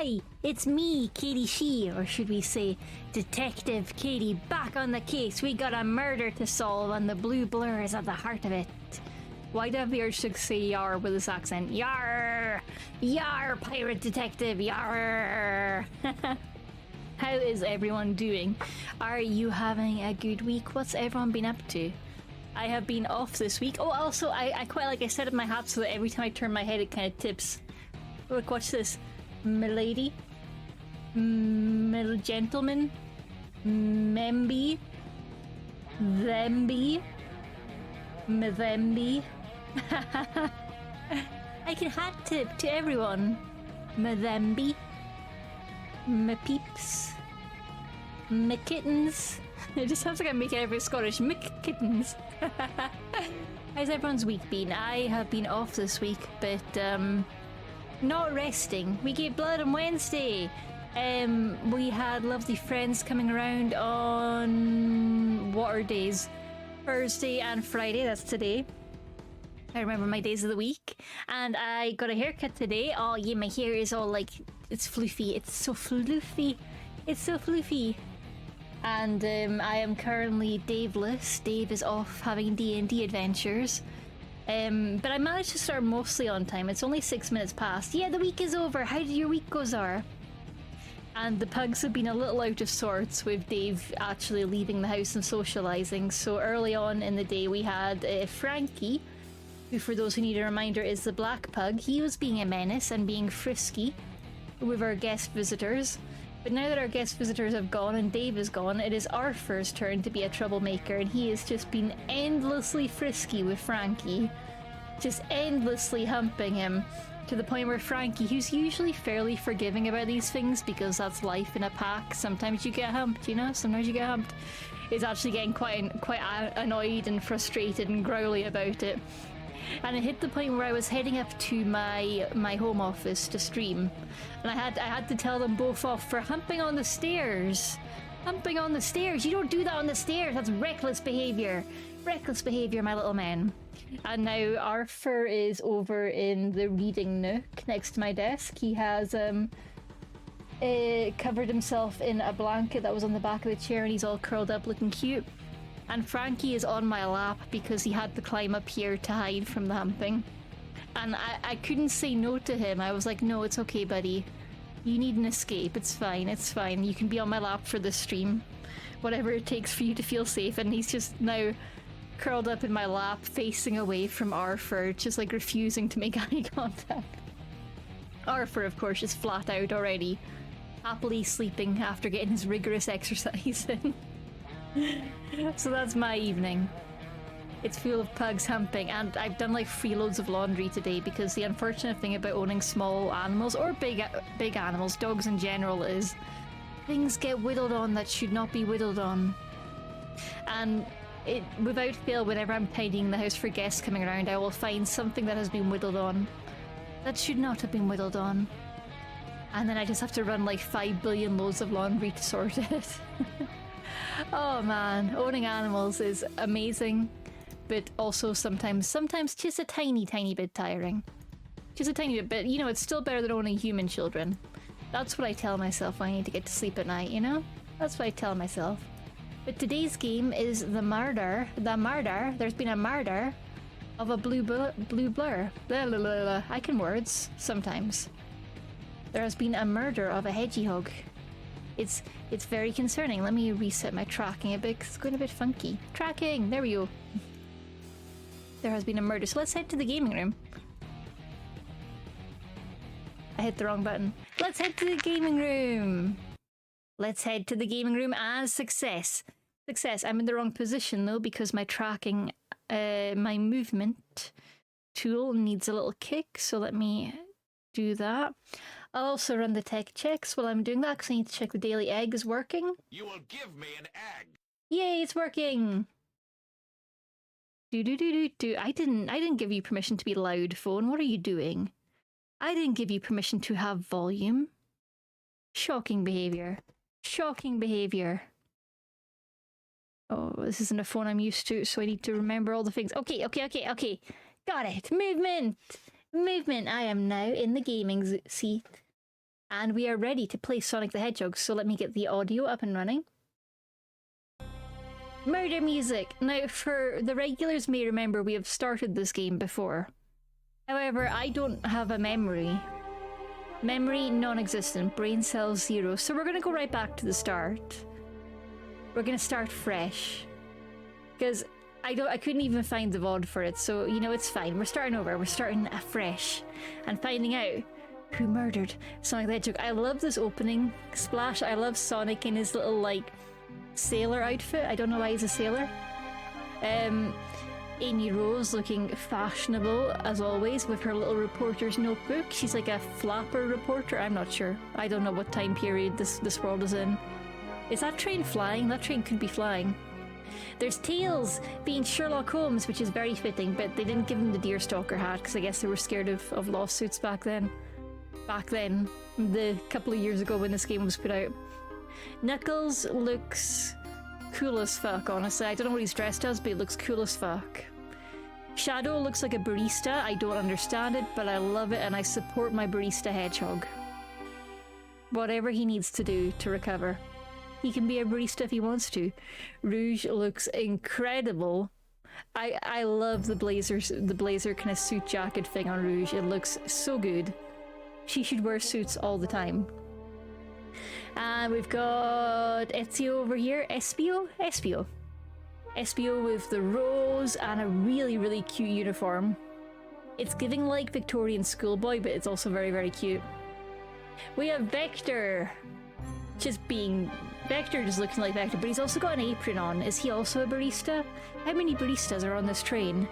Hi, it's me, Katie Shee, or should we say Detective Katie, back on the case. We got a murder to solve and the blue blur is at the heart of it. Why do I have the urge to say yar with this accent? Yar! Yar, pirate detective, yar! How is everyone doing? Are you having a good week? What's everyone been up to? I have been off this week. Oh, also, I quite like I set up my hat so that every time I turn my head it kind of tips. Look, watch this. Milady, middle gentleman, memby, themby, methemby. I can hat tip to everyone. Methemby, my peeps, my kittens. It just sounds like I'm making every Scottish. Kittens. How's everyone's week been? I have been off this week, but not resting. We get blood on Wednesday. We had lovely friends coming around on what are days? Thursday and Friday, that's today. I remember my days of the week. And I got a haircut today. Oh yeah, my hair is all like, it's fluffy. It's so fluffy. It's so fluffy. And I am currently Daveless. Dave is off having D&D adventures. But I managed to start mostly on time. It's only 6 minutes past. Yeah, the week is over. How did your week go, Zara? And the pugs have been a little out of sorts with Dave actually leaving the house and socialising. So early on in the day we had Frankie, who for those who need a reminder is the black pug. He was being a menace and being frisky with our guest visitors. But now that our guest visitors have gone and Dave is gone, it is Arthur's turn to be a troublemaker, and he has just been endlessly frisky with Frankie. Just endlessly humping him, to the point where Frankie, who's usually fairly forgiving about these things because that's life in a pack, sometimes you get humped, you know? Sometimes you get humped. Is actually getting quite annoyed and frustrated and growly about it. And it hit the point where I was heading up to my home office to stream, and I had to tell them both off for humping on the stairs. Humping on the stairs. You don't do that on the stairs. That's reckless behavior. Reckless behavior, my little man. And now Arthur is over in the reading nook next to my desk. He has covered himself in a blanket that was on the back of the chair, and he's all curled up looking cute. And Frankie is on my lap because he had to climb up here to hide from the humping. And I couldn't say no to him. I was like, no, it's okay, buddy. You need an escape. It's fine. It's fine. You can be on my lap for this stream. Whatever it takes for you to feel safe. And he's just now curled up in my lap, facing away from Arthur, just like refusing to make eye contact. Arthur, of course, is flat out already, happily sleeping after getting his rigorous exercise in. So that's my evening. It's full of pugs humping, and I've done like 3 loads of laundry today because the unfortunate thing about owning small animals, or big animals, dogs in general, is things get whittled on that should not be whittled on. And it, without fail, whenever I'm tidying the house for guests coming around, I will find something that has been whittled on that should not have been whittled on. And then I just have to run like 5 billion loads of laundry to sort it. Oh man, owning animals is amazing, but also sometimes just a tiny bit tiring. Just a tiny bit, but you know, it's still better than owning human children. That's what I tell myself when I need to get to sleep at night, you know? That's what I tell myself. But today's game is the murder. There's been a murder of a blue blur. Blah, blah, blah, blah. I can words, sometimes. There has been a murder of a hedgehog. It's very concerning. Let me reset my tracking a bit, 'cause it's going a bit funky. Tracking! There we go. There has been a murder. So let's head to the gaming room. I hit the wrong button. Let's head to the gaming room! Let's head to the gaming room as success. Success. I'm in the wrong position though, because my tracking, my movement tool needs a little kick, so let me do that. I'll also run the tech checks while I'm doing that, because I need to check the daily egg is working. You will give me an egg. Yay, it's working! I didn't give you permission to be loud, phone. What are you doing? I didn't give you permission to have volume. Shocking behavior. Shocking behavior. Oh, this isn't a phone I'm used to, so I need to remember all the things. Okay. Got it. Movement! Movement. I am now in the gaming seat. And we are ready to play Sonic the Hedgehog, so let me get the audio up and running. Murder music! Now, for the regulars may remember we have started this game before. However, I don't have a memory. Memory non-existent, brain cells 0, so we're gonna go right back to the start. We're gonna start fresh. Because I couldn't even find the VOD for it, so you know, it's fine. We're starting over, we're starting afresh. And finding out who murdered Sonic the Hedgehog. I love this opening splash. I love Sonic in his little, like, sailor outfit. I don't know why he's a sailor. Amy Rose looking fashionable, as always, with her little reporter's notebook. She's like a flapper reporter. I'm not sure. I don't know what time period this world is in. Is that train flying? That train could be flying. There's Tails being Sherlock Holmes, which is very fitting, but they didn't give him the Deerstalker hat because I guess they were scared of lawsuits back then. The couple of years ago when this game was put out. Knuckles looks cool as fuck, honestly. I don't know what he's dressed as, but he looks cool as fuck. Shadow looks like a barista. I don't understand it, but I love it and I support my barista Hedgehog. Whatever he needs to do to recover. He can be a barista if he wants to. Rouge looks incredible. I love the blazer kind of suit jacket thing on Rouge. It looks so good. She should wear suits all the time. And we've got Ezio over here. Espio with the rose and a really, really cute uniform. It's giving like Victorian schoolboy, but it's also very, very cute. We have Vector. Vector just looking like Vector, but he's also got an apron on. Is he also a barista? How many baristas are on this train?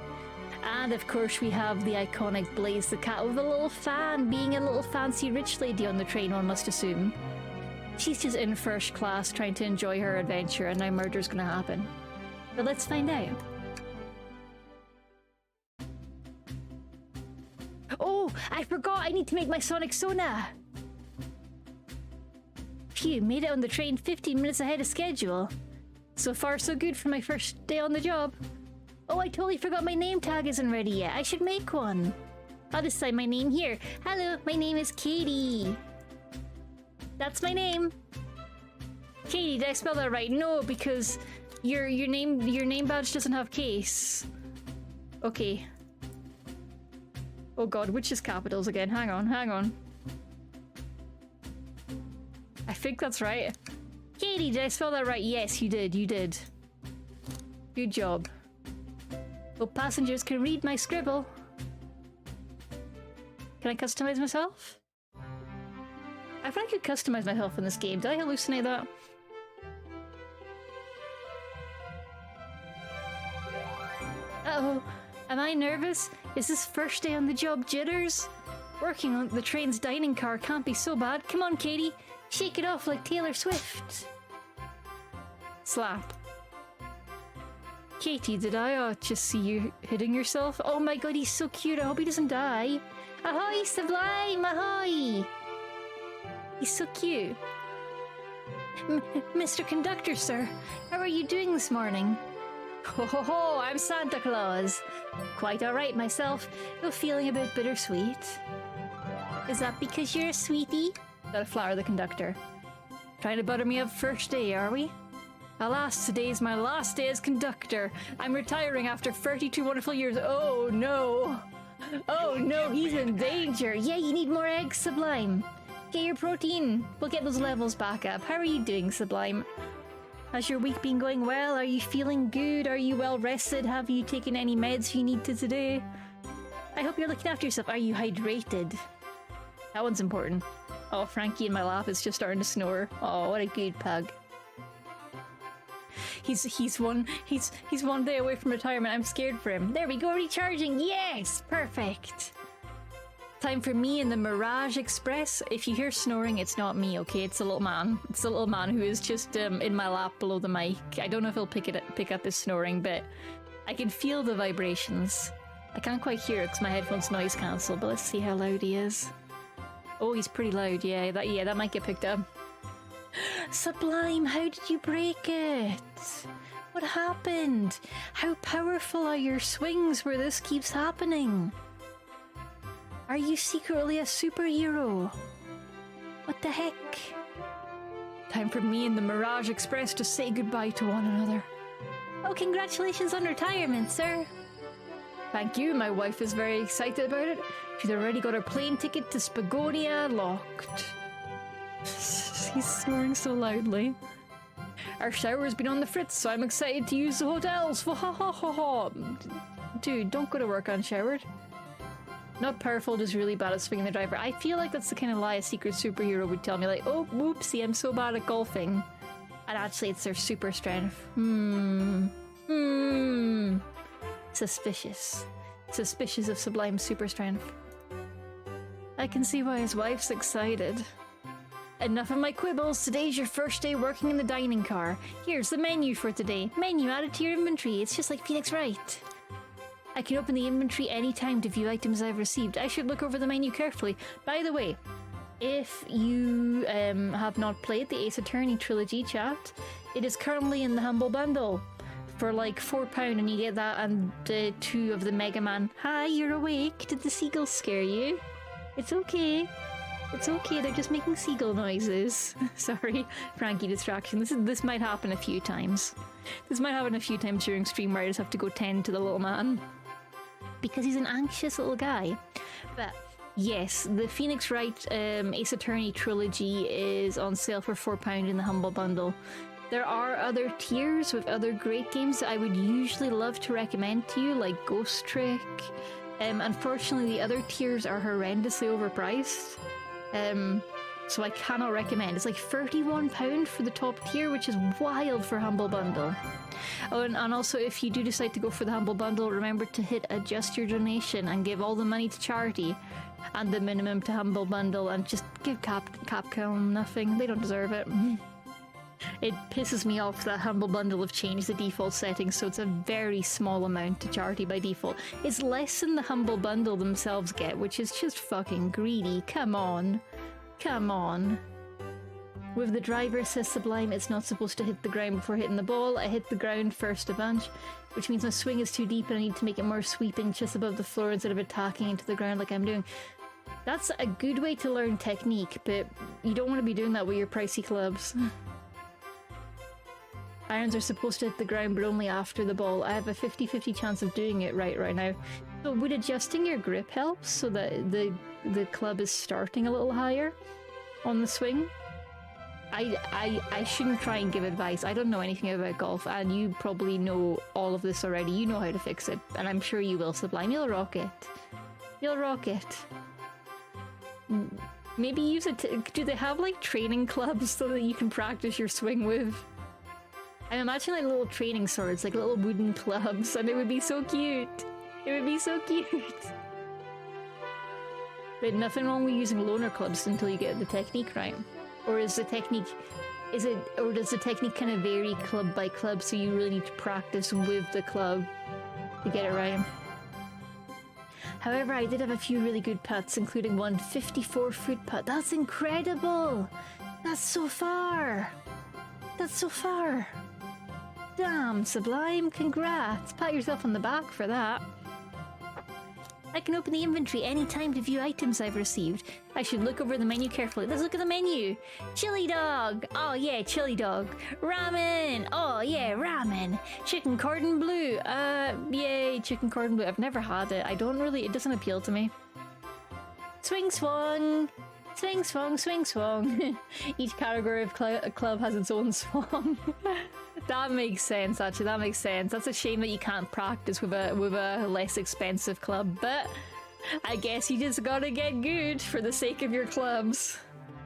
And of course we have the iconic Blaze the cat with a little fan, being a little fancy rich lady on the train, one must assume. She's just in first class trying to enjoy her adventure, and now murder's gonna happen. But let's find out. Oh, I forgot I need to make my Sonic Sona! Phew, made it on the train 15 minutes ahead of schedule. So far so good for my first day on the job. Oh, I totally forgot my name tag isn't ready yet. I should make one. I'll just sign my name here. Hello, my name is Katie. That's my name. Katie, did I spell that right? No, because your name badge doesn't have case. Okay. Oh god, which is capitals again? Hang on. I think that's right. Katie, did I spell that right? Yes, you did. Good job. Hope passengers can read my scribble. Can I customize myself? I think I could customize myself in this game. Did I hallucinate that? Uh-oh. Am I nervous? Is this first day on the job jitters? Working on the train's dining car can't be so bad. Come on, Katie. Shake it off like Taylor Swift. Slap. Katie, did I just see you hitting yourself? Oh my god, he's so cute. I hope he doesn't die. Ahoy, Sublime! Ahoy! He's so cute. Mr. Conductor, sir. How are you doing this morning? Ho ho ho, I'm Santa Claus. Quite alright myself, though feeling a bit bittersweet. Is that because you're a sweetie? Gotta flatter the conductor. Trying to butter me up first day, are we? Alas, today's my last day as conductor. I'm retiring after 32 wonderful years. Oh no! Oh no, he's in danger. Yeah, you need more eggs, Sublime. Get your protein. We'll get those levels back up. How are you doing, Sublime? Has your week been going well? Are you feeling good? Are you well rested? Have you taken any meds you need to today? I hope you're looking after yourself. Are you hydrated? That one's important. Oh, Frankie in my lap is just starting to snore. Oh, what a good pug. He's one day away from retirement. I'm scared for him. There we go, recharging. Yes, perfect. Time for me in the Mirage Express. If you hear snoring, it's not me, okay? It's a little man. It's a little man who is just in my lap below the mic. I don't know if he'll pick up his snoring, but I can feel the vibrations. I can't quite hear it because my headphones noise cancel, but let's see how loud he is. Oh, he's pretty loud. Yeah, that might get picked up. Sublime, how did you break it? What happened? How powerful are your swings where this keeps happening? Are you secretly a superhero? What the heck? Time for me and the Mirage Express to say goodbye to one another. Oh, congratulations on retirement, sir. Thank you, my wife is very excited about it. She's already got her plane ticket to Spagonia locked. He's snoring so loudly. Our shower's been on the fritz, so I'm excited to use the hotels. Dude, don't go to work unshowered. Not powerful, just really bad at swinging the driver. I feel like that's the kind of lie a secret superhero would tell me, like, oh, whoopsie, I'm so bad at golfing. And actually, it's their super strength. Suspicious. Suspicious of Sublime's super strength. I can see why his wife's excited. Enough of my quibbles. Today's your first day working in the dining car. Here's the menu for today. Menu added to your inventory. It's just like Phoenix Wright. I can open the inventory anytime to view items I've received. I should look over the menu carefully. By the way, if you have not played the Ace Attorney trilogy, chat, it is currently in the Humble Bundle for like £4, and you get that and 2 of the Mega Man. Hi, you're awake. Did the seagulls scare you? It's okay. It's okay, they're just making seagull noises. Sorry, Frankie distraction. This might happen a few times. This might happen a few times during stream where I just have to go tend to the little man. Because he's an anxious little guy. But yes, the Phoenix Wright Ace Attorney trilogy is on sale for £4 in the Humble Bundle. There are other tiers with other great games that I would usually love to recommend to you, like Ghost Trick. Unfortunately, the other tiers are horrendously overpriced. So I cannot recommend. It's like £31 for the top tier, which is wild for Humble Bundle. Oh, and also if you do decide to go for the Humble Bundle, remember to hit adjust your donation and give all the money to charity and the minimum to Humble Bundle, and just give Capcom nothing. They don't deserve it. It pisses me off that Humble Bundle have changed the default settings, so it's a very small amount to charity by default. It's less than the Humble Bundle themselves get, which is just fucking greedy. Come on. Come on. With the driver assist Sublime, it's not supposed to hit the ground before hitting the ball. I hit the ground first a bunch, which means my swing is too deep and I need to make it more sweeping just above the floor instead of attacking into the ground like I'm doing. That's a good way to learn technique, but you don't want to be doing that with your pricey clubs. Irons are supposed to hit the ground, but only after the ball. I have a 50-50 chance of doing it right now. So would adjusting your grip help so that the club is starting a little higher on the swing? I shouldn't try and give advice. I don't know anything about golf, and you probably know all of this already. You know how to fix it, and I'm sure you will, Sublime. You'll rock it. You'll rock it. Maybe use it. Do they have like training clubs so that you can practice your swing with? I'm imagining like little training swords, like little wooden clubs, and it would be so cute. It would be so cute. But nothing wrong with using loaner clubs until you get the technique right. Or is the technique, or does the technique kind of vary club by club, so you really need to practice with the club to get it right? However, I did have a few really good putts, including one 54-foot putt. That's incredible! That's so far! That's so far! Damn, Sublime, congrats! Pat yourself on the back for that. I can open the inventory anytime to view items I've received. I should look over the menu carefully. Let's look at the menu. Chili dog. Oh yeah, chili dog. Ramen. Oh yeah, ramen. Chicken cordon bleu. Yay, chicken cordon bleu. I've never had it. It doesn't appeal to me. Swing swung. Swing swung, swing swung. Each category of club has its own swung. That makes sense, actually. That makes sense. That's a shame that you can't practice with a less expensive club, but I guess you just gotta get good for the sake of your clubs.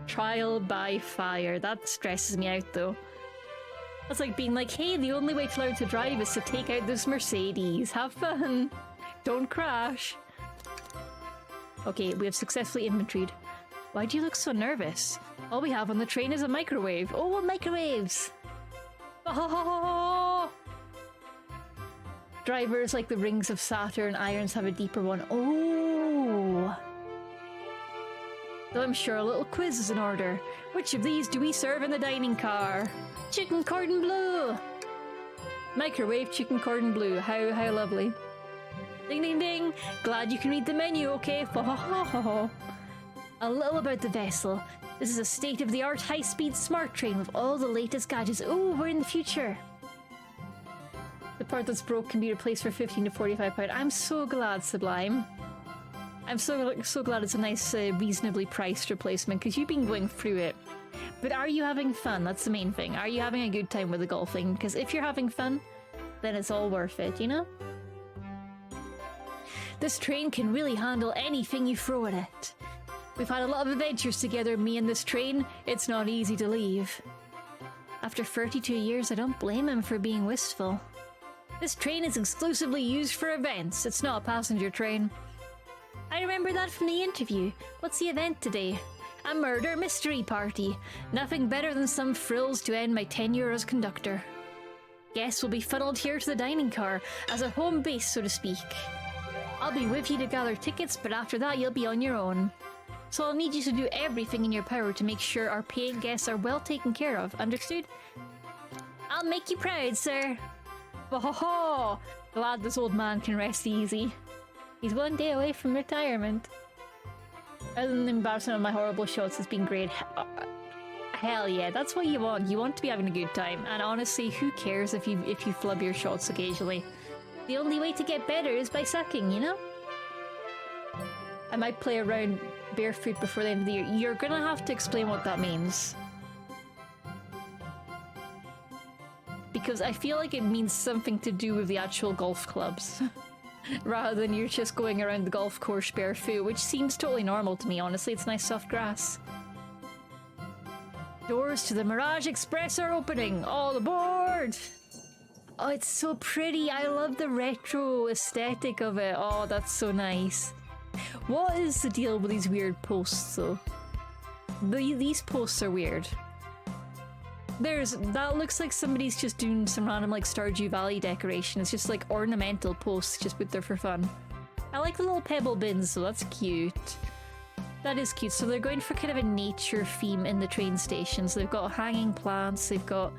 Trial by fire. That stresses me out, though. That's like being like, hey, the only way to learn to drive is to take out this Mercedes. Have fun. Don't crash. Okay, we have successfully inventoried. Why do you look so nervous? All we have on the train is a microwave. Oh, what microwaves? Oh! Drivers like the rings of Saturn, irons have a deeper one. Oh! So I'm sure a little quiz is in order. Which of these do we serve in the dining car? Chicken cordon bleu! Microwave chicken cordon bleu. How lovely. Ding ding ding! Glad you can read the menu, okay? A little about the vessel. This is a state-of-the-art high-speed smart train with all the latest gadgets. Oh, we're in the future. The part that's broke can be replaced for 15 to 45 pounds. I'm so glad, Sublime. I'm so glad it's a nice, reasonably priced replacement, because you've been going through it. But are you having fun? That's the main thing. Are you having a good time with the golfing? Because if you're having fun, then it's all worth it, you know? This train can really handle anything you throw at it. We've had a lot of adventures together, me and this train. It's not easy to leave. After 32 years, I don't blame him for being wistful. This train is exclusively used for events. It's not a passenger train. I remember that from the interview. What's the event today? A murder mystery party. Nothing better than some frills to end my tenure as conductor. Guests will be funneled here to the dining car, as a home base, so to speak. I'll be with you to gather tickets, but after that you'll be on your own. So I'll need you to do everything in your power to make sure our paying guests are well taken care of, understood? I'll make you proud, sir. Oh, glad this old man can rest easy. He's one day away from retirement. Other than the embarrassment of my horrible shots, it's been great. Hell yeah, that's what you want. You want to be having a good time. And honestly, who cares if you flub your shots occasionally? The only way to get better is by sucking, you know? I might play around barefoot before the end of the year. You're gonna have to explain what that means. Because I feel like it means something to do with the actual golf clubs. Rather than you're just going around the golf course barefoot, which seems totally normal to me, honestly. It's nice soft grass. Doors to the Mirage Express are opening! All aboard! Oh, it's so pretty. I love the retro aesthetic of it. Oh, that's so nice. What is the deal with these weird posts, though? These posts are weird. That looks like somebody's just doing some random, like, Stardew Valley decoration. It's just, like, ornamental posts just put there for fun. I like the little pebble bins, so that's cute. That is cute. So they're going for kind of a nature theme in the train station. So they've got hanging plants, they've got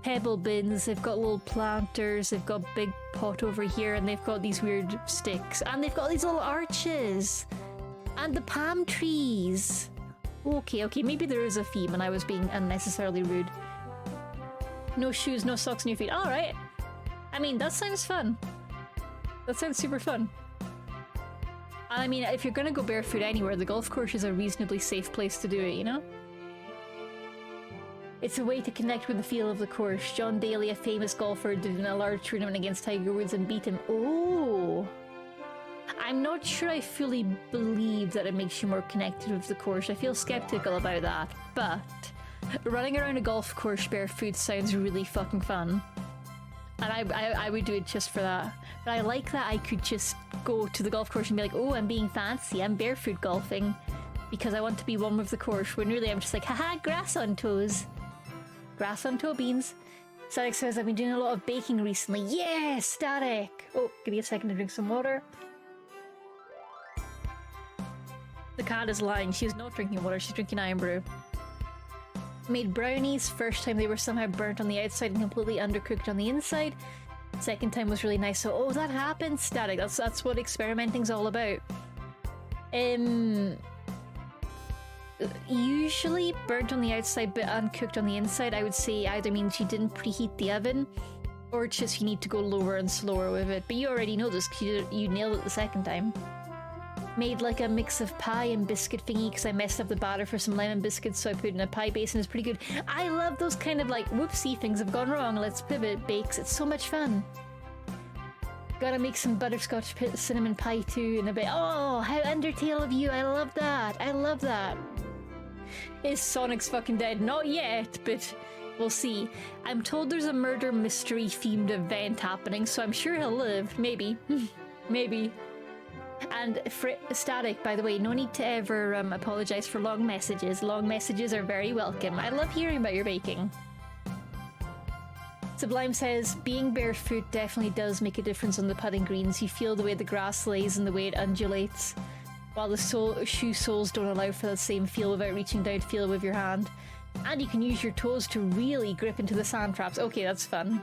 pebble bins, they've got little planters, they've got a big pot over here, and they've got these weird sticks. And they've got these little arches! And the palm trees! Okay, maybe there is a theme and I was being unnecessarily rude. No shoes, no socks on your feet. Alright. I mean, that sounds fun. That sounds super fun. And I mean, if you're gonna go barefoot anywhere, the golf course is a reasonably safe place to do it, you know? It's a way to connect with the feel of the course. John Daly, a famous golfer, did in a large tournament against Tiger Woods and beat him. Oh! I'm not sure I fully believe that it makes you more connected with the course. I feel skeptical about that, but running around a golf course barefoot sounds really fucking fun. And I would do it just for that. But I like that I could just go to the golf course and be like, oh, I'm being fancy, I'm barefoot golfing, because I want to be one with the course, when really I'm just like, haha, grass on toes. Grass on toe beans. Static says, I've been doing a lot of baking recently. Yeah, Static! Oh, give me a second to drink some water. The cat is lying. She's not drinking water, she's drinking iron brew. Made brownies. First time they were somehow burnt on the outside and completely undercooked on the inside. Second time was really nice. So, oh, that happens, Static. That's what experimenting's all about. Usually burnt on the outside but uncooked on the inside, I would say either means you didn't preheat the oven, or it's just you need to go lower and slower with it. But you already know this because you nailed it the second time. Made like a mix of pie and biscuit thingy because I messed up the batter for some lemon biscuits, so I put it in a pie base and it's pretty good. I love those kind of like, whoopsie, things have gone wrong, let's pivot bakes. It's so much fun. Gotta make some butterscotch cinnamon pie too in a bit. Oh, how Undertale of you. I love that. I love that. Is Sonic's fucking dead? Not yet, but we'll see. I'm told there's a murder mystery themed event happening, so I'm sure he'll live. Maybe. Maybe. And Static, by the way, no need to ever apologise for long messages. Long messages are very welcome. I love hearing about your baking. Sublime says, being barefoot definitely does make a difference on the putting greens. You feel the way the grass lays and the way it undulates, while the shoe soles don't allow for that same feel without reaching down to feel it with your hand. And you can use your toes to really grip into the sand traps. Okay, that's fun.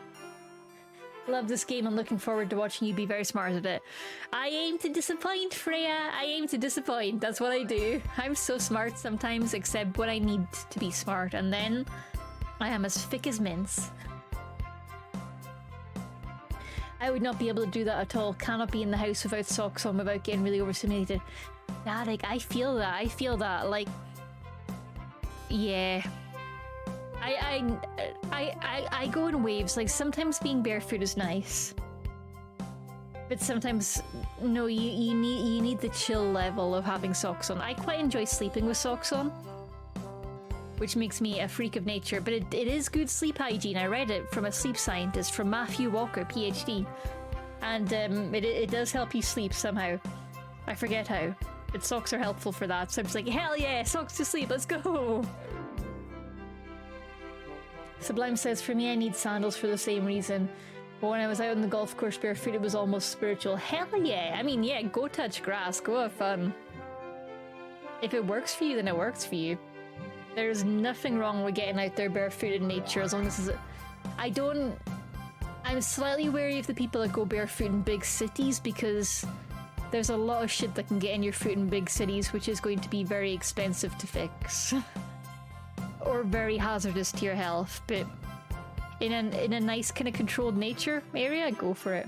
Love this game and looking forward to watching you be very smart at it. I aim to disappoint, Freya. I aim to disappoint. That's what I do. I'm so smart sometimes, except when I need to be smart, and then I am as thick as mince. I would not be able to do that at all. Cannot be in the house without socks on without getting really overstimulated. Yeah, like, I feel that. I feel that. Like, yeah. I go in waves. Like, sometimes being barefoot is nice, but sometimes no. You need the chill level of having socks on. I quite enjoy sleeping with socks on, which makes me a freak of nature. But it is good sleep hygiene. I read it from a sleep scientist, from Matthew Walker, PhD, and it does help you sleep somehow. I forget how, but socks are helpful for that. So I'm just like, hell yeah, socks to sleep. Let's go. Sublime says, for me, I need sandals for the same reason. But when I was out on the golf course barefoot, it was almost spiritual. Hell yeah! I mean, yeah, go touch grass, go have fun. If it works for you, then it works for you. There's nothing wrong with getting out there barefoot in nature, as long as it's... I'm slightly wary of the people that go barefoot in big cities, because there's a lot of shit that can get in your foot in big cities, which is going to be very expensive to fix. Or very hazardous to your health, but in a nice kind of controlled nature area, go for it.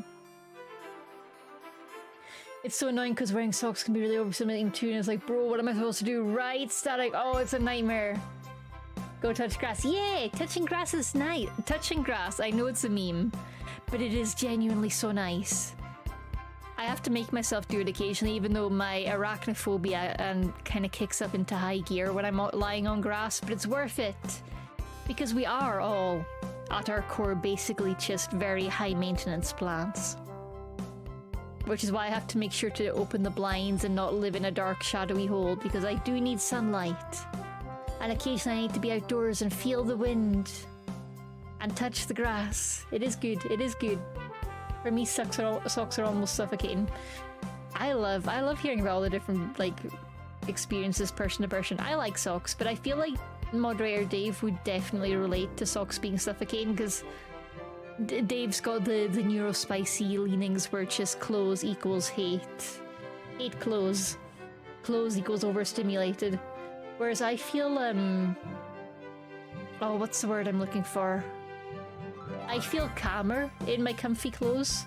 It's so annoying because wearing socks can be really overstimulating too, and it's like, bro, what am I supposed to do? Right, static. Oh, it's a nightmare. Go touch grass. Yay! Touching grass is nice. Touching grass, I know it's a meme, but it is genuinely so nice. I have to make myself do it occasionally, even though my arachnophobia kind of kicks up into high gear when I'm lying on grass, but it's worth it. Because we are all, at our core, basically just very high maintenance plants. Which is why I have to make sure to open the blinds and not live in a dark, shadowy hole, because I do need sunlight. And occasionally I need to be outdoors and feel the wind. And touch the grass. It is good, it is good. For me, socks are almost suffocating. I love hearing about all the different, like, experiences person to person. I like socks, but I feel like Moderator Dave would definitely relate to socks being suffocating, because Dave's got the neurospicy leanings where it's just clothes equals hate. Hate clothes. Clothes equals overstimulated. Whereas I feel, oh, what's the word I'm looking for? I feel calmer in my comfy clothes.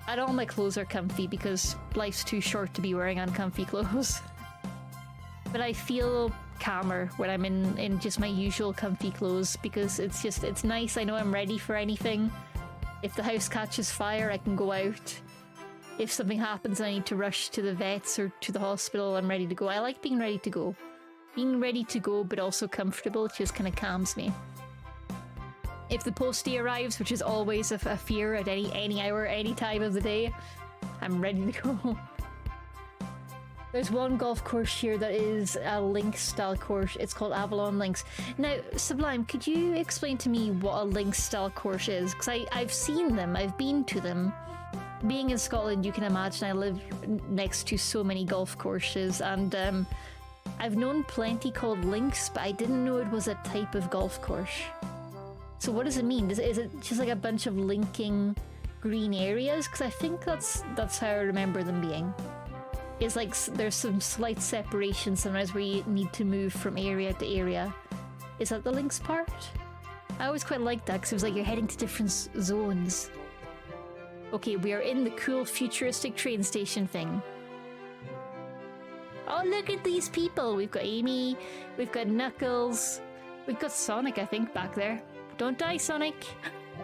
And all my clothes are comfy because life's too short to be wearing uncomfy clothes. But I feel calmer when I'm in just my usual comfy clothes, because it's nice. I know I'm ready for anything. If the house catches fire, I can go out. If something happens and I need to rush to the vets or to the hospital, I'm ready to go. I like being ready to go. Being ready to go, but also comfortable, it just kind of calms me. If the postie arrives, which is always a fear at any hour, any time of the day, I'm ready to go. There's one golf course here that is a links style course. It's called Avalon Links. Now, Sublime, could you explain to me what a links style course is? Because I've seen them, I've been to them. Being in Scotland, you can imagine I live next to so many golf courses, and I've known plenty called links, but I didn't know it was a type of golf course. So what does it mean? Is it just like a bunch of linking green areas? Because I think that's how I remember them being. It's like there's some slight separation sometimes where you need to move from area to area. Is that the links part? I always quite liked that because it was like you're heading to different zones. Okay, we are in the cool futuristic train station thing. Oh, look at these people! We've got Amy, we've got Knuckles, we've got Sonic, I think, back there. Don't die, Sonic!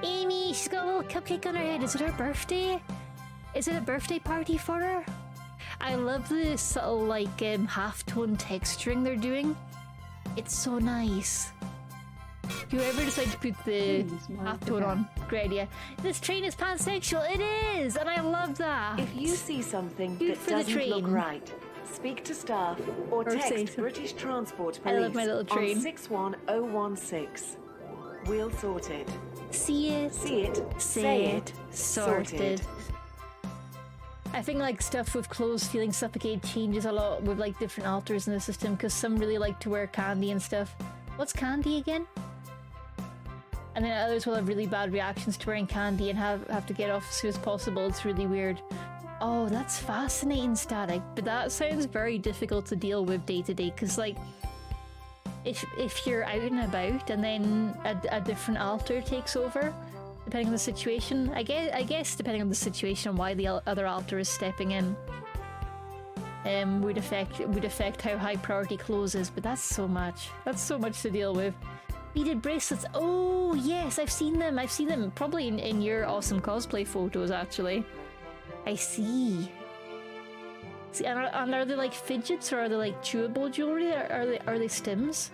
Amy, she's got a little cupcake on her head. Is it her birthday? Is it a birthday party for her? I love the subtle, like, half-tone texturing they're doing. It's so nice. Whoever decided to put the half-tone on, great idea. This train is pansexual. It is! And I love that. If you see something Good that for the doesn't train. look right, speak to staff or say text so. British Transport I Police love my little train. on 61016. We'll sort it. See it, See it, say it, sorted. I think like stuff with clothes feeling suffocated changes a lot with like different alters in the system, because some really like to wear candy and stuff. What's candy again? And then others will have really bad reactions to wearing candy and have to get off as soon as possible. It's really weird. Oh, that's fascinating, Static. But that sounds very difficult to deal with day to day, because like, if you're out and about and then a different altar takes over, depending on the situation, I guess depending on the situation and why the other altar is stepping in, would affect how high priority closes. But that's so much to deal with. Beaded bracelets. Oh yes, I've seen them probably in your awesome cosplay photos, actually. I see. And are they like fidgets, or are they like chewable jewelry? Are they stims?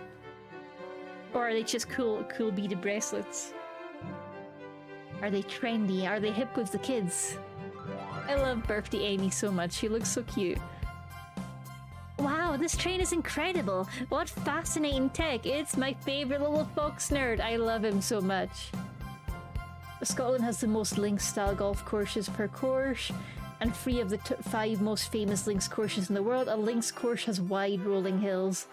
Or are they just cool beaded bracelets? Are they trendy? Are they hip with the kids? I love Birthday Amy so much. She looks so cute. Wow, this train is incredible. What fascinating tech. It's my favorite little fox nerd. I love him so much. Scotland has the most links-style golf courses per course, and 3 of the 5 most famous links courses in the world. A links course has wide rolling hills.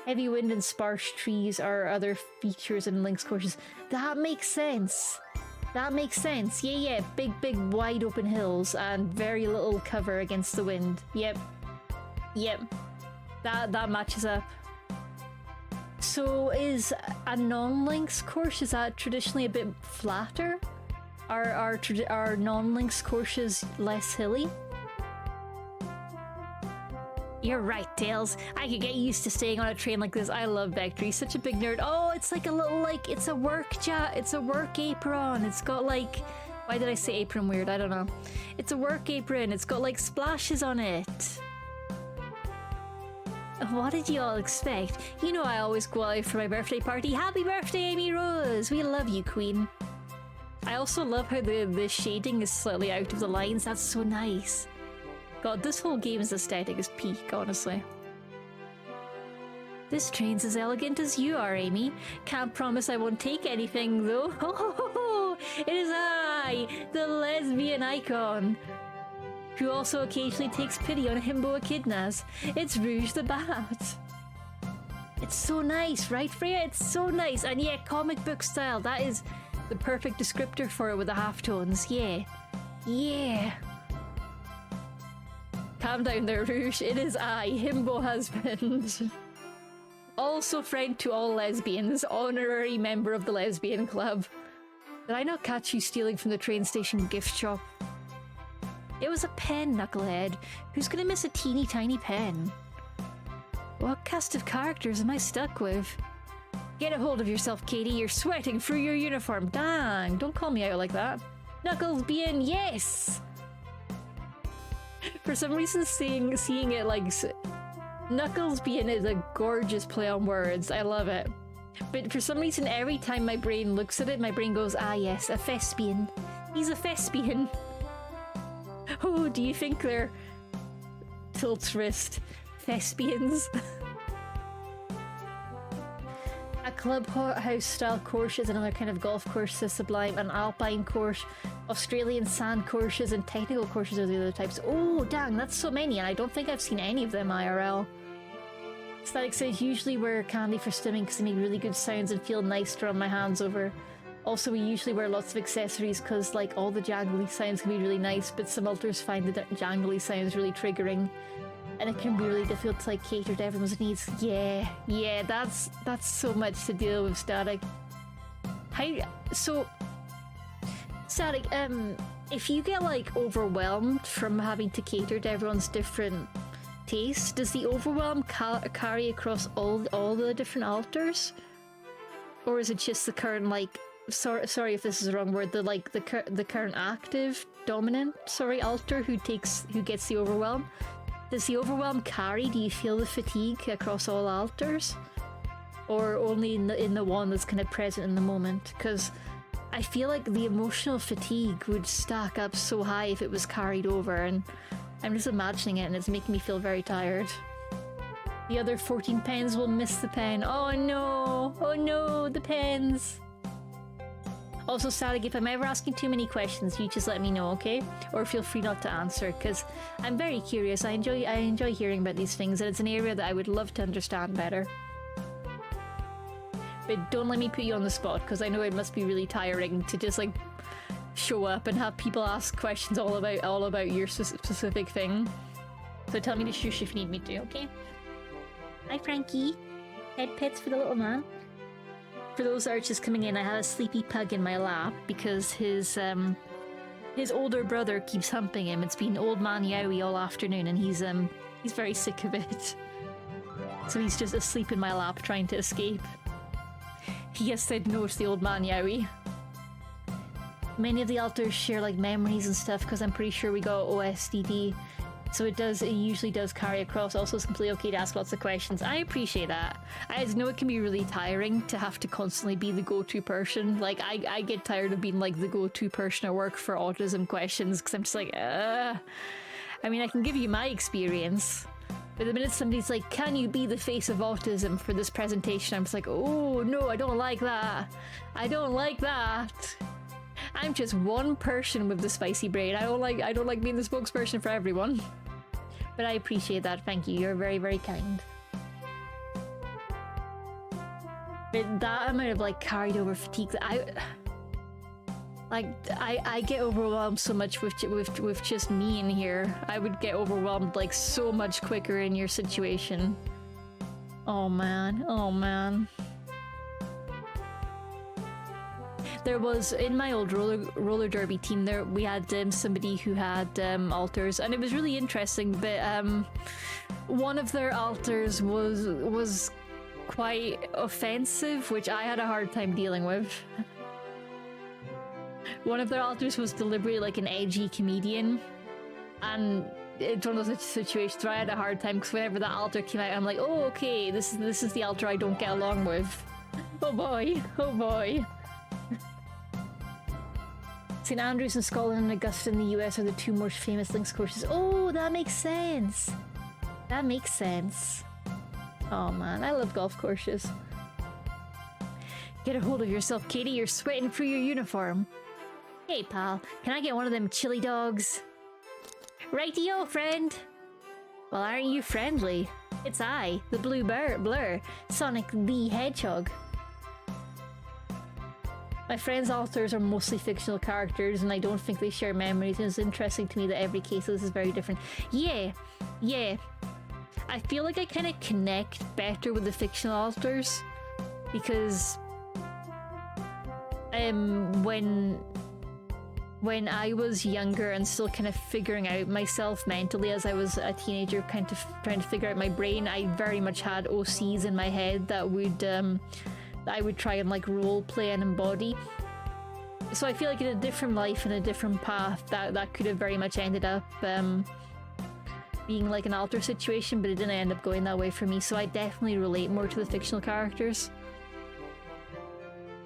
Heavy wind and sparse trees are other features in links courses. That makes sense. That makes sense. Yeah. Big, wide open hills and very little cover against the wind. Yep. That matches up. So is a non-links course, is that traditionally a bit flatter? Are non-links courses less hilly? You're right, Tails. I could get used to staying on a train like this. I love Vector. He's such a big nerd. Oh, it's like a little, like, it's a work apron. It's got like, why did I say apron weird? I don't know. It's a work apron. It's got like splashes on it. What did you all expect? You know I always go out for my birthday party. Happy birthday, Amy Rose! We love you, Queen. I also love how the shading is slightly out of the lines. That's so nice. God, this whole game's aesthetic is peak, honestly. This train's as elegant as you are, Amy. Can't promise I won't take anything, though. Oh, it is I, the lesbian icon, who also occasionally takes pity on himbo echidnas. It's Rouge the Bat. It's so nice, right, Freya? It's so nice. And yeah, comic book style. That is the perfect descriptor for it with the halftones. Yeah. Calm down there, Rouge. It is I, himbo husband. Also friend to all lesbians, honorary member of the lesbian club. Did I not catch you stealing from the train station gift shop? It was a pen, Knucklehead. Who's gonna miss a teeny tiny pen? What cast of characters am I stuck with? Get a hold of yourself, Katie. You're sweating through your uniform. Dang, don't call me out like that. Knuckles being yes! For some reason, seeing it like... Knuckles being is a gorgeous play on words. I love it. But for some reason, every time my brain looks at it, my brain goes, ah yes, a thespian. He's a thespian. Oh, do you think they're... Tilt's wrist. Thespians? A clubhouse style course is another kind of golf course, says Sublime. An alpine course, Australian sand courses, and technical courses are the other types. Oh, dang, that's so many, and I don't think I've seen any of them IRL. Static says usually wear candy for stimming because they make really good sounds and feel nice to run my hands over. Also, we usually wear lots of accessories because, like, all the jangly sounds can be really nice, but some alters find the jangly sounds really triggering, and it can be really difficult to, like, cater to everyone's needs. Yeah, that's so much to deal with, Static. So, Static, if you get, like, overwhelmed from having to cater to everyone's different tastes, does the overwhelm carry across all the different alters? Or is it just the current, like, sorry if this is the wrong word, the current active dominant alter who gets the overwhelm? Does the overwhelm carry? Do you feel the fatigue across all alters, or only in the one that's kind of present in the moment? Because I feel like the emotional fatigue would stack up so high if it was carried over, and I'm just imagining it and it's making me feel very tired. The other 14 pens will miss the pen. Oh no, the pens. Also, Static, if I'm ever asking too many questions, you just let me know, okay? Or feel free not to answer, because I'm very curious. I enjoy hearing about these things, and it's an area that I would love to understand better. But don't let me put you on the spot, because I know it must be really tiring to just like show up and have people ask questions all about your specific thing. So tell me to shush if you need me to, okay? Hi, Frankie. Head pets for the little man. For those that are just coming in, I have a sleepy pug in my lap because his older brother keeps humping him. It's been old man Yowie all afternoon, and he's very sick of it. So he's just asleep in my lap trying to escape. He has said no to the old man Yowie. Many of the altars share like memories and stuff because I'm pretty sure we got OSDD. So it usually does carry across. Also, it's completely okay to ask lots of questions. I appreciate that. I know it can be really tiring to have to constantly be the go-to person. Like, I get tired of being like the go-to person at work for autism questions because I'm just like, I mean, I can give you my experience. But the minute somebody's like, can you be the face of autism for this presentation? I'm just like, oh, no, I don't like that. I don't like that. I'm just one person with the spicy brain. I don't like being the spokesperson for everyone. But I appreciate that. Thank you. You're very, very kind. But that amount of like carried over fatigue, I get overwhelmed so much with just me in here. I would get overwhelmed like so much quicker in your situation. Oh man. Oh man. There was, in my old roller derby team, we had somebody who had altars, and it was really interesting, but one of their altars was quite offensive, which I had a hard time dealing with. One of their altars was deliberately like an edgy comedian, and it's one of those situations where I had a hard time, because whenever that altar came out, I'm like, oh, okay, this is the altar I don't get along with. Oh boy, oh boy. St. Andrews in Scotland and Augusta in the US are the two most famous links courses. Oh, that makes sense. That makes sense. Oh man, I love golf courses. Get a hold of yourself, Katie. You're sweating through your uniform. Hey, pal. Can I get one of them chili dogs? Righty-o, friend. Well, aren't you friendly? It's I, the blue blur, Sonic the Hedgehog. My friends' altars are mostly fictional characters, and I don't think they share memories, and it's interesting to me that every case of this is very different. Yeah. I feel like I kind of connect better with the fictional altars, because when I was younger and still kind of figuring out myself mentally as I was a teenager, kind of trying to figure out my brain, I very much had OCs in my head that I would try and like role play and embody. So I feel like in a different life and a different path that could have very much ended up being like an alter situation, but it didn't end up going that way for me, so I definitely relate more to the fictional characters.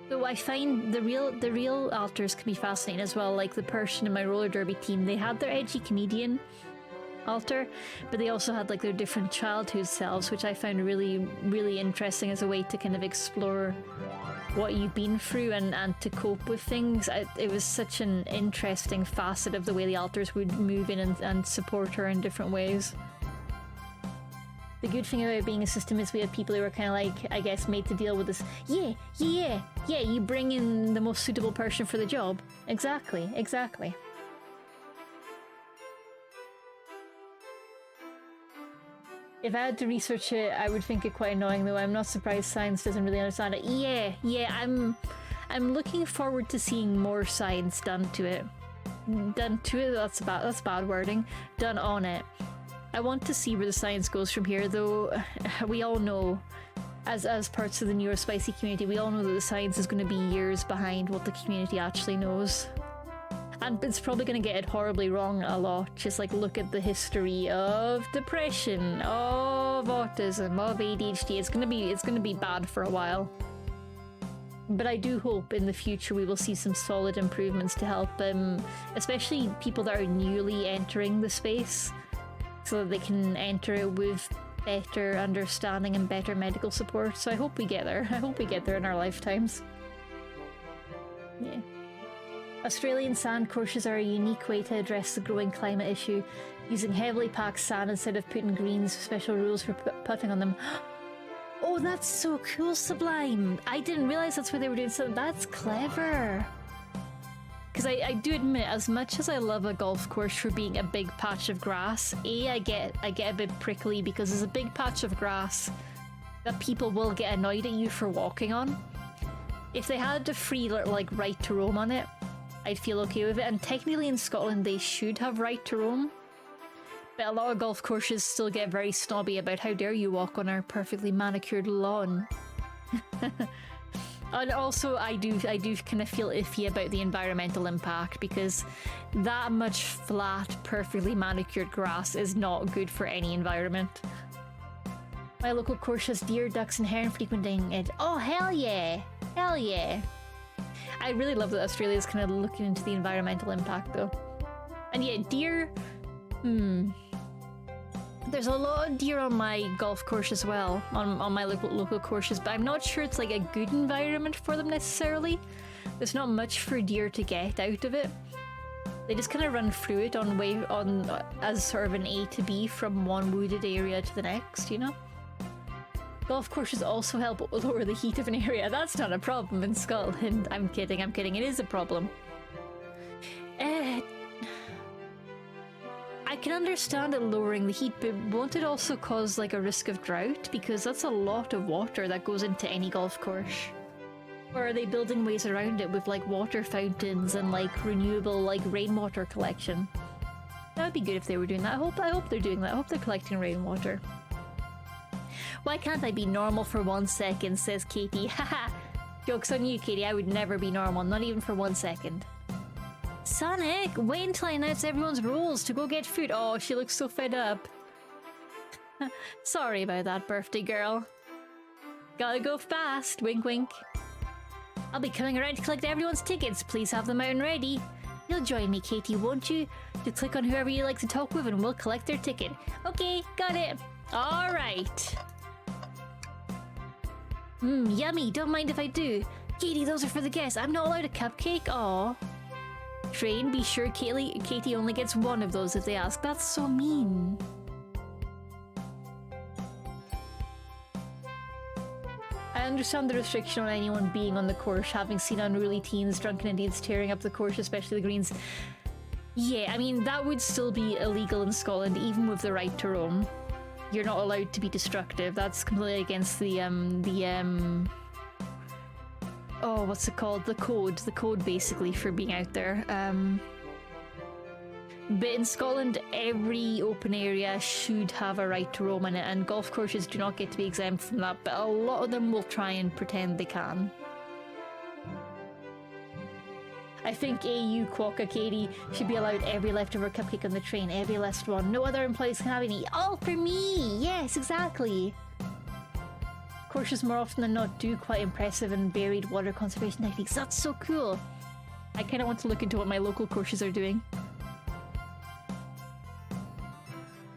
So I find the real alters can be fascinating as well. Like the person in my roller derby team, they had their edgy comedian alter, but they also had like their different childhood selves, which I found really, really interesting as a way to kind of explore what you've been through and to cope with things. It was such an interesting facet of the way the alters would move in and support her in different ways. The good thing about being a system is we have people who are kind of like, I guess, made to deal with this. Yeah, you bring in the most suitable person for the job. Exactly. If I had to research it, I would think it quite annoying, though I'm not surprised science doesn't really understand it. Yeah, I'm looking forward to seeing more science done to it. That's bad wording. Done on it. I want to see where the science goes from here, though. We all know, as parts of the neurospicy community, we all know that the science is going to be years behind what the community actually knows. And it's probably going to get it horribly wrong a lot. Just like look at the history of depression, of autism, of ADHD. It's going to be bad for a while. But I do hope in the future we will see some solid improvements to help especially people that are newly entering the space, so that they can enter it with better understanding and better medical support. So I hope we get there. I hope we get there in our lifetimes. Yeah. Australian sand courses are a unique way to address the growing climate issue, using heavily packed sand instead of putting greens, special rules for putting on them. Oh, that's so cool, Sublime. I didn't realize that's where they were doing something. That's clever. Because I do admit, as much as I love a golf course for being a big patch of grass, I get a bit prickly because there's a big patch of grass that people will get annoyed at you for walking on. If they had a free like right to roam on it, I'd feel okay with it. And technically in Scotland they should have right to roam. But a lot of golf courses still get very snobby about how dare you walk on our perfectly manicured lawn. And also I do kind of feel iffy about the environmental impact because that much flat, perfectly manicured grass is not good for any environment. My local course has deer, ducks and heron frequenting it. Oh hell yeah! Hell yeah! I really love that Australia's kind of looking into the environmental impact though. And yeah, deer... There's a lot of deer on my golf course as well, on my local courses, but I'm not sure it's like a good environment for them necessarily. There's not much for deer to get out of it. They just kind of run through it as sort of an A to B from one wooded area to the next, you know? Golf courses also help lower the heat of an area. That's not a problem in Scotland. I'm kidding, it is a problem. I can understand it lowering the heat, but won't it also cause like a risk of drought? Because that's a lot of water that goes into any golf course. Or are they building ways around it with like water fountains and like renewable like rainwater collection? That would be good if they were doing that. I hope they're doing that. I hope they're collecting rainwater. Why can't I be normal for 1 second, says Katie. Haha! Joke's on you, Katie. I would never be normal, not even for 1 second. Sonic, wait until I announce everyone's roles to go get food. Oh, she looks so fed up. Sorry about that, birthday girl. Gotta go fast, wink wink. I'll be coming around to collect everyone's tickets. Please have them out and ready. You'll join me, Katie, won't you? Just click on whoever you like to talk with and we'll collect their ticket. Okay, got it. Alright. Yummy, don't mind if I do. Katie, those are for the guests. I'm not allowed a cupcake? Aw. Train, be sure Katie only gets one of those if they ask. That's so mean. I understand the restriction on anyone being on the course, having seen unruly teens, drunken idiots tearing up the course, especially the greens. Yeah, I mean, that would still be illegal in Scotland, even with the right to roam. You're not allowed to be destructive. That's completely against oh, what's it called? The code basically for being out there. But in Scotland, every open area should have a right to roam in it, and golf courses do not get to be exempt from that, but a lot of them will try and pretend they can. I think AU Quokka Katie should be allowed every leftover cupcake on the train, every last one. No other employees can have any. All for me! Yes, exactly! Courses more often than not do quite impressive and varied water conservation techniques. That's so cool! I kind of want to look into what my local courses are doing.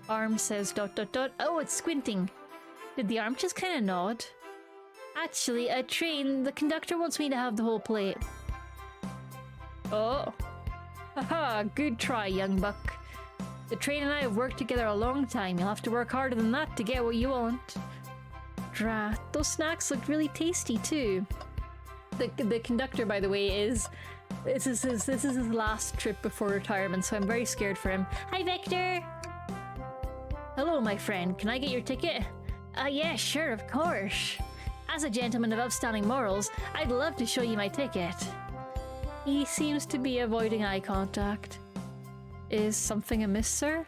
Arm says ... Oh, it's squinting! Did the arm just kind of nod? Actually, a train, the conductor wants me to have the whole plate. Oh. Haha, good try, young buck. The train and I have worked together a long time. You'll have to work harder than that to get what you want. Drat. Those snacks look really tasty too. The conductor, by the way, this is his last trip before retirement, so I'm very scared for him. Hi, Vector! Hello, my friend. Can I get your ticket? Yeah, sure, of course. As a gentleman of outstanding morals, I'd love to show you my ticket. He seems to be avoiding eye contact. Is something amiss, sir?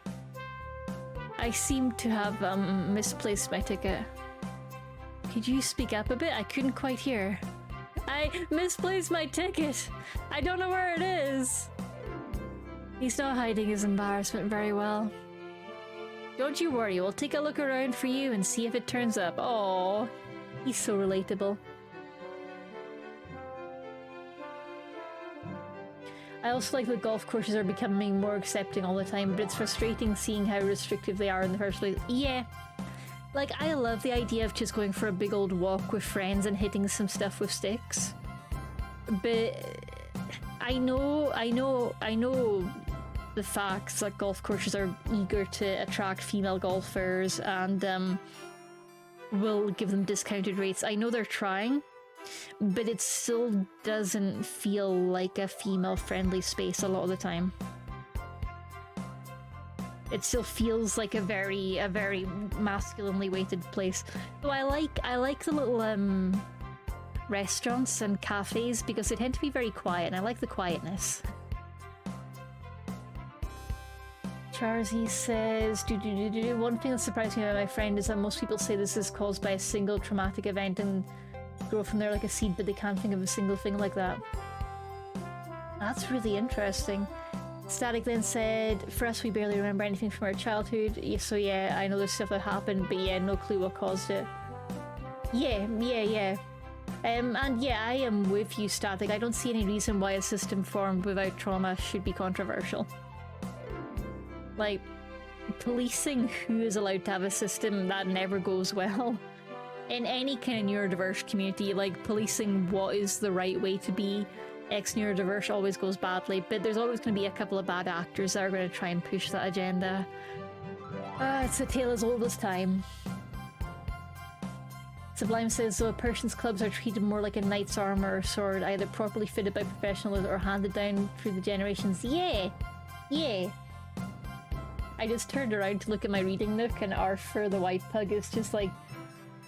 I seem to have misplaced my ticket. Could you speak up a bit? I couldn't quite hear. I misplaced my ticket! I don't know where it is! He's not hiding his embarrassment very well. Don't you worry, we'll take a look around for you and see if it turns up. Aww, he's so relatable. I also like that golf courses are becoming more accepting all the time, but it's frustrating seeing how restrictive they are in the first place. Yeah. Like, I love the idea of just going for a big old walk with friends and hitting some stuff with sticks. But I know the facts that golf courses are eager to attract female golfers, and will give them discounted rates. I know they're trying, but it still doesn't feel like a female-friendly space a lot of the time. It still feels like a very masculinely weighted place. So I like the little restaurants and cafes because they tend to be very quiet, and I like the quietness. Charzy says, one thing that surprised me about my friend is that most people say this is caused by a single traumatic event and grow from there like a seed, but they can't think of a single thing like that. That's really interesting. Static then said, for us we barely remember anything from our childhood, so yeah, I know there's stuff that happened, but yeah, no clue what caused it. Yeah. And yeah, I am with you, Static. I don't see any reason why a system formed without trauma should be controversial. Like, policing who is allowed to have a system, that never goes well. In any kind of neurodiverse community, like, policing what is the right way to be ex-neurodiverse always goes badly, but there's always going to be a couple of bad actors that are going to try and push that agenda. It's a tale as old as time. Sublime says, so Persian's clubs are treated more like a knight's armor or sword, either properly fitted by professionals or handed down through the generations. Yeah! I just turned around to look at my reading nook, and Arthur the white pug is just like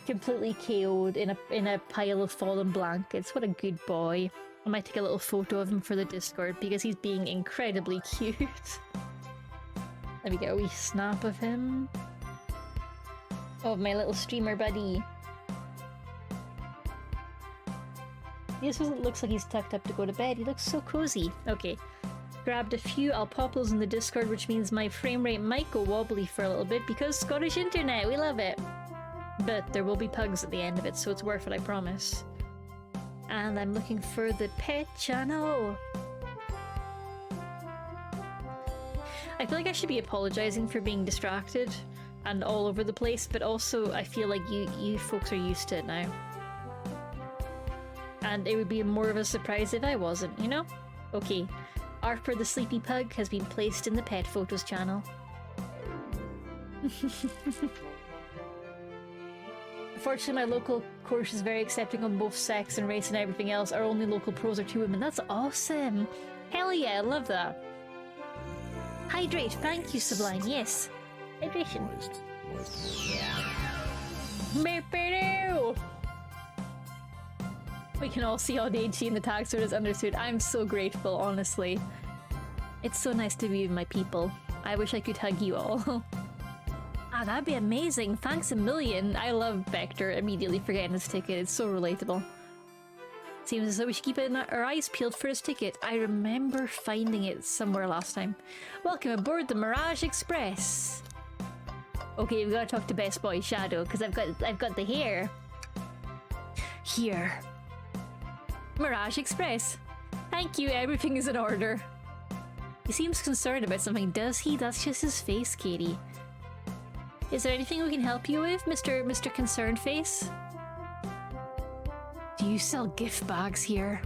completely KO'd in a pile of fallen blankets. What a good boy. I might take a little photo of him for the Discord because he's being incredibly cute. Let me get a wee snap of him. Of my little streamer buddy. This looks like he's tucked up to go to bed. He looks so cozy. Okay. Grabbed a few. I'll pop those in the Discord, which means my frame rate might go wobbly for a little bit because Scottish internet, we love it. But there will be pugs at the end of it, so it's worth it, I promise. And I'm looking for the pet channel. I feel like I should be apologizing for being distracted and all over the place, but also I feel like you folks are used to it now. And it would be more of a surprise if I wasn't, you know? Okay, Arthur the sleepy pug has been placed in the pet photos channel. Unfortunately, my local course is very accepting on both sex and race and everything else. Our only local pros are 2 women. That's awesome! Hell yeah, I love that. Hydrate, thank you, Sublime. Yes. Hydration. We can all see all the HG in the tag, so it is understood. I'm so grateful, honestly. It's so nice to be with my people. I wish I could hug you all. Ah, that'd be amazing. Thanks a million. I love Vector immediately forgetting his ticket. It's so relatable. Seems as though we should keep our eyes peeled for his ticket. I remember finding it somewhere last time. Welcome aboard the Mirage Express. Okay, we've got to talk to Best Boy Shadow because I've got the hair. Here. Mirage Express. Thank you, everything is in order. He seems concerned about something, does he? That's just his face, Katie. Is there anything we can help you with, Mr. Concerned Face? Do you sell gift bags here?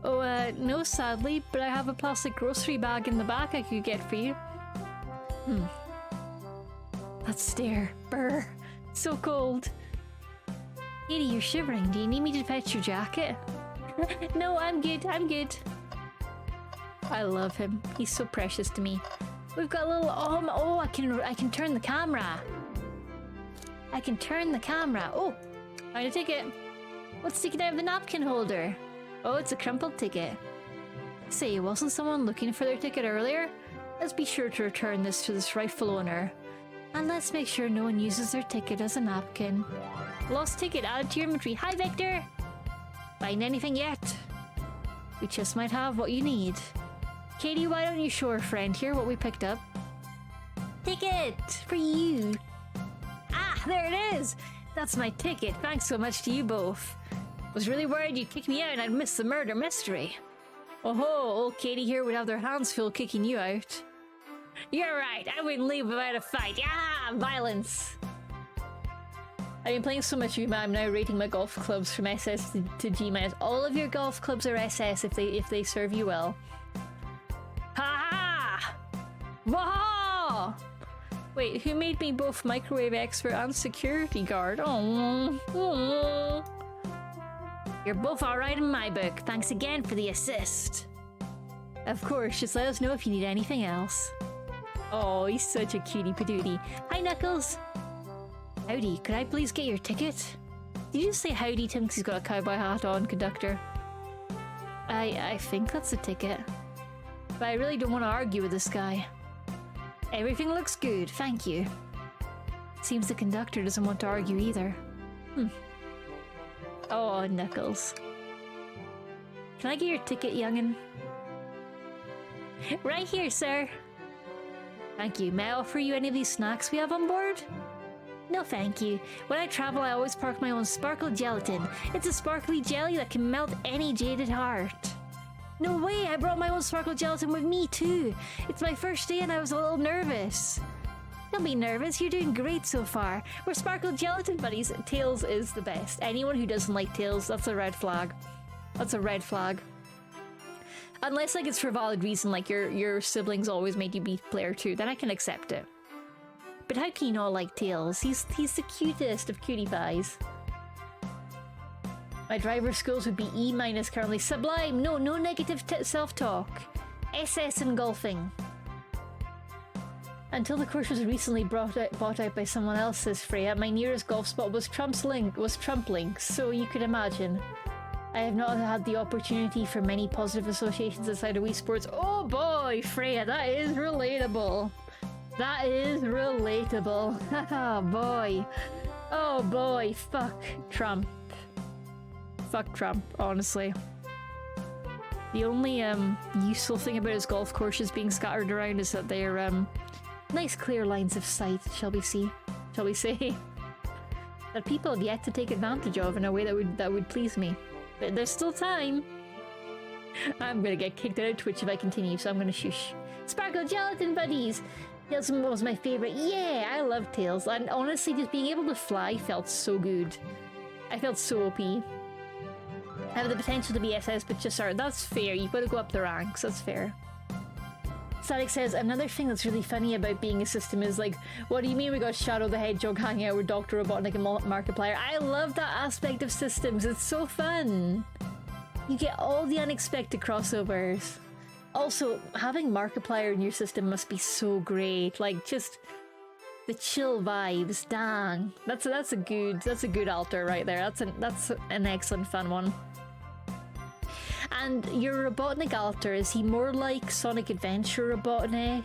Oh, no, sadly, but I have a plastic grocery bag in the back I could get for you. That stare. Brr. So cold. Katie, you're shivering. Do you need me to fetch your jacket? No, I'm good. I love him. He's so precious to me. We've got a little... Oh, I can turn the camera. I can turn the camera. Oh, find a ticket. What's sticking out of the napkin holder? Oh, it's a crumpled ticket. Say, wasn't someone looking for their ticket earlier? Let's be sure to return this to its rightful owner. And let's make sure no one uses their ticket as a napkin. Lost ticket added to your inventory. Hi, Victor! Find anything yet? We just might have what you need. Katie, why don't you show our friend here what we picked up? Ticket! For you! Ah, there it is! That's my ticket. Thanks so much to you both. Was really worried you'd kick me out and I'd miss the murder mystery. Oh ho, old Katie here would have their hands full kicking you out. You're right, I wouldn't leave without a fight. Ah, violence! I've been playing so much Yuma, I'm now rating my golf clubs from SS to G-. All of your golf clubs are SS if they serve you well. Ha ha! Whoa! Wait, who made me both microwave expert and security guard? Oh. You're both alright in my book. Thanks again for the assist. Of course, just let us know if you need anything else. Oh, he's such a cutie patootie. Hi, Knuckles. Howdy, could I please get your ticket? Did you just say howdy to him because he's got a cowboy hat on, conductor? I think that's a ticket. But I really don't want to argue with this guy. Everything looks good, thank you. Seems the conductor doesn't want to argue either. Oh, Knuckles. Can I get your ticket, youngin'? Right here, sir. Thank you. May I offer you any of these snacks we have on board? No, thank you. When I travel, I always park my own sparkle gelatin. It's a sparkly jelly that can melt any jaded heart. No way! I brought my own sparkle gelatin with me too. It's my first day and I was a little nervous. Don't be nervous, you're doing great so far. We're sparkle gelatin buddies. Tails is the best. Anyone who doesn't like Tails, that's a red flag. That's a red flag. Unless like it's for valid reason, like your siblings always made you be player 2, then I can accept it. But how can you not like Tails? He's the cutest of cutie pies. My driver skills would be E- currently. Sublime! No negative self-talk. SS in golfing. Until the course was recently bought out by someone else, says Freya, my nearest golf spot was Trump Links, so you could imagine. I have not had the opportunity for many positive associations outside of Wii Sports. Oh boy, Freya, that is relatable. That is relatable. Haha, boy. Oh boy, fuck Trump. Fuck Trump, honestly. The only useful thing about his golf courses being scattered around is that they're nice clear lines of sight, shall we say, that people have yet to take advantage of in a way that would please me. But there's still time. I'm gonna get kicked out of Twitch if I continue, so I'm gonna shush. Sparkle Gelatin buddies! Tails was my favorite. Yeah, I love Tails. And honestly, just being able to fly felt so good. I felt so OP. I have the potential to be SS, but just sorry, that's fair. You've got to go up the ranks, that's fair. Static says, another thing that's really funny about being a system is like, what do you mean we got Shadow the Hedgehog hanging out with Dr. Robotnik and Markiplier? I love that aspect of systems, it's so fun! You get all the unexpected crossovers. Also, having Markiplier in your system must be so great, like just the chill vibes, dang. That's a good alter right there, that's an excellent fun one. And your Robotnik alter, is he more like Sonic Adventure Robotnik,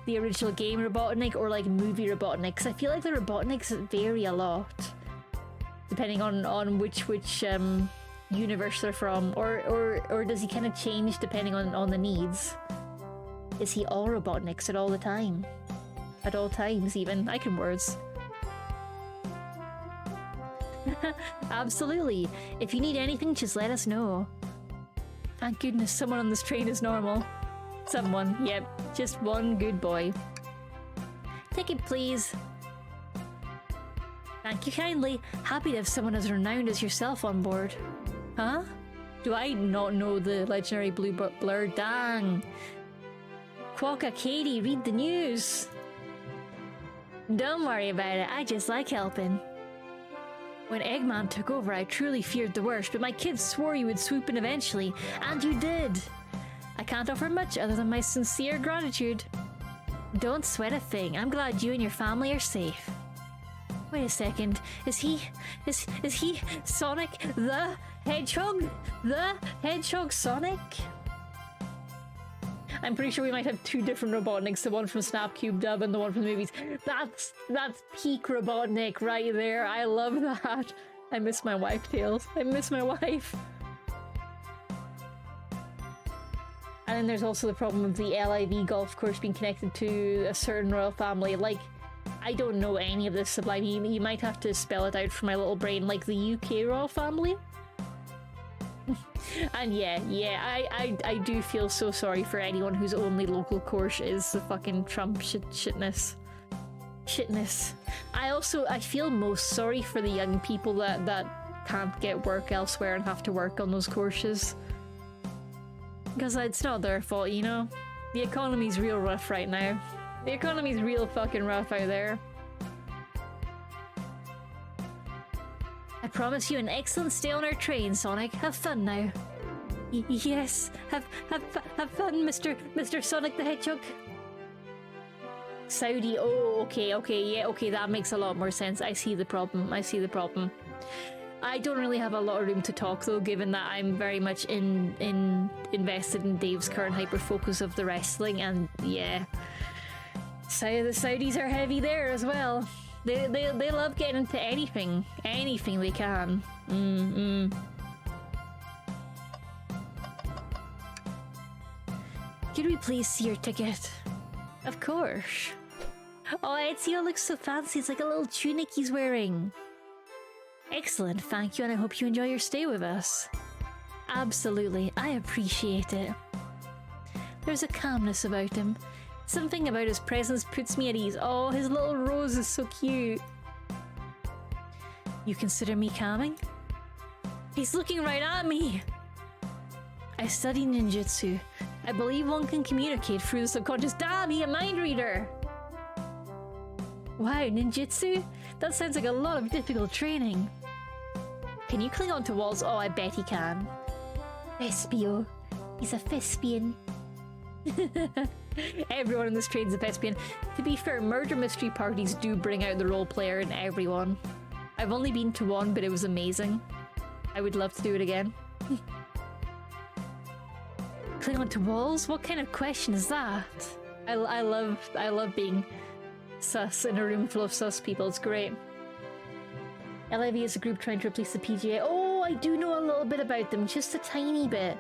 the original game Robotnik, or like movie Robotnik? Because I feel like the Robotniks vary a lot, depending on which universe they're from, or does he kind of change depending on the needs? Is he all Robotniks at all the time? At all times even? I can words. Absolutely. If you need anything, just let us know. Thank goodness someone on this train is normal. Someone, yep, just one good boy. Ticket, please. Thank you kindly. Happy to have someone as renowned as yourself on board. Huh? Do I not know the legendary blue blur? Dang. Quokka Katie, read the news. Don't worry about it, I just like helping. When Eggman took over, I truly feared the worst, but my kids swore you would swoop in eventually, and you did! I can't offer much other than my sincere gratitude. Don't sweat a thing, I'm glad you and your family are safe. Wait a second, is he Sonic the Hedgehog? The Hedgehog Sonic? I'm pretty sure we might have two different Robotniks, the one from Snapcube Dub and the one from the movies. That's peak Robotnik right there. I love that. I miss my wife, Tails. I miss my wife. And then there's also the problem of the LIV golf course being connected to a certain royal family. Like, I don't know any of this Sublime. You might have to spell it out for my little brain. Like the UK royal family? And yeah, I do feel so sorry for anyone whose only local course is the fucking Trump shitness. I feel most sorry for the young people that can't get work elsewhere and have to work on those courses. Because it's not their fault, you know? The economy's real rough right now. The economy's real fucking rough out there. I promise you an excellent stay on our train, Sonic. Have fun now. Yes, have fun, Mr. Sonic the Hedgehog. Saudi. Oh, okay, yeah, okay. That makes a lot more sense. I see the problem. I don't really have a lot of room to talk though, given that I'm very much invested in Dave's current hyper focus of the wrestling, and yeah, so the Saudis are heavy there as well. They love getting into anything they can. Could we please see your ticket? Of course. Oh, Ezio looks so fancy. It's like a little tunic he's wearing. Excellent, thank you, and I hope you enjoy your stay with us. Absolutely, I appreciate it. There's a calmness about him. Something about his presence puts me at ease. Oh, his little rose is so cute. You consider me calming? He's looking right at me! I study ninjutsu. I believe one can communicate through the subconscious. Damn, he a mind reader! Wow, ninjutsu? That sounds like a lot of difficult training. Can you cling onto walls? Oh, I bet he can. Vespio. He's a thespian. Everyone in this train's a thespian. To be fair, murder mystery parties do bring out the role player in everyone. I've only been to one, but it was amazing. I would love to do it again. Cling onto walls? What kind of question is that? I love being sus in a room full of sus people. It's great. LIV is a group trying to replace the PGA. Oh, I do know a little bit about them, just a tiny bit.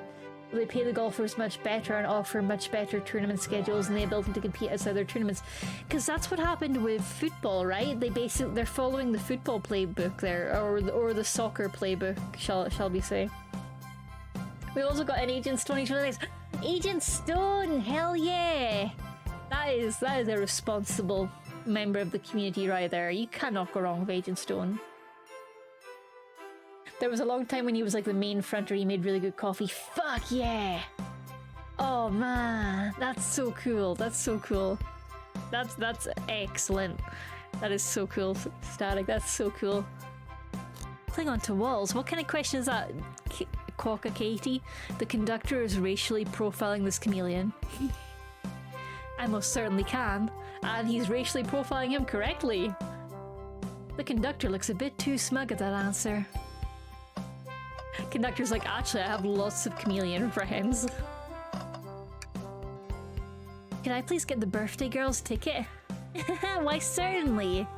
They pay the golfers much better and offer much better tournament schedules and the ability to compete outside their tournaments. Because that's what happened with football, right? They're following the football playbook there, or the soccer playbook, shall we say? We also got an Agent Stone each of the days. Agent Stone, hell yeah! That is a responsible member of the community right there. You cannot go wrong with Agent Stone. There was a long time when he was like the main fronter, he made really good coffee. Fuck yeah! Oh man, that's so cool. That's so cool. That's excellent. That is so cool, Static. That's so cool. Cling onto walls? What kind of question is that? Quokka Katie? The conductor is racially profiling this chameleon. I most certainly can. And he's racially profiling him correctly. The conductor looks a bit too smug at that answer. Conductor's like, actually, I have lots of chameleon friends. Can I please get the birthday girl's ticket? Why, certainly.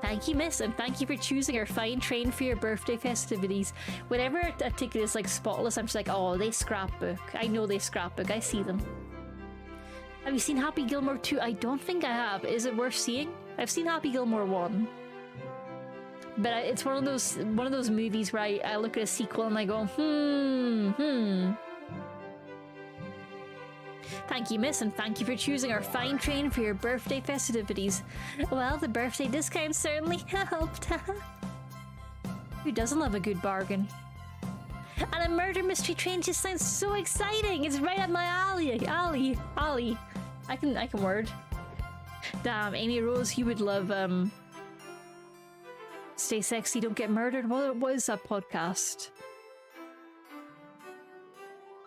Thank you, miss, and thank you for choosing our fine train for your birthday festivities. Whenever a ticket is like spotless, I'm just like, oh, they scrapbook. I know they scrapbook. I see them. Have you seen Happy Gilmore 2? I don't think I have. Is it worth seeing? I've seen Happy Gilmore 1. But it's one of those movies where I look at a sequel and I go, Thank you, miss, and thank you for choosing our fine train for your birthday festivities. Well, the birthday discount certainly helped. Who doesn't love a good bargain? And a murder mystery train just sounds so exciting. It's right up my alley. I can word. Damn, Amy Rose, you would love Stay Sexy, Don't Get Murdered. What is that podcast?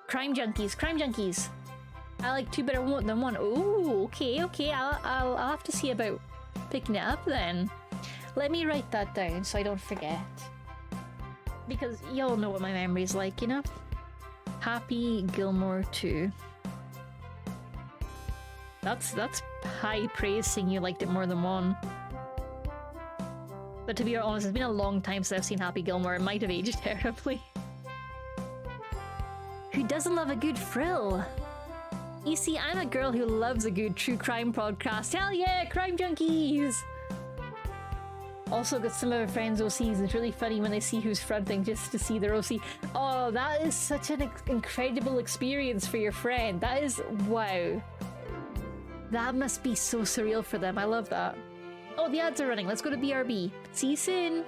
Crime Junkies. I like two better than one. Ooh, okay. I'll have to see about picking it up then. Let me write that down so I don't forget. Because y'all know what my memory's like, you know? Happy Gilmore 2. That's high praise saying you liked it more than one. But to be honest, it's been a long time since I've seen Happy Gilmore. It might have aged terribly. Who doesn't love a good thrill? You see, I'm a girl who loves a good true crime podcast. Hell yeah, Crime Junkies! Also got some of our friends' OCs. It's really funny when they see who's fronting just to see their OC. Oh, that is such an incredible experience for your friend. That is, wow. That must be so surreal for them. I love that. Oh, the ads are running. Let's go to BRB. See you soon.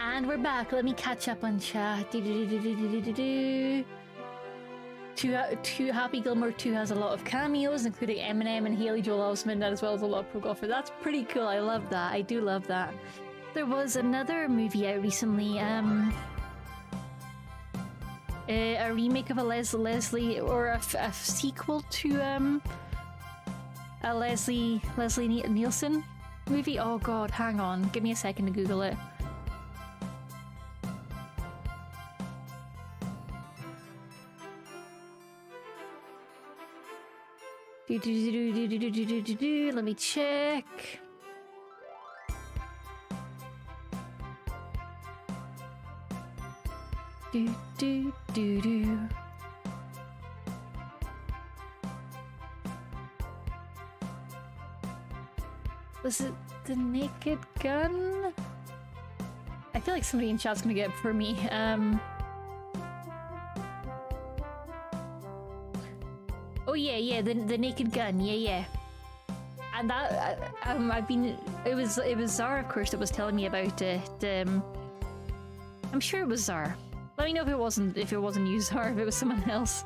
And we're back. Let me catch up on chat. Too Happy Gilmore 2 has a lot of cameos, including Eminem and Haley Joel Osment, as well as a lot of pro golfers. That's pretty cool. I love that. I do love that. There was another movie out recently, a remake of a Leslie, or a sequel to a Leslie Nielsen movie. Oh god, hang on. Give me a second to Google it. Let me check. Was it The Naked Gun? I feel like somebody in chat's gonna get it for me. Oh yeah, the Naked Gun, yeah. And that, it was Zara, of course, that was telling me about it. I'm sure it was Zara. Let me know if it wasn't you, Zara, if it was someone else.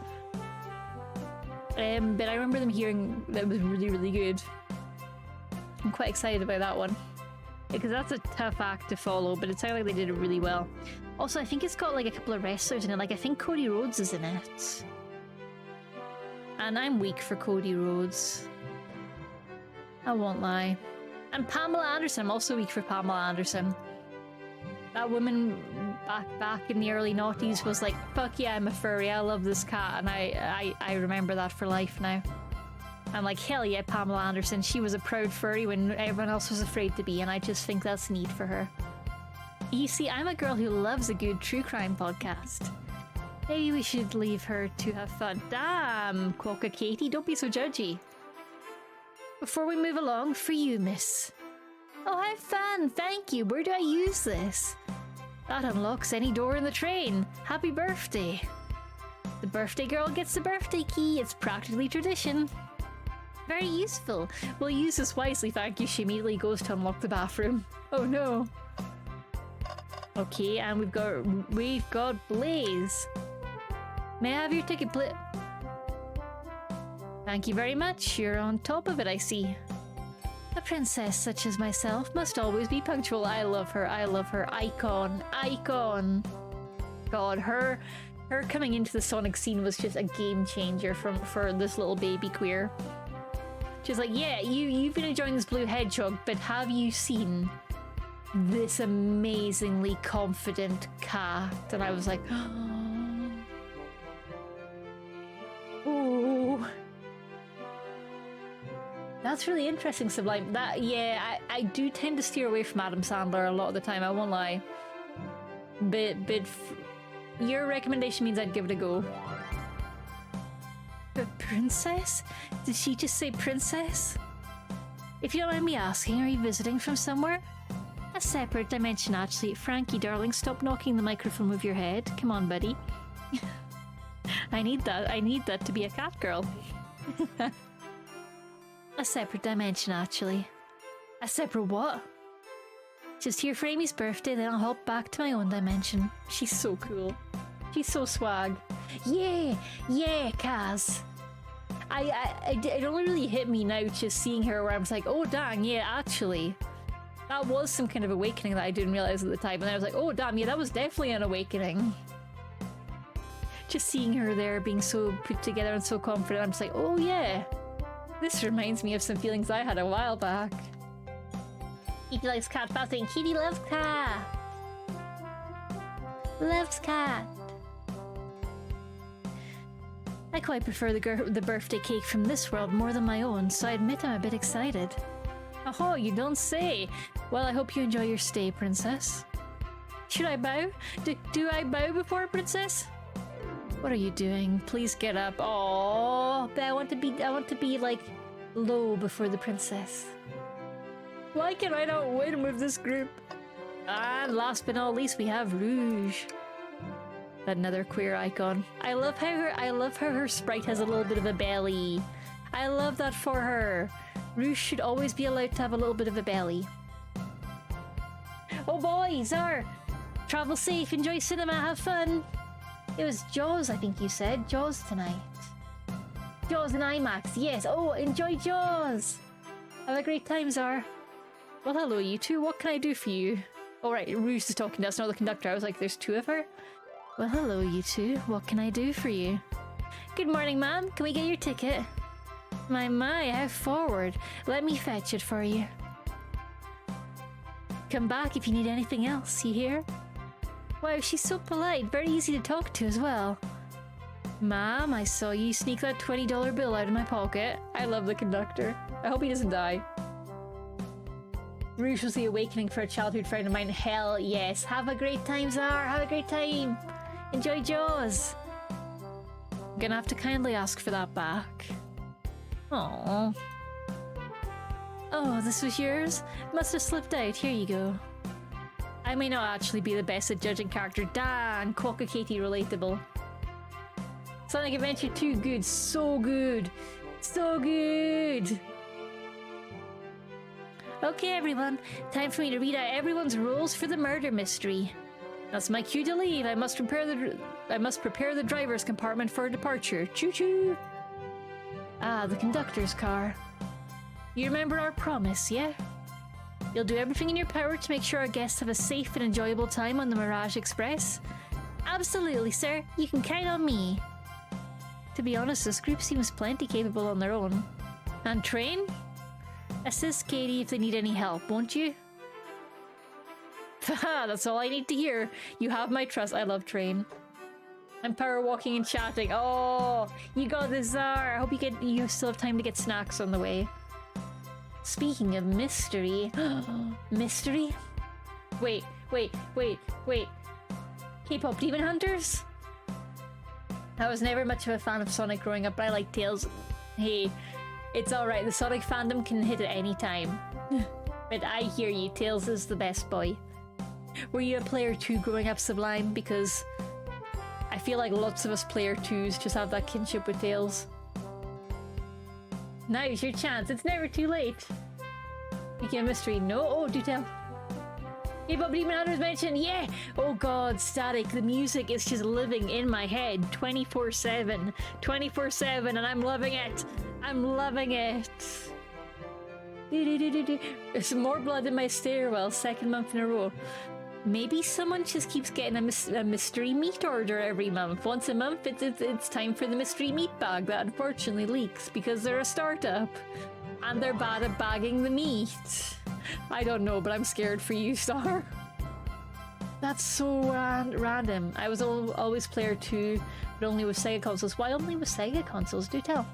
But I remember them hearing that it was really, really good. I'm quite excited about that one. because that's a tough act to follow, but it sounded like they did it really well. Also, I think it's got like a couple of wrestlers in it. Like, I think Cody Rhodes is in it. And I'm weak for Cody Rhodes. I won't lie. And Pamela Anderson. I'm also weak for Pamela Anderson. That woman back in the early noughties was like, fuck yeah, I'm a furry. I love this cat. And I remember that for life now. I'm like, hell yeah, Pamela Anderson. She was a proud furry when everyone else was afraid to be. And I just think that's neat for her. You see, I'm a girl who loves a good true crime podcast. Maybe we should leave her to have fun. Damn, Quokka Katie, don't be so judgy. Before we move along, for you, miss. Oh, have fun, thank you. Where do I use this? That unlocks any door in the train. Happy birthday. The birthday girl gets the birthday key. It's practically tradition. Very useful. We'll use this wisely, thank you. She immediately goes to unlock the bathroom. Oh no. Okay, and we've got Blaze. May I have your ticket, please? Thank you very much. You're on top of it, I see. A princess such as myself must always be punctual. I love her. I love her. Icon. Icon. God, her coming into the Sonic scene was just a game changer for this little baby queer. She's like, yeah, you've been enjoying this blue hedgehog, but have you seen this amazingly confident cat? And I was like, ooh. That's really interesting, Sublime. That, yeah, I do tend to steer away from Adam Sandler a lot of the time, I won't lie. But your recommendation means I'd give it a go. A princess? Did she just say princess? If you don't mind me asking, are you visiting from somewhere? A separate dimension, actually. Frankie, darling, stop knocking the microphone with your head. Come on, buddy. I need that. I need that to be a cat girl. A separate dimension, actually. A separate what? Just here for Amy's birthday, then I'll hop back to my own dimension. She's so cool. She's so swag. Yeah, yeah, Kaz. It only really hit me now just seeing her where I was like, oh dang, yeah, actually. That was some kind of awakening that I didn't realize at the time. And I was like, oh damn, yeah, that was definitely an awakening. Just seeing her there being so put together and so confident, I'm just like, oh yeah. This reminds me of some feelings I had a while back. Kitty likes cat bathing. Kitty loves cat. Loves cat. I quite prefer the birthday cake from this world more than my own, so I admit I'm a bit excited. Oh, you don't say. Well, I hope you enjoy your stay, princess. Should I bow? Do I bow before princess? What are you doing? Please get up. Oh, but I want to be like low before the princess. Why can I not win with this group? And last but not least, we have Rouge. Another queer icon. I love how her sprite has a little bit of a belly. I love that for her. Rouge should always be allowed to have a little bit of a belly. Oh boys, travel safe, enjoy cinema, have fun. It was Jaws, I think you said. Jaws tonight. Jaws in IMAX, yes. Oh, enjoy Jaws. Have a great time, Zar. Well, hello, you two. What can I do for you? All right, Rouge is talking to us, not the conductor. I was like, there's two of her? Well, hello, you two. What can I do for you? Good morning, ma'am. Can we get your ticket? My, how forward. Let me fetch it for you. Come back if you need anything else, you hear? Wow, she's so polite. Very easy to talk to as well. Ma'am, I saw you sneak that $20 bill out of my pocket. I love the conductor. I hope he doesn't die. Rouge was the awakening for a childhood friend of mine. Hell yes. Have a great time, Zar. Have a great time. Enjoy Jaws. I'm gonna have to kindly ask for that back. Aww. Oh, this was yours? Must have slipped out. Here you go. I may not actually be the best at judging character. Dan, Quokka Katie relatable. Sonic Adventure 2, good. So good. So good. Okay, everyone. Time for me to read out everyone's roles for the murder mystery. That's my cue to leave. I must prepare the driver's compartment for departure. Choo-choo. Ah, the conductor's car. You remember our promise, yeah? You'll do everything in your power to make sure our guests have a safe and enjoyable time on the Mirage Express? Absolutely, sir. You can count on me. To be honest, this group seems plenty capable on their own. And Train? Assist Katie if they need any help, won't you? Haha, that's all I need to hear. You have my trust. I love Train. I'm power walking and chatting. Oh, you got this, Czar. I hope you still have time to get snacks on the way. Speaking of mystery. Mystery? Wait. K-pop Demon Hunters? I was never much of a fan of Sonic growing up, but I like Tails. Hey, it's alright. The Sonic fandom can hit at any time. But I hear you. Tails is the best boy. Were you a player 2 growing up, Sublime? Because I feel like lots of us player 2s just have that kinship with Tails. Now's your chance. It's never too late. Speaking of mystery, no? Oh, do tell. K-pop Demon Hunters mentioned, yeah! Oh god, Static, the music is just living in my head 24/7. 24/7, and I'm loving it! I'm loving it! There's more blood in my stairwell, second month in a row. Maybe someone just keeps getting a mystery meat order every month. Once a month, it's time for the mystery meat bag that unfortunately leaks because they're a startup. And they're bad at bagging the meat. I don't know, but I'm scared for you, Star. That's so random. I was always player 2, but only with Sega consoles. Why only with Sega consoles? Do tell.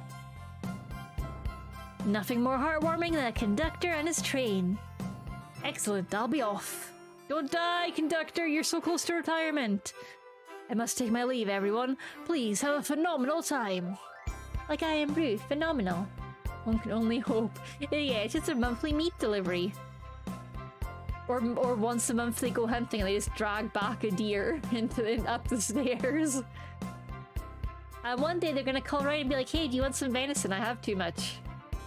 Nothing more heartwarming than a conductor and his train. Excellent, I'll be off. Don't die, conductor, you're so close to retirement. I must take my leave, everyone. Please have a phenomenal time. Like I am Ruth, phenomenal. One can only hope. Yeah, it's just a monthly meat delivery. Or once a month they go hunting and they just drag back a deer up the stairs. And one day they're gonna call right and be like, hey, do you want some venison? I have too much.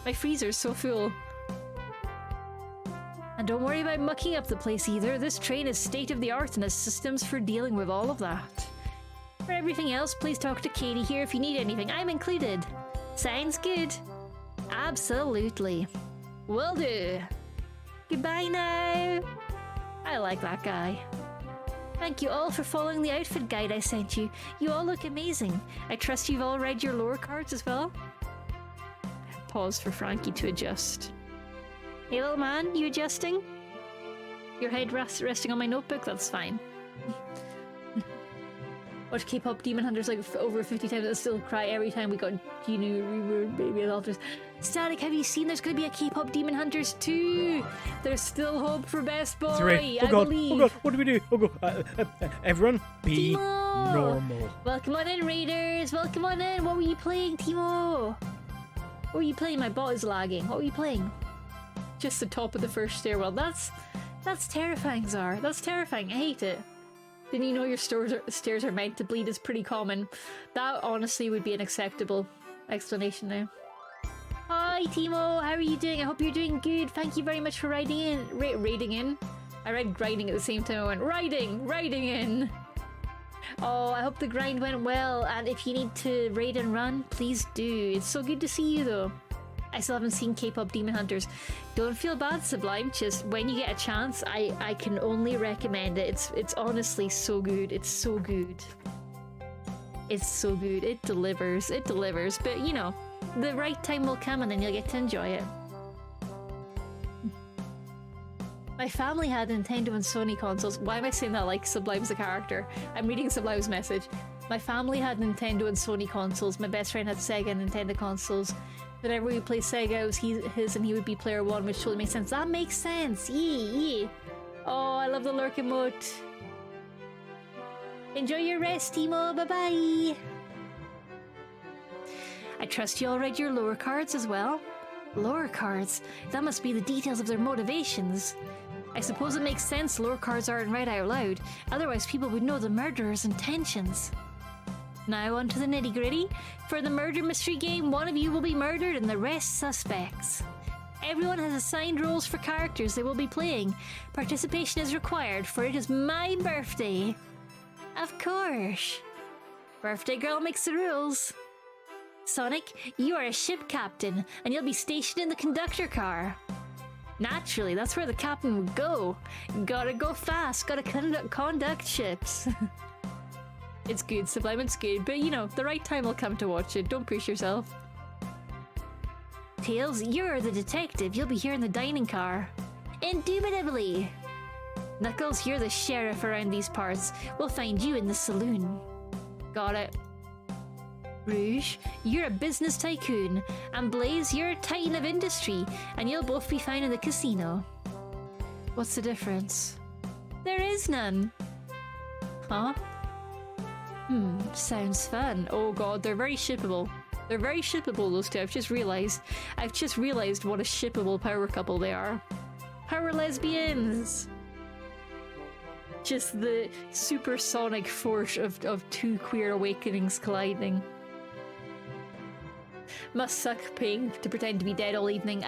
My freezer's so full. And don't worry about mucking up the place either. This train is state-of-the-art and has systems for dealing with all of that. For everything else, please talk to Katie here if you need anything. I'm included. Sounds good. Absolutely. Will do. Goodbye now. I like that guy. Thank you all for following the outfit guide I sent you. You all look amazing. I trust you've all read your lore cards as well. Pause for Frankie to adjust. Hey little man, you adjusting? Your head resting on my notebook? That's fine. Watch K-pop Demon Hunters like over 50 times and still cry every time we got Genu Reward Baby Alters. Static, have you seen there's going to be a K-pop Demon Hunters 2? There's still hope for Best Boy, right. I believe. Oh god, what do we do? Oh god, everyone, be Timo! normal. Welcome on in, Raiders. Welcome on in. What were you playing, Timo? What were you playing? My bot is lagging. What were you playing? Just the top of the first stairwell. That's terrifying, Czar. That's terrifying. I hate it. Didn't you know your stairs are meant to bleed? Is pretty common. That honestly would be an acceptable explanation now. Hi Timo, how are you doing? I hope you're doing good. Thank you very much for raiding in. I read grinding at the same time I went riding in. Oh, I hope the grind went well, and if you need to raid and run, please do. It's so good to see you though. I still haven't seen K-pop Demon Hunters. Don't feel bad, Sublime. Just when you get a chance, I can only recommend it. It's honestly so good. It's so good. It's so good. It delivers. It delivers. But you know, the right time will come and then you'll get to enjoy it. My family had Nintendo and Sony consoles. Why am I saying that like Sublime's a character? I'm reading Sublime's message. My family had Nintendo and Sony consoles. My best friend had Sega and Nintendo consoles. Whenever we play Sega, it was his and he would be player 1, which totally makes sense. That makes sense! Yeah. Oh, I love the lurk emote. Enjoy your rest, Timo. Bye-bye! I trust you all read your lore cards as well? Lore cards? That must be the details of their motivations. I suppose it makes sense lore cards aren't read out loud, otherwise people would know the murderer's intentions. Now on to the nitty-gritty. For the murder mystery game, one of you will be murdered and the rest suspects. Everyone has assigned roles for characters they will be playing. Participation is required, for it is my birthday. Of course. Birthday girl makes the rules. Sonic, you are a ship captain, and you'll be stationed in the conductor car. Naturally, that's where the captain would go. Gotta go fast, gotta conduct ships. It's good, Sublime, it's good, but you know, the right time will come to watch it. Don't push yourself. Tails, you're the detective. You'll be here in the dining car. Indubitably. Knuckles, you're the sheriff around these parts. We'll find you in the saloon. Got it. Rouge, you're a business tycoon, and Blaze, you're a titan of industry, and you'll both be found in the casino. What's the difference? There is none. Huh? Sounds fun. Oh god, they're very shippable. They're very shippable, those two. I've just realized what a shippable power couple they are. Power lesbians! Just the supersonic force of two queer awakenings colliding. Must suck paying to pretend to be dead all evening.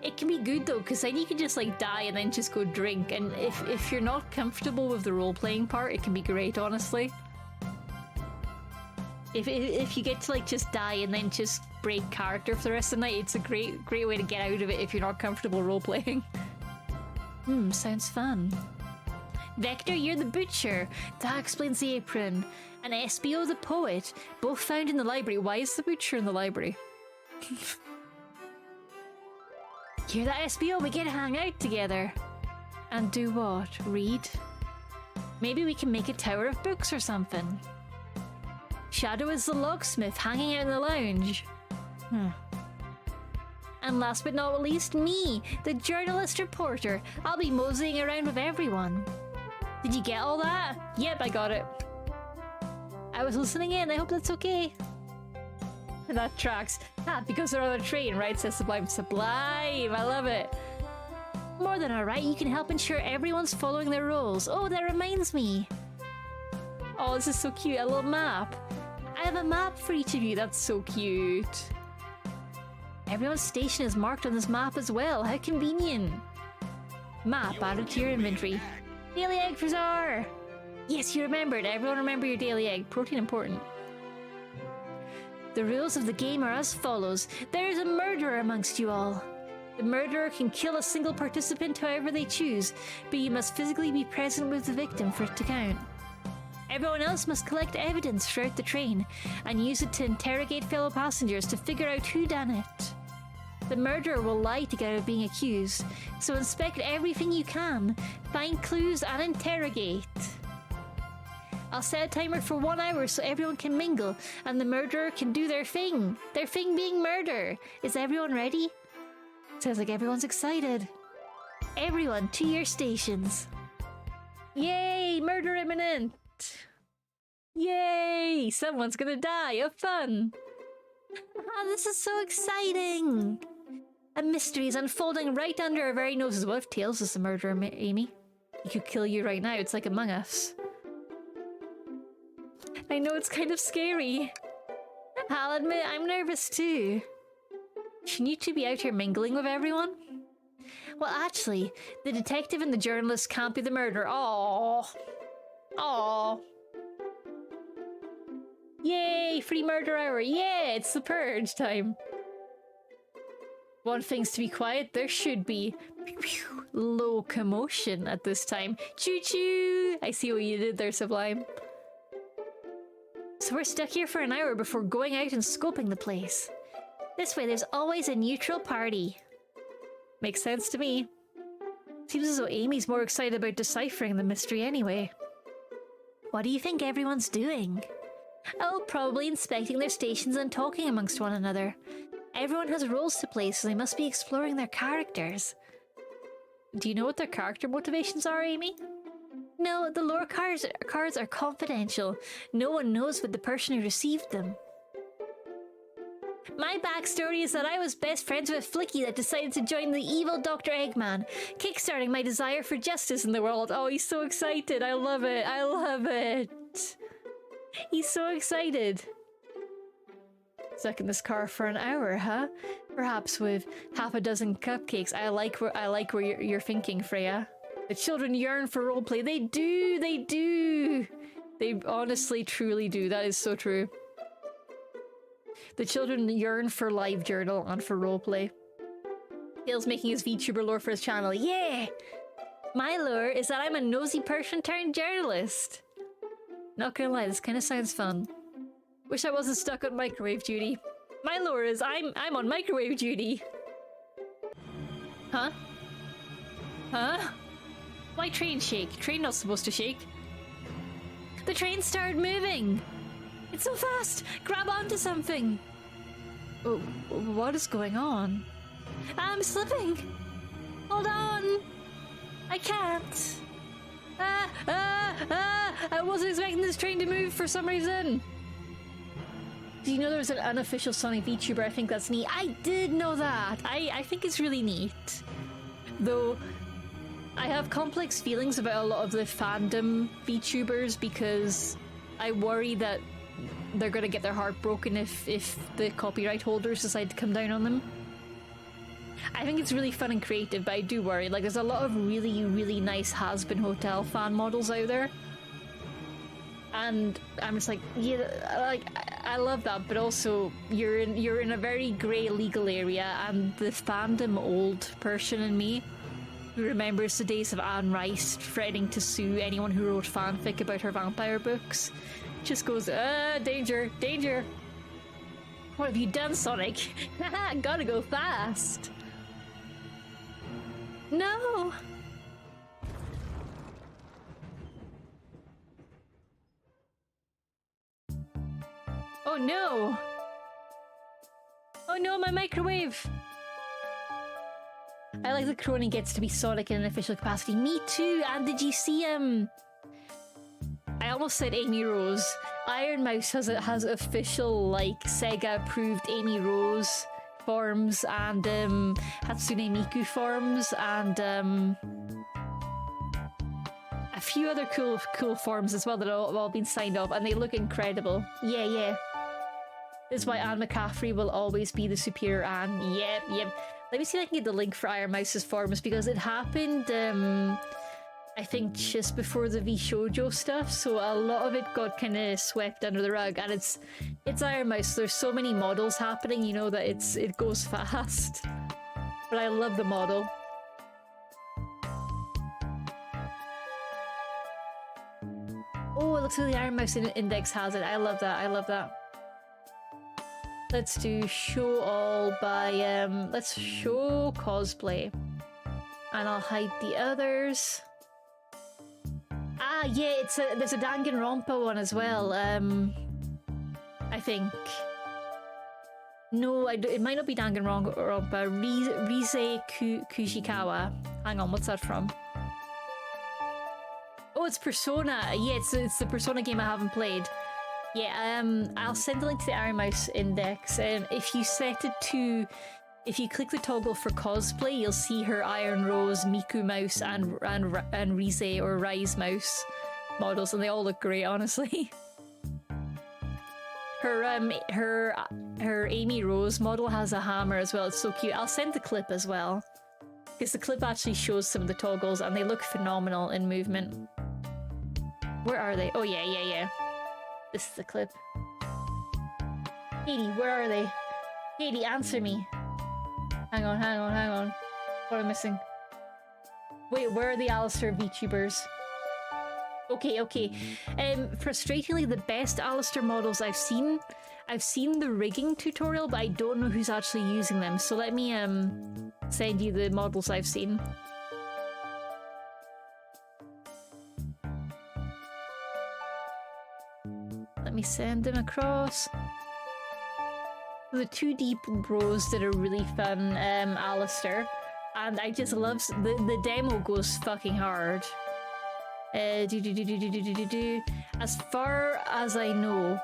It can be good though, because then you can just like die and then just go drink, and if you're not comfortable with the role-playing part, it can be great, honestly. If you get to like just die and then just break character for the rest of the night, it's a great way to get out of it if you're not comfortable role-playing. Sounds fun. Vector, you're the butcher. That explains the apron. And SBO, the poet. Both found in the library. Why is the butcher in the library? You're that SBO, we get to hang out together. And do what? Read? Maybe we can make a tower of books or something. Shadow is the locksmith, hanging out in the lounge. And last but not least, me, the journalist reporter. I'll be moseying around with everyone. Did you get all that? Yep, I got it. I was listening in, I hope that's okay. That tracks. Because they're on a train, right? Says Sublime. Sublime! I love it. More than alright, you can help ensure everyone's following their roles. Oh, that reminds me. Oh, this is so cute. A little map. I have a map for each of you. That's so cute. Everyone's station is marked on this map as well. How convenient. Map added to your inventory. Daily egg for Czar! Yes, you remembered. Everyone remember your daily egg. Protein important. The rules of the game are as follows. There is a murderer amongst you all. The murderer can kill a single participant however they choose, but you must physically be present with the victim for it to count. Everyone else must collect evidence throughout the train and use it to interrogate fellow passengers to figure out who done it. The murderer will lie to get out of being accused, so inspect everything you can, find clues and interrogate. I'll set a timer for 1 hour so everyone can mingle and the murderer can do their thing. Their thing being murder. Is everyone ready? Sounds like everyone's excited. Everyone to your stations. Yay! Murder imminent! Yay! Someone's gonna die of fun! This is so exciting! A mystery is unfolding right under our very noses. What if Tails is the murderer, Amy? He could kill you right now. It's like Among Us. I know it's kind of scary. I'll admit, I'm nervous too. Shouldn't you two be out here mingling with everyone? Well, actually, the detective and the journalist can't be the murderer. Aww. Aww. Yay, free murder hour. Yeah, it's the purge time. Want things to be quiet? There should be low commotion at this time. Choo-choo! I see what you did there, Sublime. So we're stuck here for an hour before going out and scoping the place. This way there's always a neutral party. Makes sense to me. Seems as though Amy's more excited about deciphering the mystery anyway. What do you think everyone's doing? Oh, probably inspecting their stations and talking amongst one another. Everyone has roles to play, so they must be exploring their characters. Do you know what their character motivations are, Amy? No, the lore cards are confidential. No one knows but the person who received them. My backstory is that I was best friends with Flicky that decided to join the evil Dr. Eggman, kickstarting my desire for justice in the world. Oh, he's so excited. I love it. I love it. He's so excited. Stuck in this car for an hour, huh? Perhaps with half a dozen cupcakes. I like where you're thinking, Freya. The children yearn for roleplay. They do! They do! They honestly, truly do. That is so true. The children yearn for live journal and for roleplay. Dale's making his VTuber lore for his channel. Yeah! My lore is that I'm a nosy person turned journalist. Not gonna lie, this kind of sounds fun. Wish I wasn't stuck on microwave duty. My lore is I'm on microwave duty. Huh? Huh? Why train shake? Train not supposed to shake. The train started moving! It's so fast! Grab onto something! Oh, what is going on? I'm slipping! Hold on! I can't! I wasn't expecting this train to move for some reason! Do you know there's an unofficial Sonic VTuber? I think that's neat. I did know that! I think it's really neat. Though, I have complex feelings about a lot of the fandom VTubers because I worry that they're gonna get their heart broken if the copyright holders decide to come down on them. I think it's really fun and creative, but I do worry. Like, there's a lot of really, really nice Has-Been Hotel fan models out there. And I'm just like, yeah, like, I love that, but also you're in a very grey legal area, and the fandom old person in me who remembers the days of Anne Rice threatening to sue anyone who wrote fanfic about her vampire books just goes, danger, danger. What have you done, Sonic? Gotta go fast. No! Oh no! Oh no, my microwave! I like that Crony gets to be Sonic in an official capacity. Me too! And did you see, I almost said Amy Rose. Iron Mouse has official, like, Sega-approved Amy Rose forms and, Hatsune Miku forms and, a few other cool forms as well that have all been signed off, and they look incredible. Yeah, yeah. This is why Anne McCaffrey will always be the superior Anne. Yep, yep. Let me see if I can get the link for Iron Mouse's forms, because it happened, I think just before the VShojo stuff, so a lot of it got kind of swept under the rug, and it's Iron Mouse, so there's so many models happening, you know, that it goes fast. But I love the model. Oh, it looks like the Iron Mouse index has it. I love that, I love that. Let's do show all by, let's show cosplay. And I'll hide the others. Ah, yeah, there's a Danganronpa one as well, I think. No, it might not be Danganronpa. Rise Kushikawa. Hang on, what's that from? Oh, it's Persona. Yeah, it's the Persona game I haven't played. Yeah, I'll send the link to the Iron Mouse index. If you set it to... If you click the toggle for cosplay, you'll see her Iron Rose, Miku Mouse, and Rise or Rise Mouse models, and they all look great, honestly. Her Amy Rose model has a hammer as well. It's so cute. I'll send the clip as well, because the clip actually shows some of the toggles, and they look phenomenal in movement. Where are they? Oh yeah, yeah, yeah. This is the clip. Katie, where are they? Katie, answer me. Hang on, hang on, hang on. What am I missing? Wait, where are the Alistair VTubers? Okay, okay. Frustratingly, the best Alistair models I've seen the rigging tutorial, but I don't know who's actually using them. So let me send you the models I've seen. Let me send them across. The 2D Bros did a really fun Alistair, and I just love the demo goes fucking hard. As far as I know,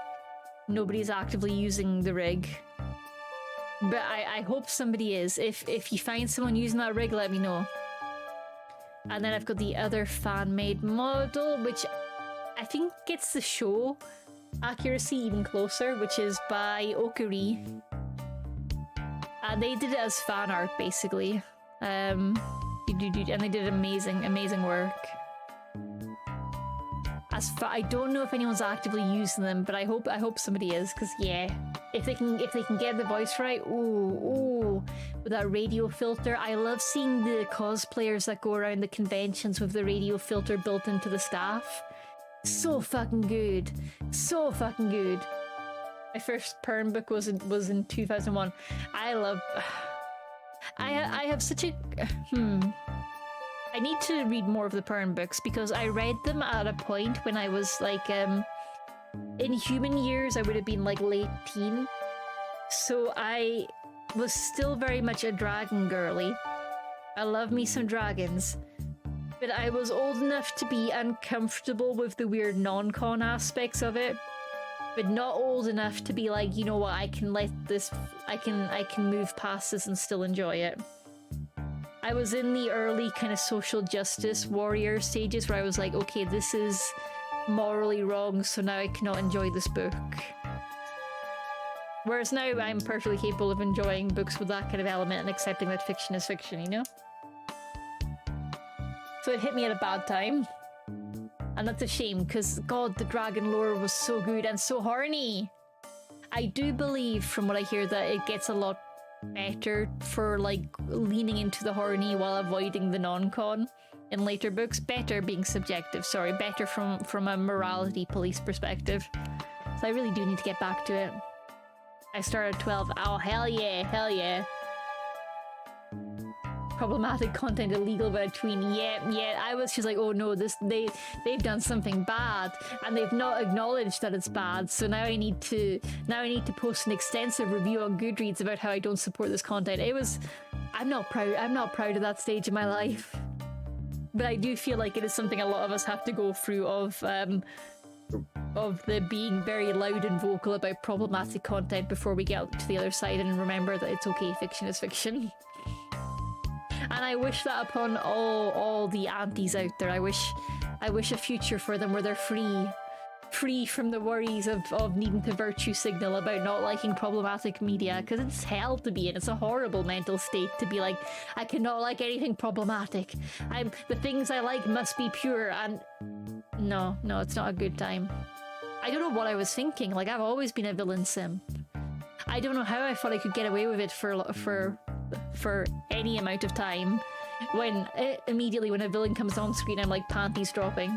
nobody's actively using the rig, but I hope somebody is. If you find someone using that rig, let me know. And then I've got the other fan-made model, which I think gets the show accuracy even closer, which is by Okari. They did it as fan art, basically. And they did amazing work. I don't know if anyone's actively using them, but I hope somebody is, because yeah, if they can get the voice right, ooh, with that radio filter. I love seeing the cosplayers that go around the conventions with the radio filter built into the staff. So fucking good. So fucking good. My first perm book was in 2001. I love... I have such a... I need to read more of the perm books because I read them at a point when I was like... in human years, I would have been like late teen. So I was still very much a dragon girly. I love me some dragons. But I was old enough to be uncomfortable with the weird non-con aspects of it. But not old enough to be like, you know what, I can let this, I can move past this and still enjoy it. I was in the early kind of social justice warrior stages where I was like, okay, this is morally wrong, so now I cannot enjoy this book. Whereas now I'm perfectly capable of enjoying books with that kind of element and accepting that fiction is fiction, you know? So it hit me at a bad time. And that's a shame, because God, the dragon lore was so good and so horny. I do believe, from what I hear, that it gets a lot better for, like, leaning into the horny while avoiding the non-con in later books. Better being subjective, sorry. Better from a morality police perspective. So I really do need to get back to it. I started at 12. Oh, hell yeah, hell yeah. Problematic content illegal by a tween. Yeah. I was just like, oh no, they've done something bad and they've not acknowledged that it's bad. So now I need to post an extensive review on Goodreads about how I don't support this content. I'm not proud of that stage of my life. But I do feel like it is something a lot of us have to go through of the being very loud and vocal about problematic content before we get to the other side and remember that it's okay, fiction is fiction. And I wish that upon all the aunties out there. I wish a future for them where they're free from the worries of needing to virtue signal about not liking problematic media, because it's hell to be in. It's a horrible mental state to be like, I cannot like anything problematic. The things I like must be pure, and no, it's not a good time. I don't know what I was thinking. Like, I've always been a villain simp. I don't know how I thought I could get away with it for any amount of time, when immediately when a villain comes on screen I'm like panties dropping.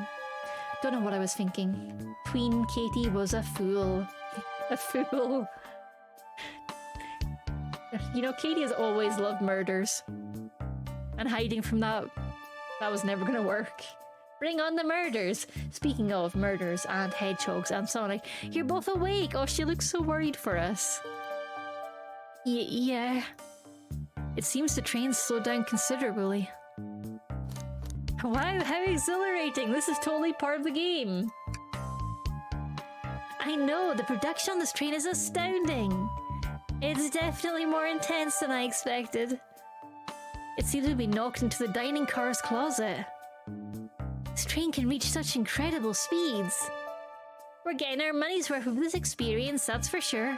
Don't know what I was thinking. Tween Katie was a fool. A fool. You know, Katie has always loved murders, and hiding from that was never gonna work. Bring on the murders! Speaking of murders and hedgehogs and Sonic, you're both awake! Oh, she looks so worried for us. Yeah. It seems the train slowed down considerably. Wow, how exhilarating! This is totally part of the game! I know, the production on this train is astounding! It's definitely more intense than I expected. It seems to be knocked into the dining car's closet. This train can reach such incredible speeds. We're getting our money's worth of this experience, that's for sure.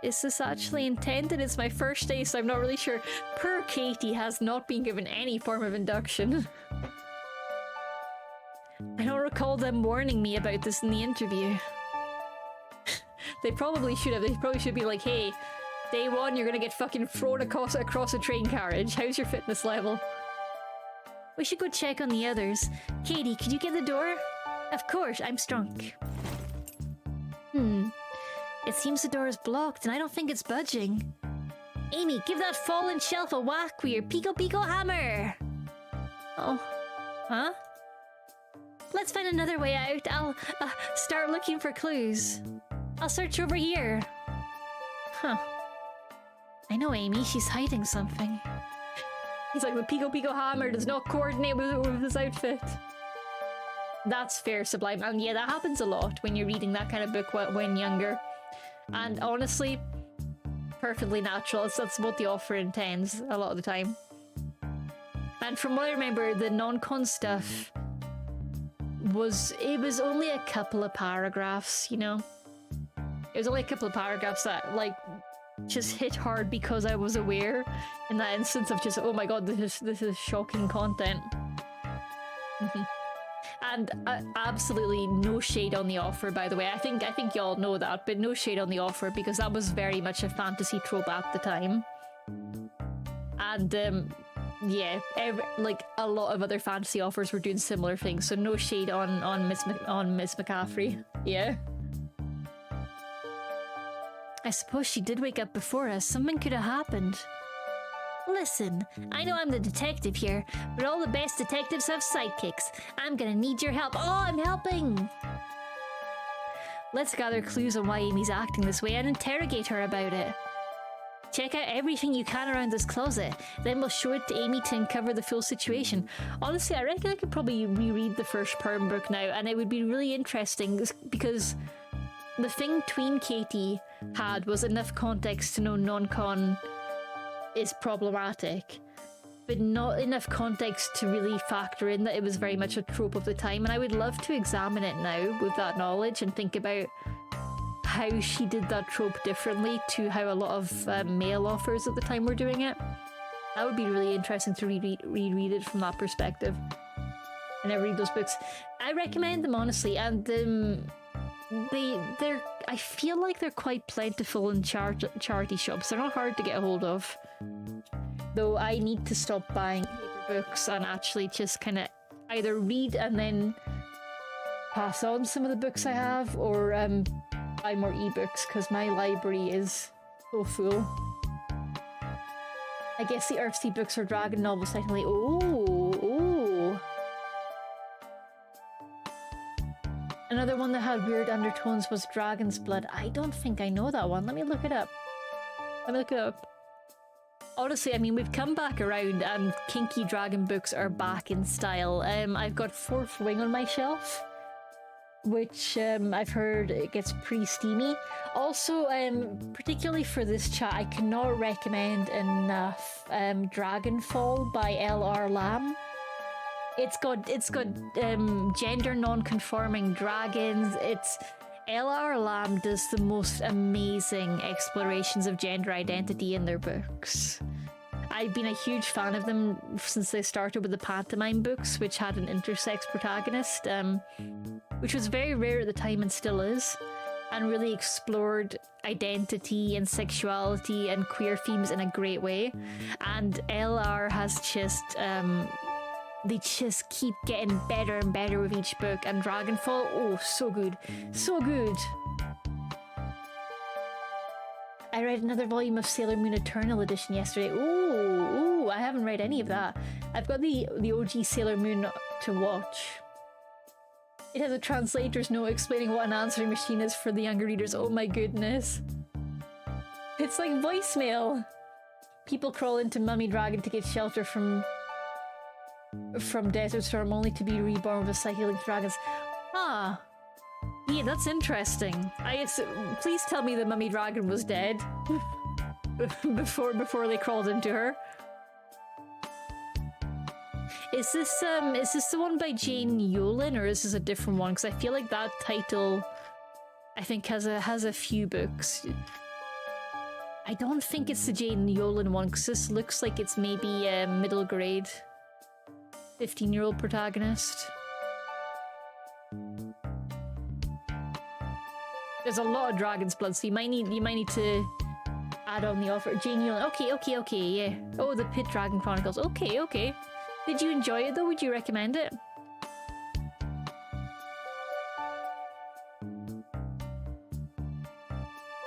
Is this actually intended? It's my first day, so I'm not really sure. Poor Katie has not been given any form of induction. I don't recall them warning me about this in the interview. They probably should have. They probably should be like, hey, day one, you're gonna get fucking thrown across a train carriage. How's your fitness level? We should go check on the others. Katie, could you get the door? Of course, I'm strong. It seems the door is blocked and I don't think it's budging. Amy, give that fallen shelf a whack with your Pico hammer! Oh. Huh? Let's find another way out. I'll start looking for clues. I'll search over here. Huh. I know Amy, she's hiding something. He's like, the Pico hammer does not coordinate with his outfit. That's fair, Sublime. And yeah, that happens a lot when you're reading that kind of book when younger. And honestly, perfectly natural. That's what the author intends a lot of the time. And from what I remember, the non-con stuff was only a couple of paragraphs, you know? It was only a couple of paragraphs that, like, just hit hard because I was aware in that instance of just, oh my god, this is shocking content. And absolutely no shade on the author, by the way. I think y'all know that, but no shade on the author because that was very much a fantasy trope at the time. And yeah, like a lot of other fantasy authors were doing similar things, so no shade on Miss McCaffrey. Yeah. I suppose she did wake up before us. Something could have happened. Listen, I know I'm the detective here, but all the best detectives have sidekicks. I'm gonna need your help. Oh, I'm helping! Let's gather clues on why Amy's acting this way and interrogate her about it. Check out everything you can around this closet, then we'll show it to Amy to uncover the full situation. Honestly, I reckon I could probably reread the first Perm book now, and it would be really interesting because the thing Tween Katie had was enough context to know non-con is problematic, but not enough context to really factor in that it was very much a trope of the time, and I would love to examine it now with that knowledge and think about how she did that trope differently to how a lot of male authors at the time were doing it. That would be really interesting to reread it from that perspective. I never read those books. I recommend them honestly, and they're I feel like they're quite plentiful in charity shops. They're not hard to get a hold of. Though I need to stop buying paper books and actually just kind of either read and then pass on some of the books I have, or buy more ebooks because my library is so full. I guess the Earthsea books are dragon novels technically. Oh. Another one that had weird undertones was Dragon's Blood. I don't think I know that one. Let me look it up. Honestly, I mean, we've come back around and kinky dragon books are back in style. I've got Fourth Wing on my shelf, which I've heard it gets pretty steamy. Also, particularly for this chat, I cannot recommend enough Dragonfall by L.R. Lamb. It's got gender non-conforming dragons. L.R. Lamb does the most amazing explorations of gender identity in their books. I've been a huge fan of them since they started with the Pantomime books, which had an intersex protagonist, which was very rare at the time and still is, and really explored identity and sexuality and queer themes in a great way. And L.R. has just... they just keep getting better and better with each book, and Dragonfall, oh, so good. So good. I read another volume of Sailor Moon Eternal Edition yesterday. Ooh, I haven't read any of that. I've got the OG Sailor Moon to watch. It has a translator's note explaining what an answering machine is for the younger readers. Oh my goodness. It's like voicemail. People crawl into Mummy Dragon to get shelter from Desert Storm, only to be reborn with a psychic link to dragons. Ah, yeah, that's interesting. Please tell me the Mummy Dragon was dead before they crawled into her. Is this the one by Jane Yolen, or is this a different one? Because I feel like that title, I think, has a few books. I don't think it's the Jane Yolen one, because this looks like it's maybe a middle grade 15-year-old protagonist. There's a lot of Dragon's Blood, so you might need to add on the offer. Jane Yolen. Okay, yeah. Oh, the Pit Dragon Chronicles. Okay. Did you enjoy it though? Would you recommend it?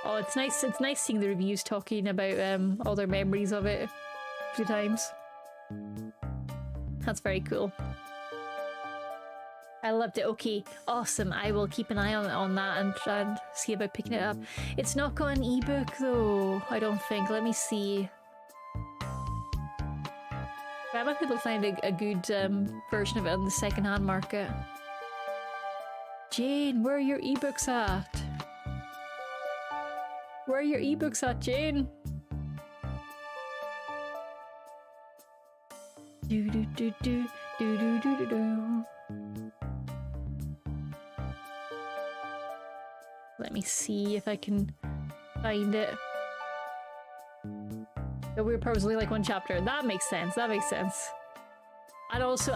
Oh, it's nice. It's nice seeing the reviews talking about all their memories of it a few times. That's very cool. I loved it. Okay, awesome. I will keep an eye on that and try and see about picking it up. It's not got an ebook though, I don't think. Let me see. I might be able to find a good version of it on the second-hand market. Jane, where are your ebooks at? Where are your ebooks at, Jane? Do do do do do do do do do. Let me see if I can find it. The weird part was only like one chapter. That makes sense. And also,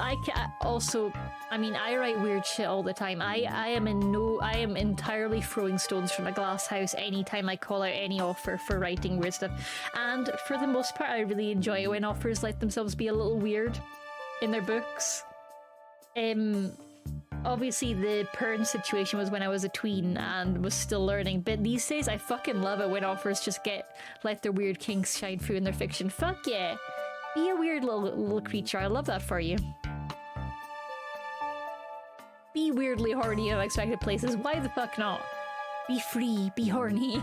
I mean, I write weird shit all the time. I am entirely throwing stones from a glass house anytime I call out any author for writing weird stuff. And for the most part, I really enjoy it when authors let themselves be a little weird in their books. Obviously the Pern situation was when I was a tween and was still learning, but these days I fucking love it when authors just let their weird kinks shine through in their fiction. Fuck yeah! Be a weird little creature, I love that for you. Be weirdly horny in unexpected places, why the fuck not? Be free, be horny.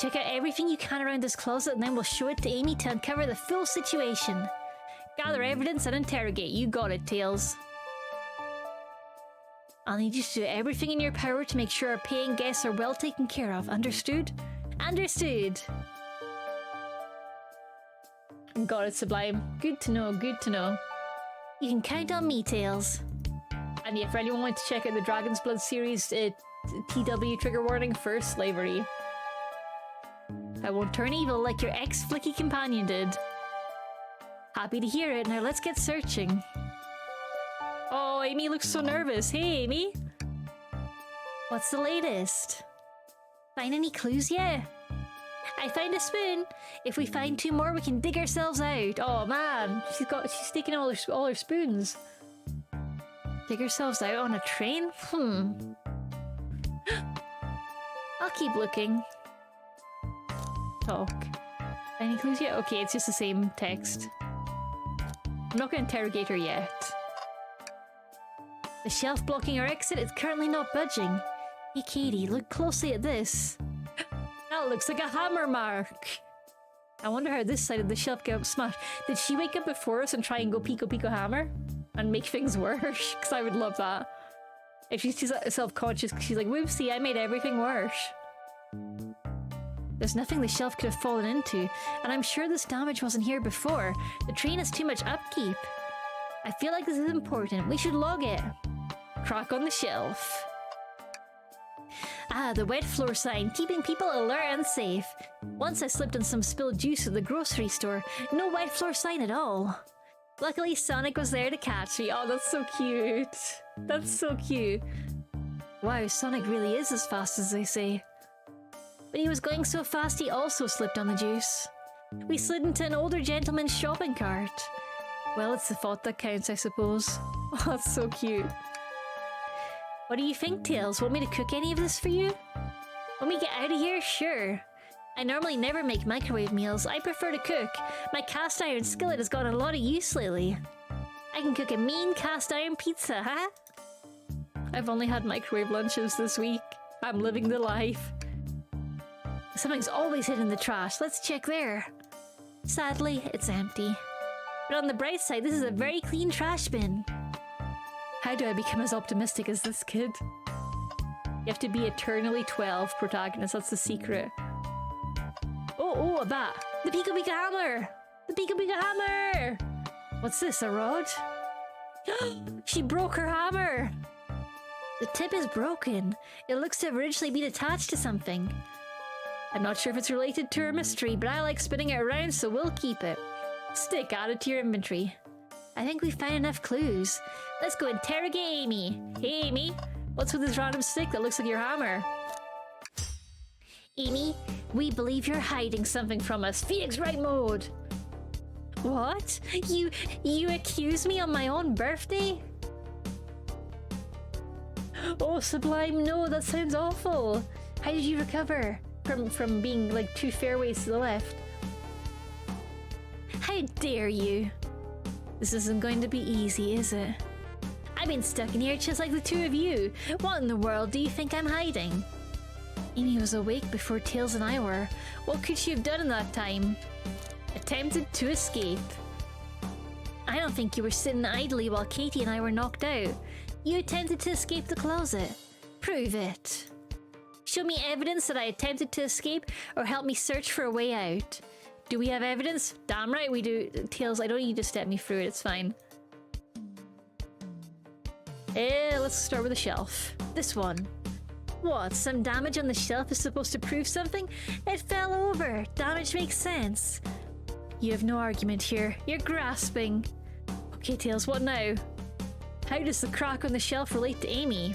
Check out everything you can around this closet and then we'll show it to Amy to uncover the full situation. Gather evidence and interrogate, you got it, Tails. I'll need you to do everything in your power to make sure our paying guests are well taken care of, understood? Understood! Got it, Sublime. Good to know, good to know. You can count on me, Tails. And yeah, for anyone wanting to check out the Dragon's Blood series, TW trigger warning for slavery. I won't turn evil like your ex-flicky companion did. Happy to hear it, now let's get searching. Oh, Amy looks so nervous. Hey, Amy. What's the latest? Find any clues yet? I found a spoon. If we find 2 more, we can dig ourselves out. Oh man, she's taking all her spoons. Dig ourselves out on a train? I'll keep looking. Talk. Any clues yet? Okay, it's just the same text. I'm not going to interrogate her yet. The shelf blocking our exit is currently not budging. Hey Katie, look closely at this. That looks like a hammer mark. I wonder how this side of the shelf got smashed. Did she wake up before us and try and go pico hammer? And make things worse? Because I would love that. If she's self-conscious, she's like, whoopsie, I made everything worse. There's nothing the shelf could have fallen into, and I'm sure this damage wasn't here before. The train has too much upkeep. I feel like this is important. We should log it. Crack on the shelf. Ah, the wet floor sign, keeping people alert and safe. Once I slipped on some spilled juice at the grocery store. No wet floor sign at all. Luckily, Sonic was there to catch me. Oh, that's so cute. That's so cute. Wow, Sonic really is as fast as they say. But he was going so fast he also slipped on the juice. We slid into an older gentleman's shopping cart. Well, it's the thought that counts, I suppose. Oh, that's so cute. What do you think, Tails? Want me to cook any of this for you? When we get out of here? Sure. I normally never make microwave meals. I prefer to cook. My cast iron skillet has gotten a lot of use lately. I can cook a mean cast iron pizza, huh? I've only had microwave lunches this week. I'm living the life. Something's always hidden in the trash. Let's check there. Sadly, it's empty. But on the bright side, this is a very clean trash bin. How do I become as optimistic as this kid? You have to be eternally 12 protagonist, that's the secret. Oh, a bat. The Pika Pika Hammer! The Pika Pika Hammer! What's this, a rod? She broke her hammer! The tip is broken. It looks to have originally been attached to something. I'm not sure if it's related to her mystery, but I like spinning it around, so we'll keep it. Stick, add it to your inventory. I think we found enough clues. Let's go interrogate Amy. Hey, Amy. What's with this random stick that looks like your hammer? Amy, we believe you're hiding something from us. Phoenix Wright mode. What? You accuse me on my own birthday? Oh, Sublime, no, that sounds awful. How did you recover from being like 2 fairways to the left? How dare you? This isn't going to be easy, is it? I've been stuck in here just like the 2 of you. What in the world do you think I'm hiding? Amy was awake before Tails and I were. What could she have done in that time? Attempted to escape. I don't think you were sitting idly while Katie and I were knocked out. You attempted to escape the closet. Prove it. Show me evidence that I attempted to escape, or help me search for a way out. Do we have evidence? Damn right we do. Tails, I don't need you to step me through it, it's fine. Let's start with the shelf. This one. What, some damage on the shelf is supposed to prove something? It fell over. Damage makes sense. You have no argument here. You're grasping. Okay, Tails, what now? How does the crack on the shelf relate to Amy?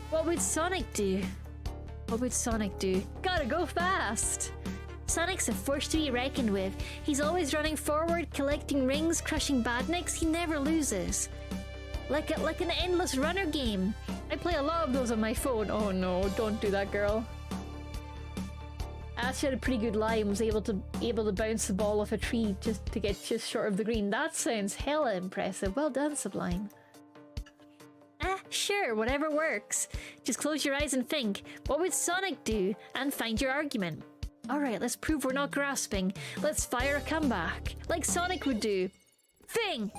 What would Sonic do? What would Sonic do? Gotta go fast! Sonic's a force to be reckoned with. He's always running forward, collecting rings, crushing badniks. He never loses. Like an endless runner game. I play a lot of those on my phone. Oh no, don't do that, girl. I actually had a pretty good lie and was able to bounce the ball off a tree just to get just short of the green. That sounds hella impressive. Well done, Sublime. Sure, whatever works. Just close your eyes and think. What would Sonic do? And find your argument. Alright, let's prove we're not grasping. Let's fire a comeback. Like Sonic would do. Think!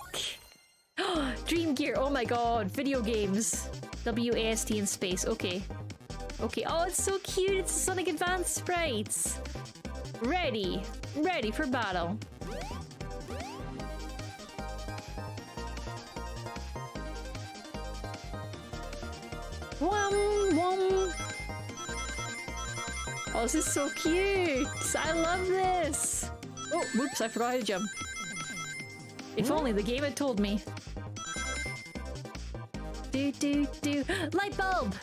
Dream Gear, oh my god. Video games. WASD in space, okay. Okay, oh, it's so cute. It's the Sonic Advance sprites. Ready. Ready for battle. Wham, wham. Oh, this is so cute. I love this. Oh, whoops, I forgot how to jump. If only the game had told me. Do, do, do. Light bulb!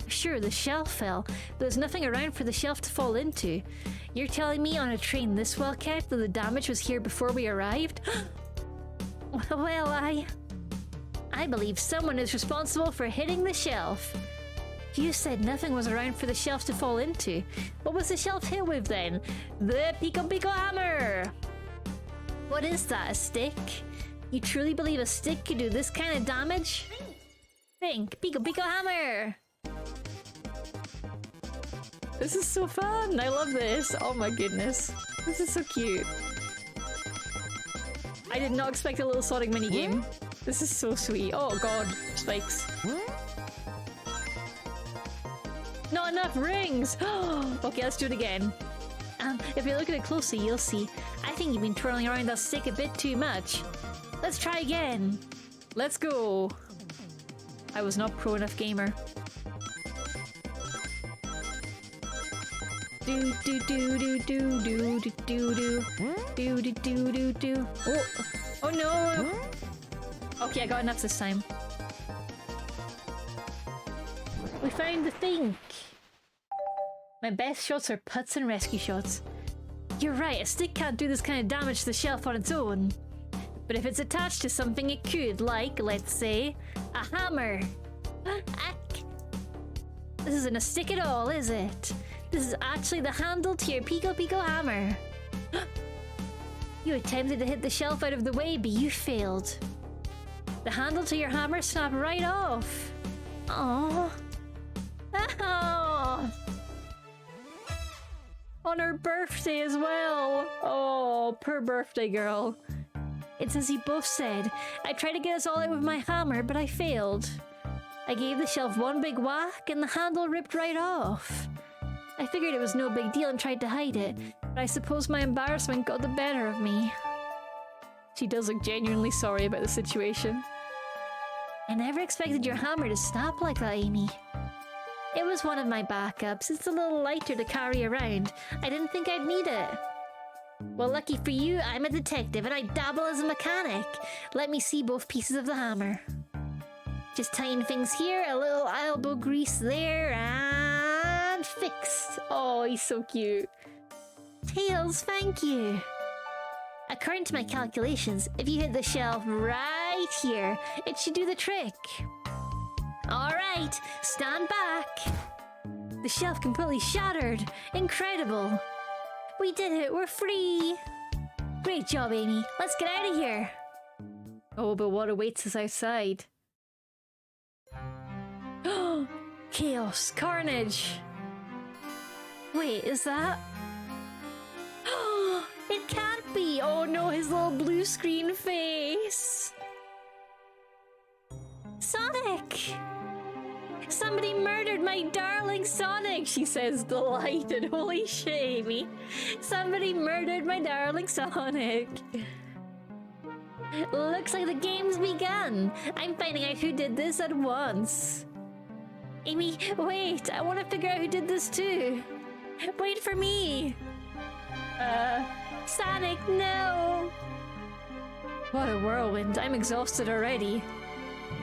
Sure, the shelf fell, but there's nothing around for the shelf to fall into. You're telling me on a train this well kept that the damage was here before we arrived? Well, I believe someone is responsible for hitting the shelf. You said nothing was around for the shelf to fall into. What was the shelf hit with then? The Pico Pico Hammer! What is that, a stick? You truly believe a stick could do this kind of damage? Think, Pico Pico Hammer! This is so fun! I love this! Oh my goodness. This is so cute. I did not expect a little Sonic minigame. This is so sweet. Oh god, spikes. Not enough rings! Okay, let's do it again. If you look at it closely, you'll see. I think you've been twirling around that stick a bit too much. Let's try again. Let's go. I was not pro enough gamer. Do do do do do do do do do do do do do. Oh, oh no! Okay, I got enough this time. We found the thing. My best shots are putts and rescue shots. You're right, a stick can't do this kind of damage to the shelf on its own. But if it's attached to something it could, like, let's say, a hammer. This isn't a stick at all, is it? This is actually the handle to your Pico Pico Hammer. You attempted to hit the shelf out of the way, but you failed. The handle to your hammer snapped right off. Aww. Oh. On her birthday as well. Oh, poor birthday girl. It's as you both said. I tried to get us all out with my hammer, but I failed. I gave the shelf one big whack and the handle ripped right off. I figured it was no big deal and tried to hide it, but I suppose my embarrassment got the better of me. She does look genuinely sorry about the situation. I never expected your hammer to snap like that, Amy. It was one of my backups. It's a little lighter to carry around. I didn't think I'd need it. Well, lucky for you, I'm a detective and I dabble as a mechanic. Let me see both pieces of the hammer. Just tying things here, a little elbow grease there, and fixed. Oh, he's so cute. Tails, thank you. According to my calculations, if you hit the shelf right here, it should do the trick. Alright, stand back. The shelf completely shattered. Incredible. We did it, we're free. Great job, Amy. Let's get out of here. Oh, but what awaits us outside? Chaos, carnage. Wait, is that? It can't be. Oh no, his little blue screen face. Sonic! Somebody murdered my darling Sonic, she says, delighted. Holy shit, Amy. Somebody murdered my darling Sonic. Looks like the game's begun. I'm finding out who did this at once. Amy, wait! I want to figure out who did this too! Wait for me! Sonic, no! What a whirlwind. I'm exhausted already.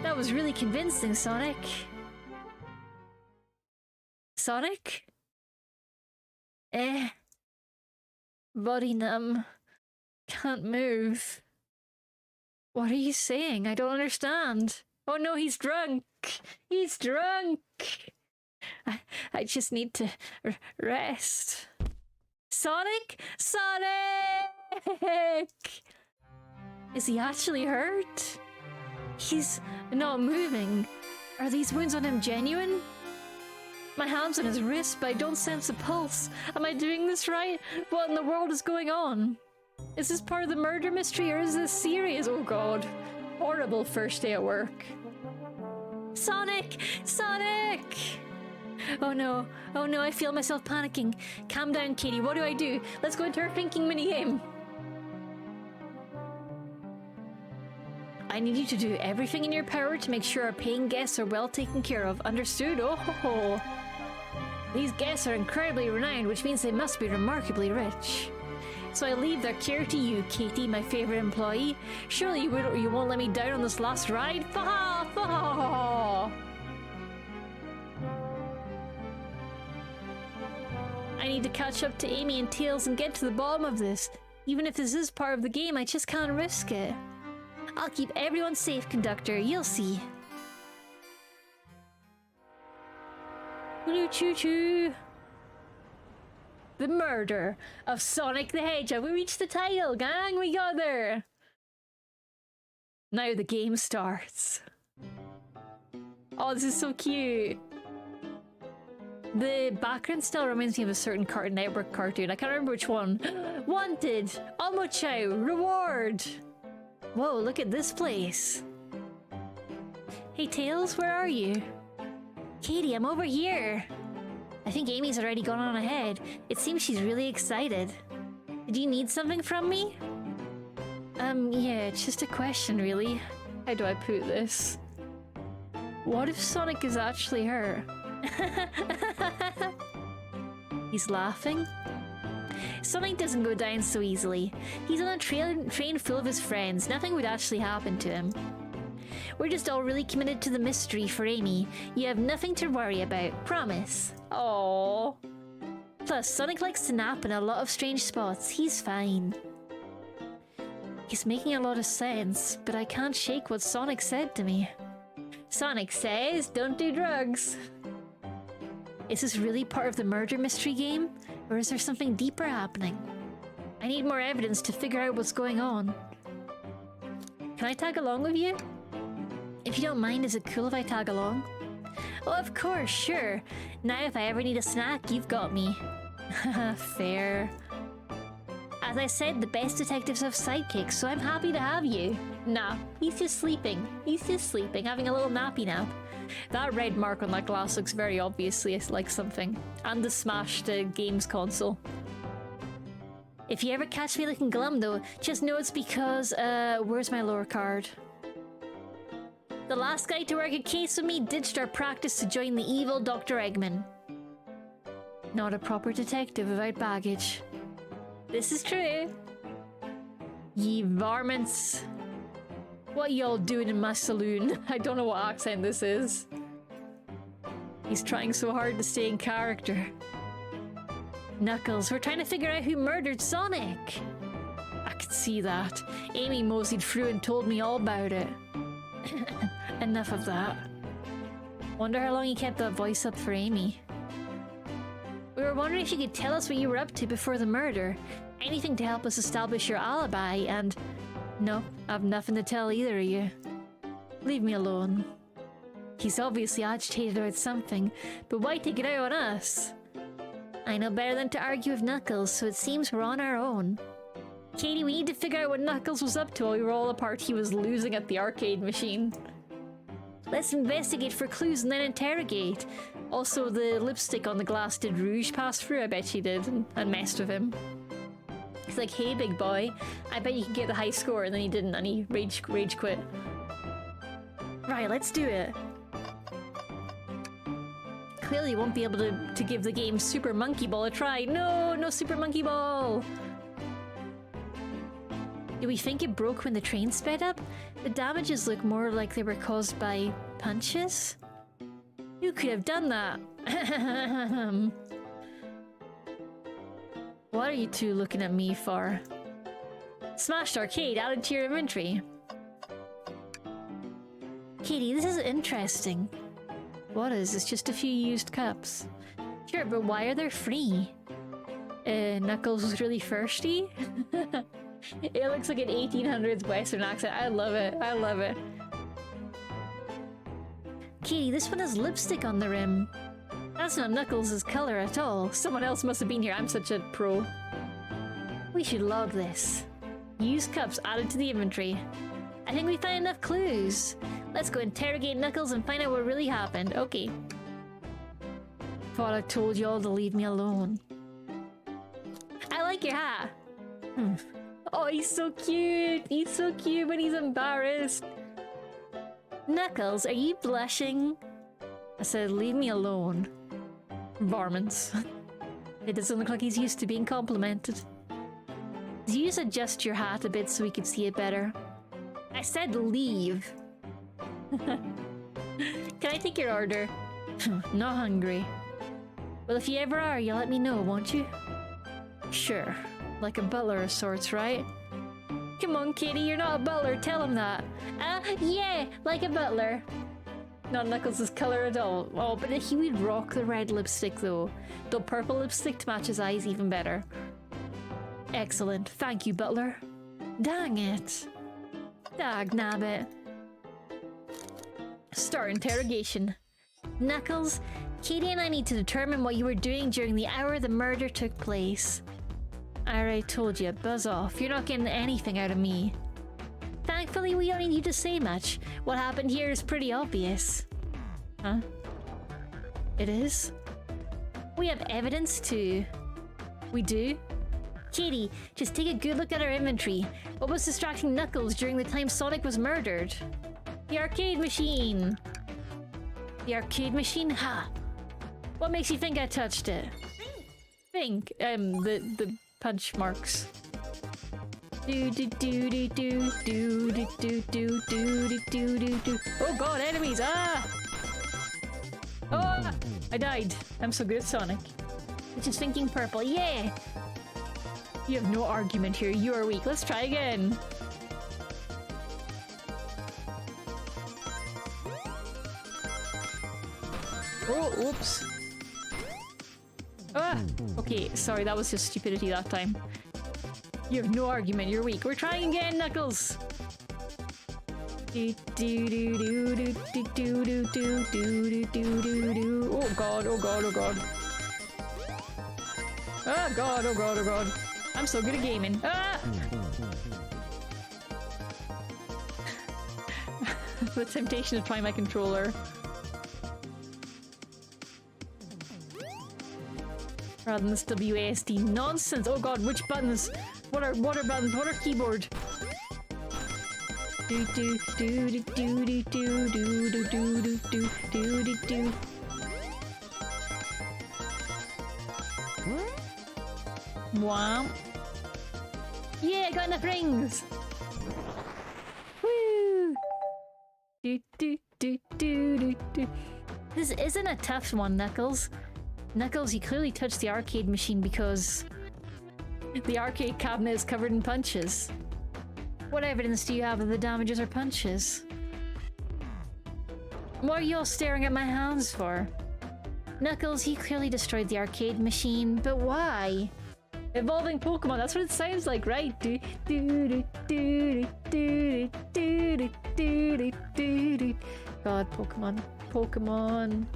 That was really convincing, Sonic. Sonic? Body numb. Can't move. What are you saying? I don't understand. Oh no, he's drunk! He's drunk! I just need to rest. Sonic? Sonic! Is he actually hurt? He's not moving. Are these wounds on him genuine? My hand's on his wrist, but I don't sense a pulse. Am I doing this right? What in the world is going on? Is this part of the murder mystery, or is this serious? Oh god. Horrible first day at work. Sonic! Sonic! Oh no, I feel myself panicking. Calm down, Katie, what do I do? Let's go into our thinking minigame. I need you to do everything in your power to make sure our paying guests are well taken care of. Understood? Oh ho ho. These guests are incredibly renowned, which means they must be remarkably rich. So I leave their care to you, Katie, my favorite employee. Surely you won't let me down on this last ride? Faha! Faha! I need to catch up to Amy and Tails and get to the bottom of this. Even if this is part of the game, I just can't risk it. I'll keep everyone safe, conductor. You'll see. Choo-choo. The murder of Sonic the Hedgehog. We reached the title, gang. We got there. Now the game starts. Oh, this is so cute. The background still reminds me of a certain Cartoon Network cartoon. I can't remember which one. Wanted. Omochao. Reward. Whoa, look at this place. Hey, Tails, where are you? Katie, I'm over here. I think Amy's already gone on ahead. It seems she's really excited. Did you need something from me? Yeah, it's just a question, really. How do I put this? What if Sonic is actually her? He's laughing. Sonic doesn't go down so easily. He's on a train full of his friends. Nothing would actually happen to him. We're just all really committed to the mystery for Amy. You have nothing to worry about. Promise. Aww. Plus, Sonic likes to nap in a lot of strange spots. He's fine. He's making a lot of sense, but I can't shake what Sonic said to me. Sonic says, don't do drugs. Is this really part of the murder mystery game? Or is there something deeper happening? I need more evidence to figure out what's going on. Can I tag along with you? If you don't mind, is it cool if I tag along? Oh, of course, sure. Now if I ever need a snack, you've got me. Fair. As I said, the best detectives have sidekicks, so I'm happy to have you. Nah, he's just sleeping. He's just sleeping, having a little nappy nap. That red mark on that glass looks very obviously like something. And the smashed games console. If you ever catch me looking glum though, just know it's because, where's my lore card? The last guy to work a case with me ditched our practice to join the evil Dr. Eggman. Not a proper detective without baggage. This is true. Ye varmints. What y'all doing in my saloon? I don't know what accent this is. He's trying so hard to stay in character. Knuckles, we're trying to figure out who murdered Sonic. I could see that. Amy moseyed through and told me all about it. Enough of that. Wonder how long you kept that voice up for Amy. We were wondering if you could tell us what you were up to before the murder. Anything to help us establish your alibi, and... No, I've nothing to tell either of you. Leave me alone. He's obviously agitated about something, but why take it out on us? I know better than to argue with Knuckles, so it seems we're on our own. Katie, we need to figure out what Knuckles was up to while we were all apart. He was losing at the arcade machine. Let's investigate for clues and then interrogate. Also, the lipstick on the glass, did Rouge pass through? I bet she did, and messed with him. He's like, hey big boy, I bet you can get the high score, and then he didn't, and he rage quit. Right, let's do it. clearly won't be able to give the game Super Monkey Ball a try. No, no Super Monkey Ball! Do we think it broke when the train sped up? The damages look more like they were caused by punches? Who could have done that? What are you two looking at me for? Smashed arcade added to your inventory. Katie, this is interesting. What is? It's just a few used cups. Sure, but why are they free? Knuckles was really thirsty? It looks like an 1800s Western accent. I love it. I love it. Katie, this one has lipstick on the rim. That's not Knuckles' color at all. Someone else must have been here. I'm such a pro. We should log this. Used cups added to the inventory. I think we found enough clues. Let's go interrogate Knuckles and find out what really happened. Okay. Thought I told you all to leave me alone. I like your hat. Oh, he's so cute. He's so cute when he's embarrassed. Knuckles, are you blushing? I said, leave me alone. Varmints. It doesn't look like he's used to being complimented. Did you just adjust your hat a bit so we could see it better? I said leave. Can I take your order? Not hungry. Well, if you ever are, you'll let me know, won't you? Sure. Like a butler of sorts, right? Come on, Katie, you're not a butler. Tell him that. Yeah, like a butler. Not Knuckles' color at all. Oh, but he would rock the red lipstick, though. The purple lipstick to match his eyes even better. Excellent. Thank you, butler. Dang it. Dagnabbit. Start interrogation. Knuckles, Katie and I need to determine what you were doing during the hour the murder took place. I already told you, buzz off. You're not getting anything out of me. Thankfully, we don't need you to say much. What happened here is pretty obvious. Huh? It is? We have evidence too. We do? Katie, just take a good look at our inventory. What was distracting Knuckles during the time Sonic was murdered? The arcade machine! The arcade machine? Ha! What makes you think I touched it? Think. The punch marks. Do do do do do do do do do do do do do. Oh god, enemies! Ah! Oh! I died. I'm so good at Sonic. Which is thinking purple. Yeah! You have no argument here. You are weak. Let's try again. Oh, whoops. Ah! Okay, sorry, that was just stupidity that time. You have no argument, you're weak. We're trying again, Knuckles! Do do do do do do do do do do do do do. Oh god, oh god, oh god. Oh god, oh god, oh god. I'm so good at gaming. Ah! The temptation to try my controller. Rather than this WASD nonsense. Oh god, which buttons? What are buttons? What are keyboard? Do do do do do do do do do do do do do do. Wow. Yeah, I got enough rings. Woo! Do do do do do do. This isn't a tough one, Knuckles. Knuckles, you clearly touched the arcade machine because the arcade cabinet is covered in punches. What evidence do you have of the damages or punches? What are you all staring at my hands for? Knuckles, you clearly destroyed the arcade machine, but why? Evolving Pokemon, that's what it sounds like, right? Do do do do do do do do do do. God, Pokemon.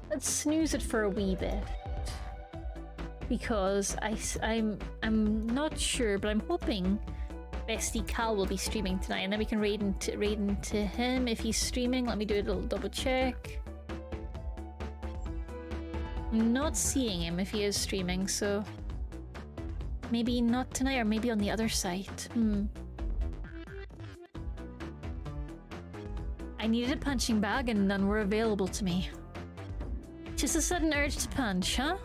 Let's snooze it for a wee bit. Because I'm not sure, but I'm hoping Bestie Cal will be streaming tonight, and then we can raid into him if he's streaming. Let me do a little double check. I'm not seeing him if he is streaming, so maybe not tonight, or maybe on the other site. I needed a punching bag and none were available to me. Just a sudden urge to punch, huh?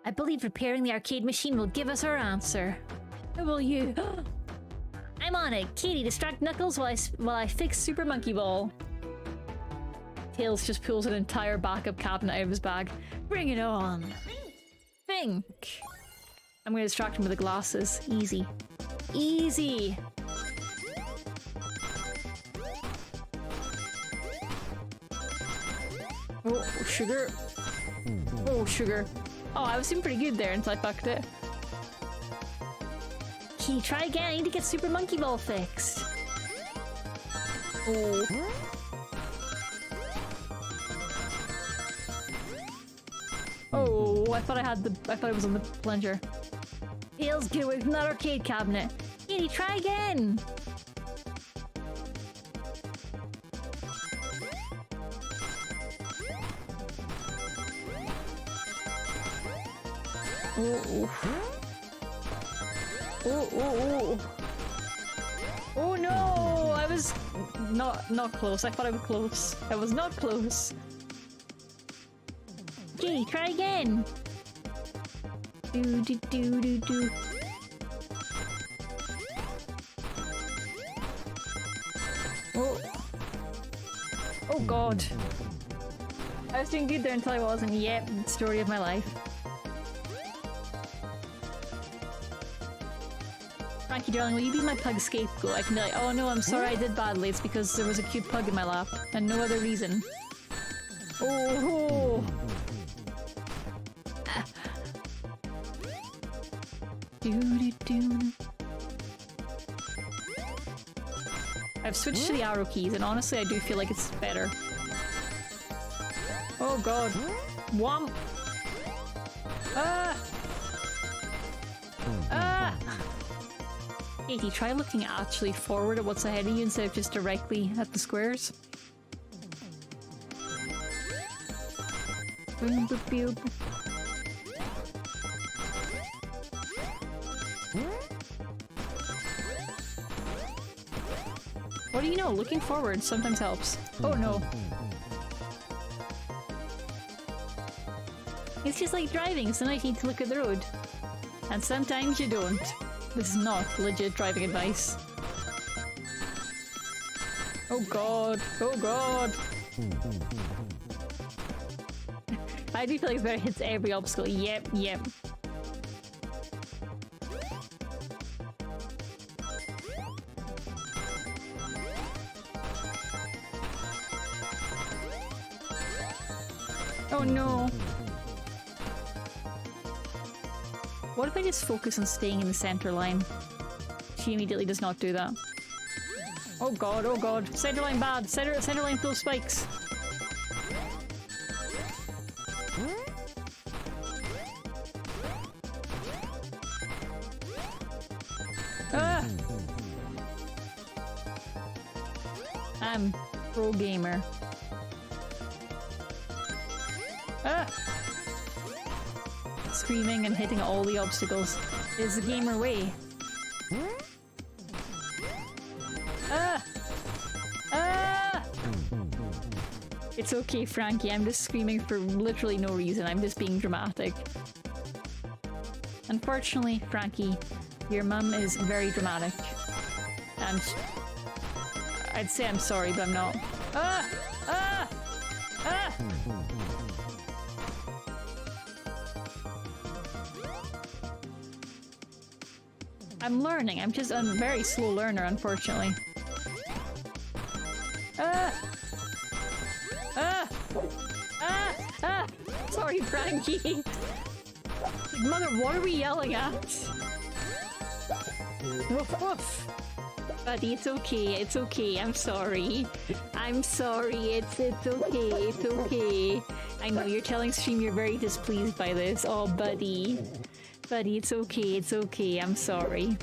I believe repairing the arcade machine will give us our answer. How will you? I'm on it. Katie, distract Knuckles while I fix Super Monkey Ball. Tails just pulls an entire backup cabinet out of his bag. Bring it on. Think. I'm gonna distract him with the glasses. Easy. Easy. Oh, sugar. Oh, sugar. Oh, I was doing pretty good there until I fucked it. Can you try again? I need to get Super Monkey Ball fixed. Oh. Oh, I thought I was on the plunger. Tails, get away from that arcade cabinet. Katie, try again. Oh, oh, oh, oh, oh no! I was not close. I thought I was close. I was not close. Okay, try again. Do do do do do. Oh. Oh god. I was doing good there until I wasn't. Yep, story of my life. Frankie darling, will you be my pug scapegoat? I can be like, oh no, I'm sorry I did badly. It's because there was a cute pug in my lap and no other reason. Oh. I've switched to the arrow keys and honestly I do feel like it's better. Oh god. Womp. Ah! Ah! Katie, try looking actually forward at what's ahead of you instead of just directly at the squares. Boom, boop, boop. What do you know? Looking forward sometimes helps. Oh no. It's just like driving, sometimes you need to look at the road. And sometimes you don't. This is not legit driving advice. Oh god. Oh god. I do feel like it's better hits every obstacle. Yep, yep. Oh no. What if I just focus on staying in the center line? She immediately does not do that. Oh god, oh god. Center line bad. Center line full of spikes. Ah! I'm pro gamer. Ah! Screaming and hitting all the obstacles is the gamer way. Ah! Ah! It's okay, Frankie. I'm just screaming for literally no reason. I'm just being dramatic. Unfortunately, Frankie, your mum is very dramatic. And I'd say I'm sorry, but I'm not. Ah! Ah! Ah! I'm learning. I'm a very slow learner, unfortunately. Ah! Ah! Ah! Ah! Sorry, Frankie. Mother, what are we yelling at? Woof woof. Buddy, it's okay. It's okay. I'm sorry. I'm sorry. It's okay. It's okay. I know you're telling stream you're very displeased by this. Oh, buddy. Buddy, it's okay. It's okay. I'm sorry.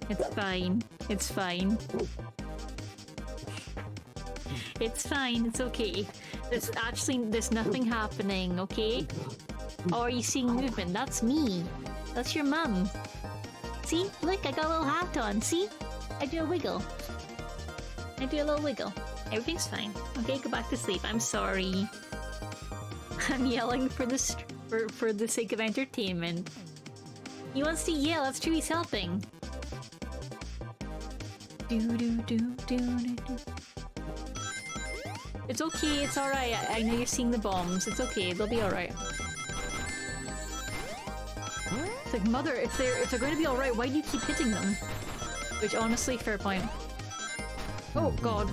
It's fine. It's fine. It's fine. It's okay. There's nothing happening, okay? Oh, are you seeing movement? That's me. That's your mum. See? Look, I got a little hat on. See? I do a wiggle. I do a little wiggle. Everything's fine. Okay, go back to sleep. I'm sorry. I'm yelling for for the sake of entertainment. He wants to yell. That's true. He's helping. Do do do do do do. It's okay. It's all right. I know you're seeing the bombs. It's okay. They'll be all right. It's like, mother, if they're going to be all right, why do you keep hitting them? Which, honestly, fair point. Oh God.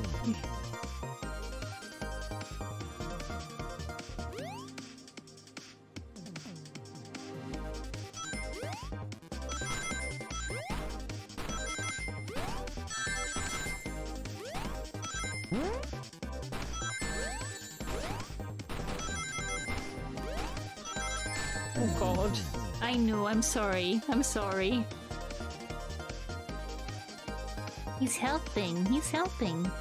Oh God. I know, I'm sorry. I'm sorry. He's helping. He's helping.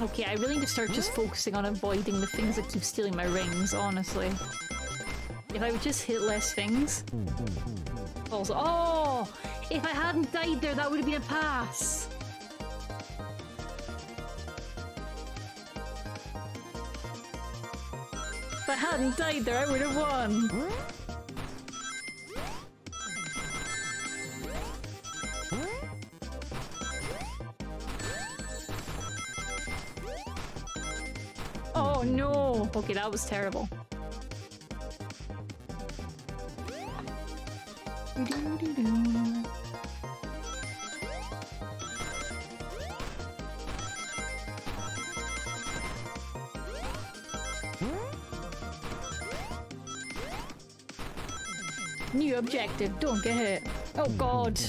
Okay, I really need to start just focusing on avoiding the things that keep stealing my rings, honestly. If I would just hit less things. Also, oh! If I hadn't died there, that would have been a pass! If I hadn't died there, I would have won! Oh no! Okay, that was terrible. New objective, don't get hit. Oh God.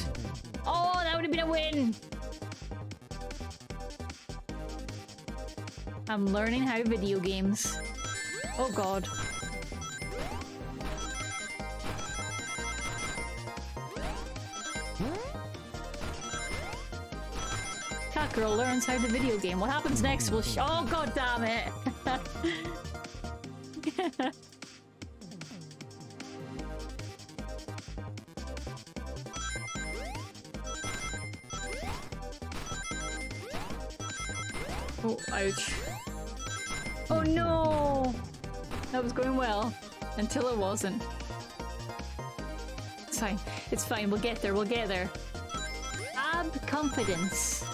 Oh, that would have been a win. I'm learning how video games. Oh God. Cat girl learns how to video game. What happens next? We'll oh God damn it. Oh, ouch. Oh no! That was going well. Until it wasn't. It's fine. It's fine. We'll get there. We'll get there. Ab confidence.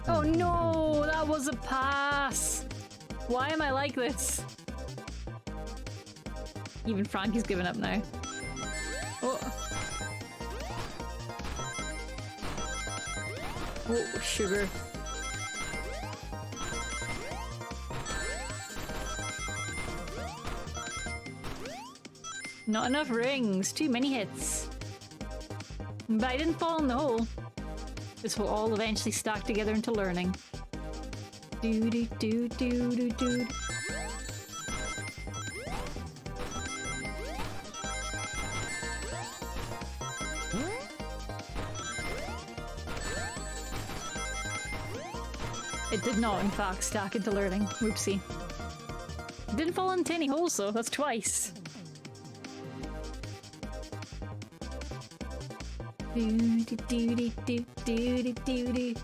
Oh no! That was a pass! Why am I like this? Even Frankie's given up now. Oh. Oh, sugar. Not enough rings. Too many hits. But I didn't fall in the hole. This will all eventually stack together into learning. Do do do do do do. It did not, in fact, stack into learning. Whoopsie. Didn't fall into any holes, though. That's twice. Do do do do do do do do.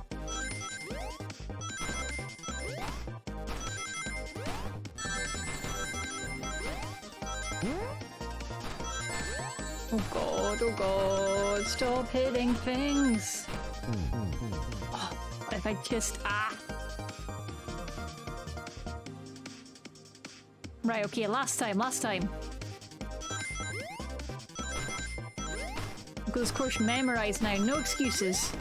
Oh God! Oh God! Stop hitting things. Oh, if I just Right, okay, last time. Got this course memorized now, no excuses.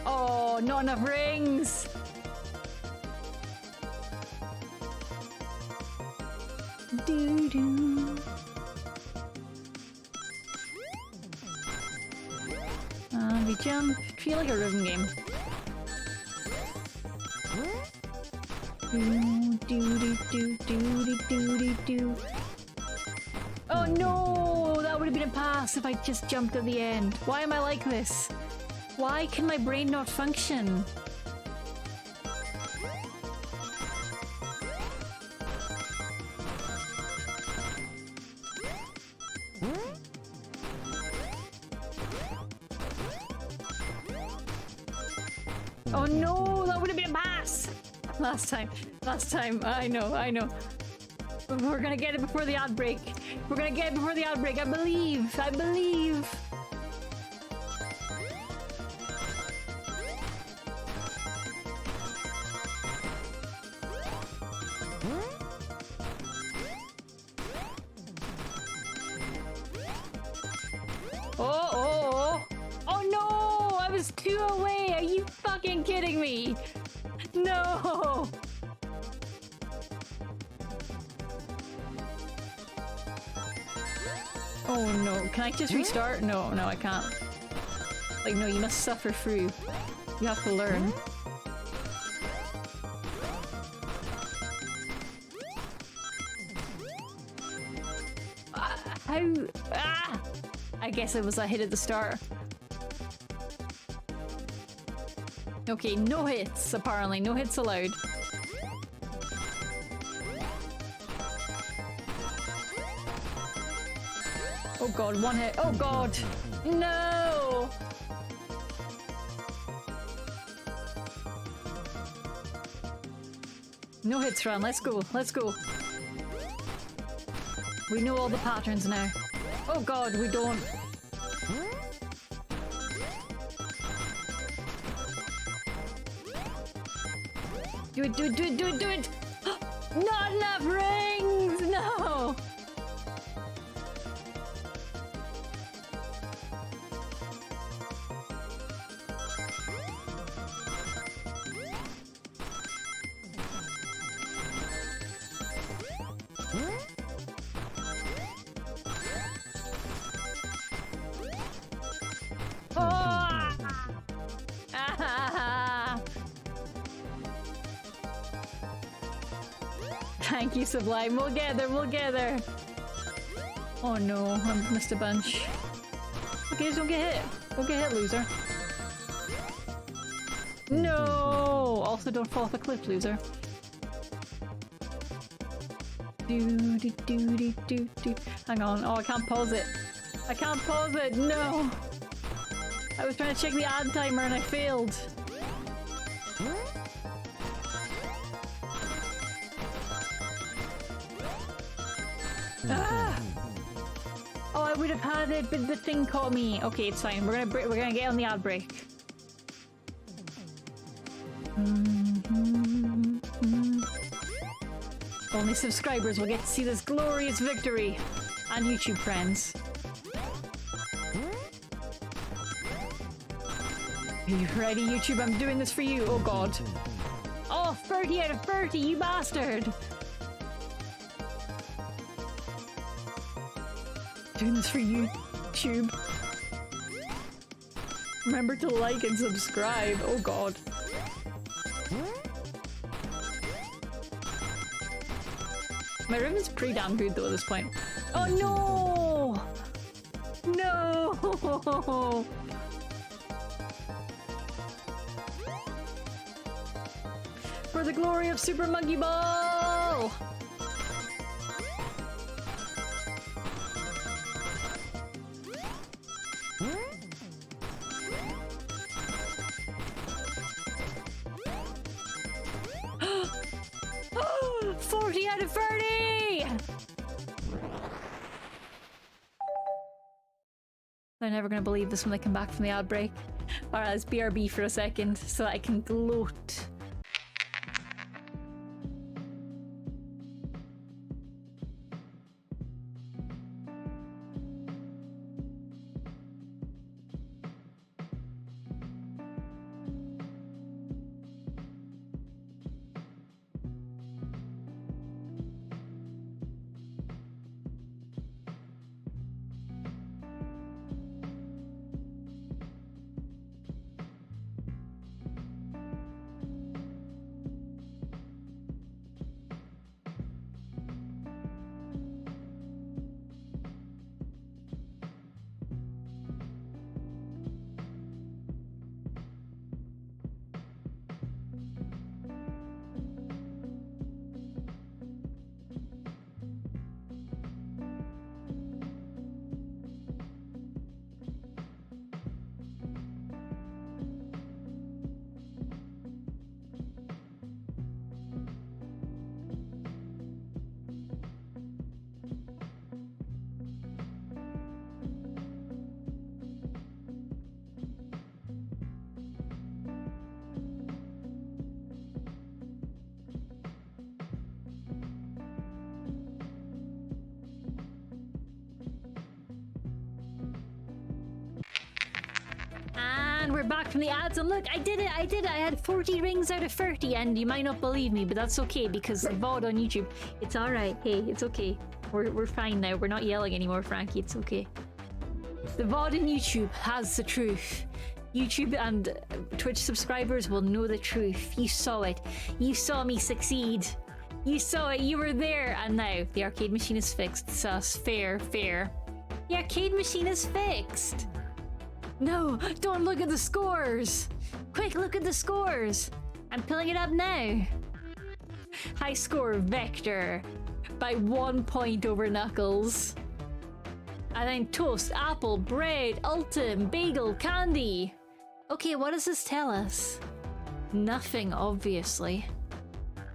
Oh, not enough rings! Doo-doo. We jump. Feel like a rhythm game. Do do do do do do do do. Oh Oh no! That would have been a pass if I just jumped at the end. Why am I like this? Why can my brain not function? Oh no, that would have been a pass! Last time, I know. We're gonna get it before the outbreak. We're gonna get it before the outbreak, I believe! Oh no! I was 2 away! Are you fucking kidding me? No! Oh no, can I just restart? No, I can't. Like, no, you must suffer through. You have to learn. How? Ah! I guess it was a hit at the start. Okay, no hits, apparently. No hits allowed. Oh god, 1 hit. Oh god! No! No hits run. Let's go. We know all the patterns now. Oh god, we don't. Do it! Not enough rings! No! Thank you, Sublime. We'll get there. Oh no, I missed a bunch. Okay, just don't get hit. Don't get hit, loser. No! Also, don't fall off a cliff, loser. Do. Hang on. Oh, I can't pause it. No! I was trying to check the ad timer and I failed. Ah! Oh, I would have had it, but the thing caught me. Okay, it's fine. We're gonna get on the ad break. Only subscribers will get to see this glorious victory, and YouTube friends. Are you ready, YouTube? I'm doing this for you. Oh god. Oh, 30 out of 30, you bastard! Doing this for you, YouTube. Remember to like and subscribe. Oh god. My ribbon's pretty damn good though at this point. Oh no! No! For the glory of Super Monkey Ball! Oh, 40 out of 30! They're never gonna believe this when they come back from the outbreak. Alright, let's BRB for a second so that I can gloat. And we're back from the ads, and look, I did it, I had 40 rings out of 30, and you might not believe me, but that's okay, because the VOD on YouTube, it's alright, hey, it's okay. We're fine now, we're not yelling anymore, Frankie, it's okay. The VOD on YouTube has the truth. YouTube and Twitch subscribers will know the truth. You saw it. You saw me succeed. You saw it, you were there, and now the arcade machine is fixed, sus, fair. The arcade machine is fixed! No, don't look at the scores! Quick, look at the scores! I'm pulling it up now. High score, Vector, by 1 point over Knuckles. And then toast, apple, bread, ultim, bagel, candy. Okay, what does this tell us? Nothing, obviously.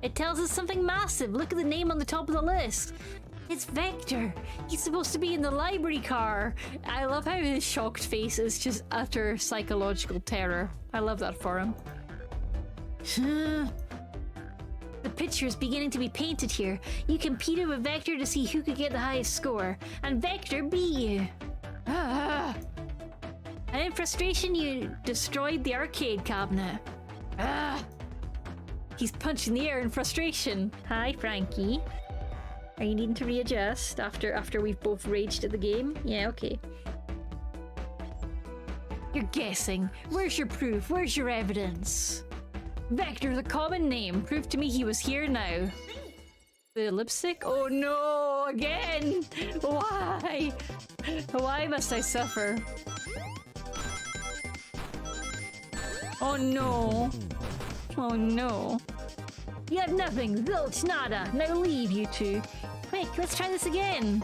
It tells us something massive. Look at the name on the top of the list. It's Vector. He's supposed to be in the library car. I love how his shocked face is just utter psychological terror. I love that for him. The picture is beginning to be painted here. You competed with Vector to see who could get the highest score, and Vector beat you. And in frustration, you destroyed the arcade cabinet. He's punching the air in frustration. Hi, Frankie. Are you needing to readjust after we've both raged at the game? Yeah, okay. You're guessing. Where's your proof? Where's your evidence? Vector's a common name. Prove to me he was here now. The lipstick? Oh no, again! Why? Why must I suffer? Oh no. Oh no. You have nothing. Zilch, nada. Now leave, you two. Quick, let's try this again.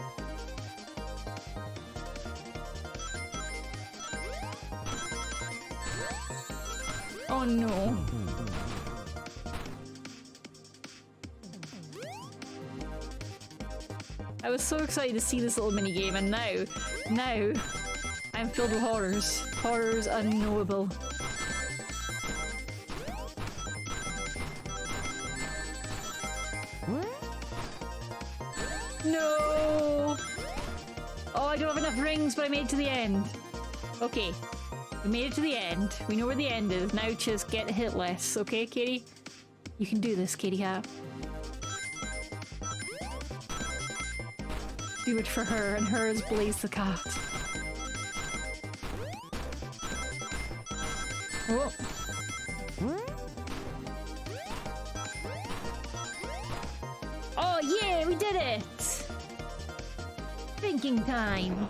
Oh no. I was so excited to see this little mini game, and now, I'm filled with horrors. Horrors unknowable. No! Oh, I don't have enough rings, but I made it to the end. Okay, we made it to the end. We know where the end is. Now just get hit less, okay, Katie? You can do this, Katie Cat. Do it for her, and hers Blaze the Cat. Oh. Oh yeah, we did it! Thinking time.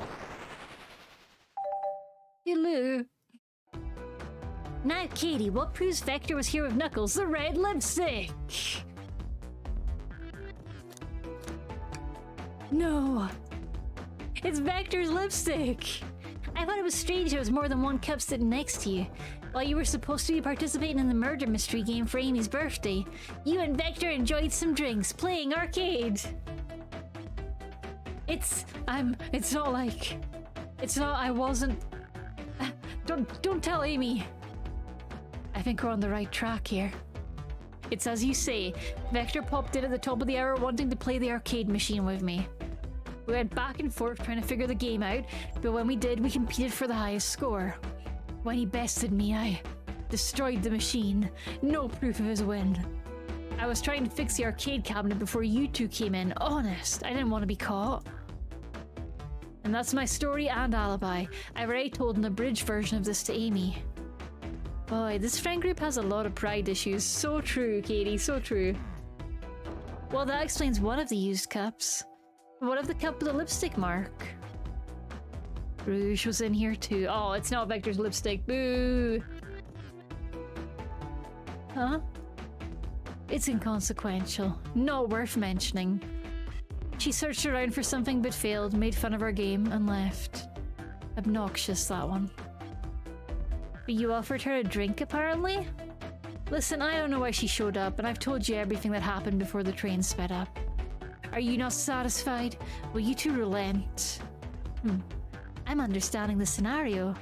Hello. Now, Katie, what proves Vector was here with Knuckles? The red lipstick! No! It's Vector's lipstick! I thought it was strange there was more than one cup sitting next to you. While you were supposed to be participating in the murder mystery game for Amy's birthday, you and Vector enjoyed some drinks, playing arcade. I wasn't... Don't tell Amy. I think we're on the right track here. It's as you say, Vector popped in at the top of the hour wanting to play the arcade machine with me. We went back and forth trying to figure the game out, but when we did, we competed for the highest score. When he bested me, I destroyed the machine. No proof of his win. I was trying to fix the arcade cabinet before you two came in. Honest, I didn't want to be caught. And that's my story and alibi. I've already told an abridged version of this to Amy. Boy, this friend group has a lot of pride issues. So true, Katie, so true. Well, that explains one of the used cups. What of the cup with the lipstick mark? Rouge was in here too. Oh, it's not Vector's lipstick. Boo! Huh? It's inconsequential. Not worth mentioning. She searched around for something but failed, made fun of our game, and left. Obnoxious, that one. But you offered her a drink, apparently? Listen, I don't know why she showed up, and I've told you everything that happened before the train sped up. Are you not satisfied? Will you two relent? I'm understanding the scenario.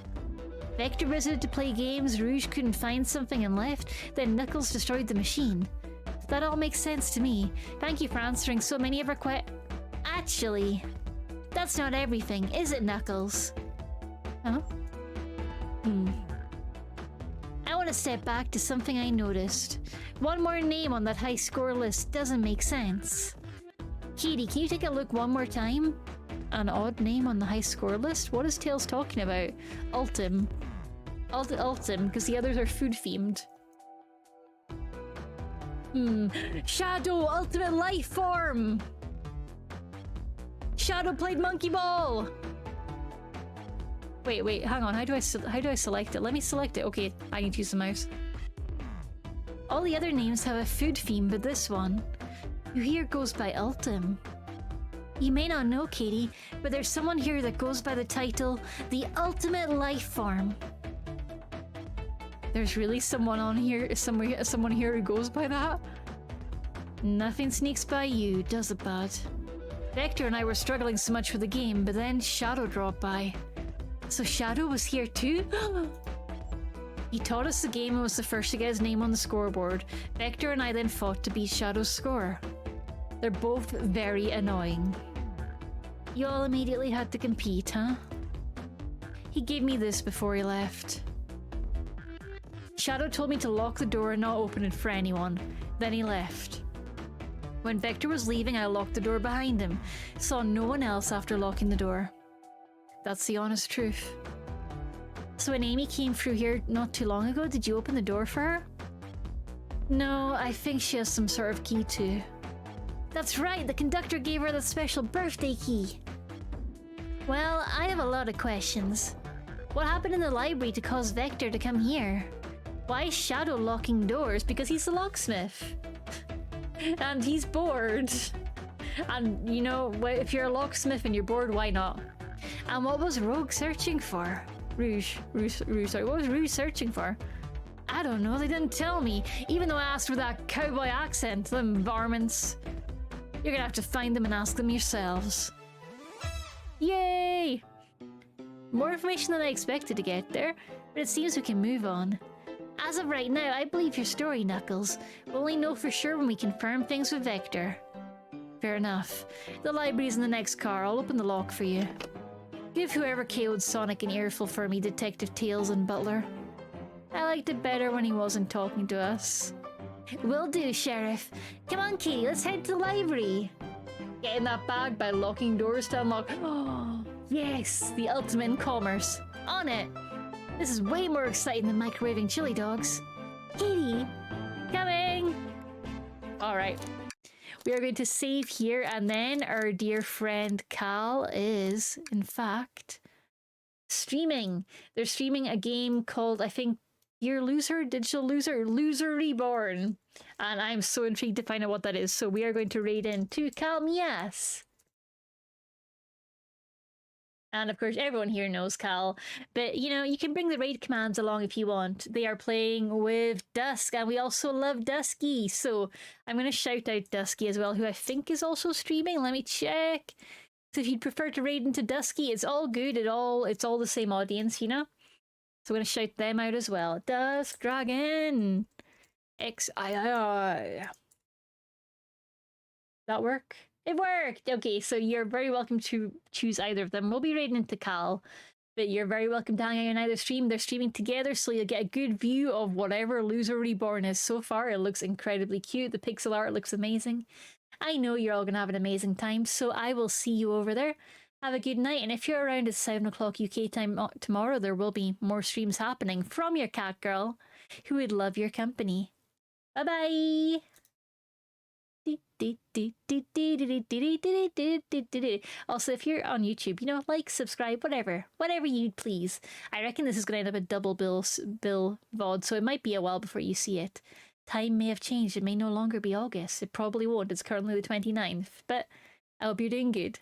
Vector visited to play games, Rouge couldn't find something and left, then Knuckles destroyed the machine. That all makes sense to me. Thank you for answering so many of our Actually, that's not everything, is it, Knuckles? Huh? want to step back to something I noticed. One more name on that high score list doesn't make sense. Katie, can you take a look one more time? An odd name on the high score list? What is Tails talking about? Ultim. Ultim, because the others are food themed. Shadow, ultimate life form! Shadow played Monkey Ball! Wait, hang on. How do I select it? Let me select it. Okay, I need to use the mouse. All the other names have a food theme, but this one, who here goes by Ultim. You may not know, Katie, but there's someone here that goes by the title, the Ultimate Life Form. There's really someone on here, someone here who goes by that? Nothing sneaks by you, does it, bud? Vector and I were struggling so much with the game, but then Shadow dropped by. So Shadow was here too? He taught us the game and was the first to get his name on the scoreboard. Vector and I then fought to beat Shadow's score. They're both very annoying. You all immediately had to compete, huh? He gave me this before he left. Shadow told me to lock the door and not open it for anyone. Then he left. When Vector was leaving, I locked the door behind him. Saw no one else after locking the door. That's the honest truth. So when Amy came through here not too long ago, did you open the door for her? No, I think she has some sort of key too. That's right, the conductor gave her the special birthday key. Well, I have a lot of questions. What happened in the library to cause Vector to come here? Why is Shadow locking doors? Because he's the locksmith. And he's bored. And you know, if you're a locksmith and you're bored, why not? And what was Rogue searching for? Rouge, sorry, what was Rouge searching for? I don't know, they didn't tell me. Even though I asked for that cowboy accent, them varmints. You're gonna have to find them and ask them yourselves. Yay! More information than I expected to get there, but it seems we can move on. As of right now, I believe your story, Knuckles. We'll only know for sure when we confirm things with Vector. Fair enough. The library's in the next car. I'll open the lock for you. Give whoever KO'd Sonic an earful for me, Detective Tails and Butler. I liked it better when he wasn't talking to us. Will do, Sheriff. Come on, Katie, let's head to the library. Get in that bag by locking doors to unlock. Oh, yes, the ultimate in commerce. On it. This is way more exciting than microwaving chili dogs. Katie, coming! Alright. We are going to save here, and then our dear friend Cal is, in fact, streaming. They're streaming a game called, I think, Dear Loser? Digital Loser? Loser Reborn. And I'm so intrigued to find out what that is, so we are going to raid into Cal Mias. And of course, everyone here knows Cal. But, you know, you can bring the raid commands along if you want. They are playing with Dusk, and we also love Dusky. So I'm going to shout out Dusky as well, who I think is also streaming. Let me check. So if you'd prefer to raid into Dusky, it's all good. It's all the same audience, you know? So I'm going to shout them out as well. Dusk Dragon! XIII. That work? It worked! Okay, so you're very welcome to choose either of them. We'll be raiding into Cal, but you're very welcome to hang out on either stream. They're streaming together, so you'll get a good view of whatever Loser Reborn is. So far, it looks incredibly cute. The pixel art looks amazing. I know you're all going to have an amazing time, so I will see you over there. Have a good night, and if you're around at 7 o'clock UK time tomorrow, there will be more streams happening from your cat girl, who would love your company. Bye-bye! Also, if you're on YouTube, you know, like, subscribe, whatever you'd please. I reckon this is going to end up a double bill VOD, so it might be a while before you see it. Time may have changed. It may no longer be August. It probably won't. It's currently the 29th, but I hope you're doing good.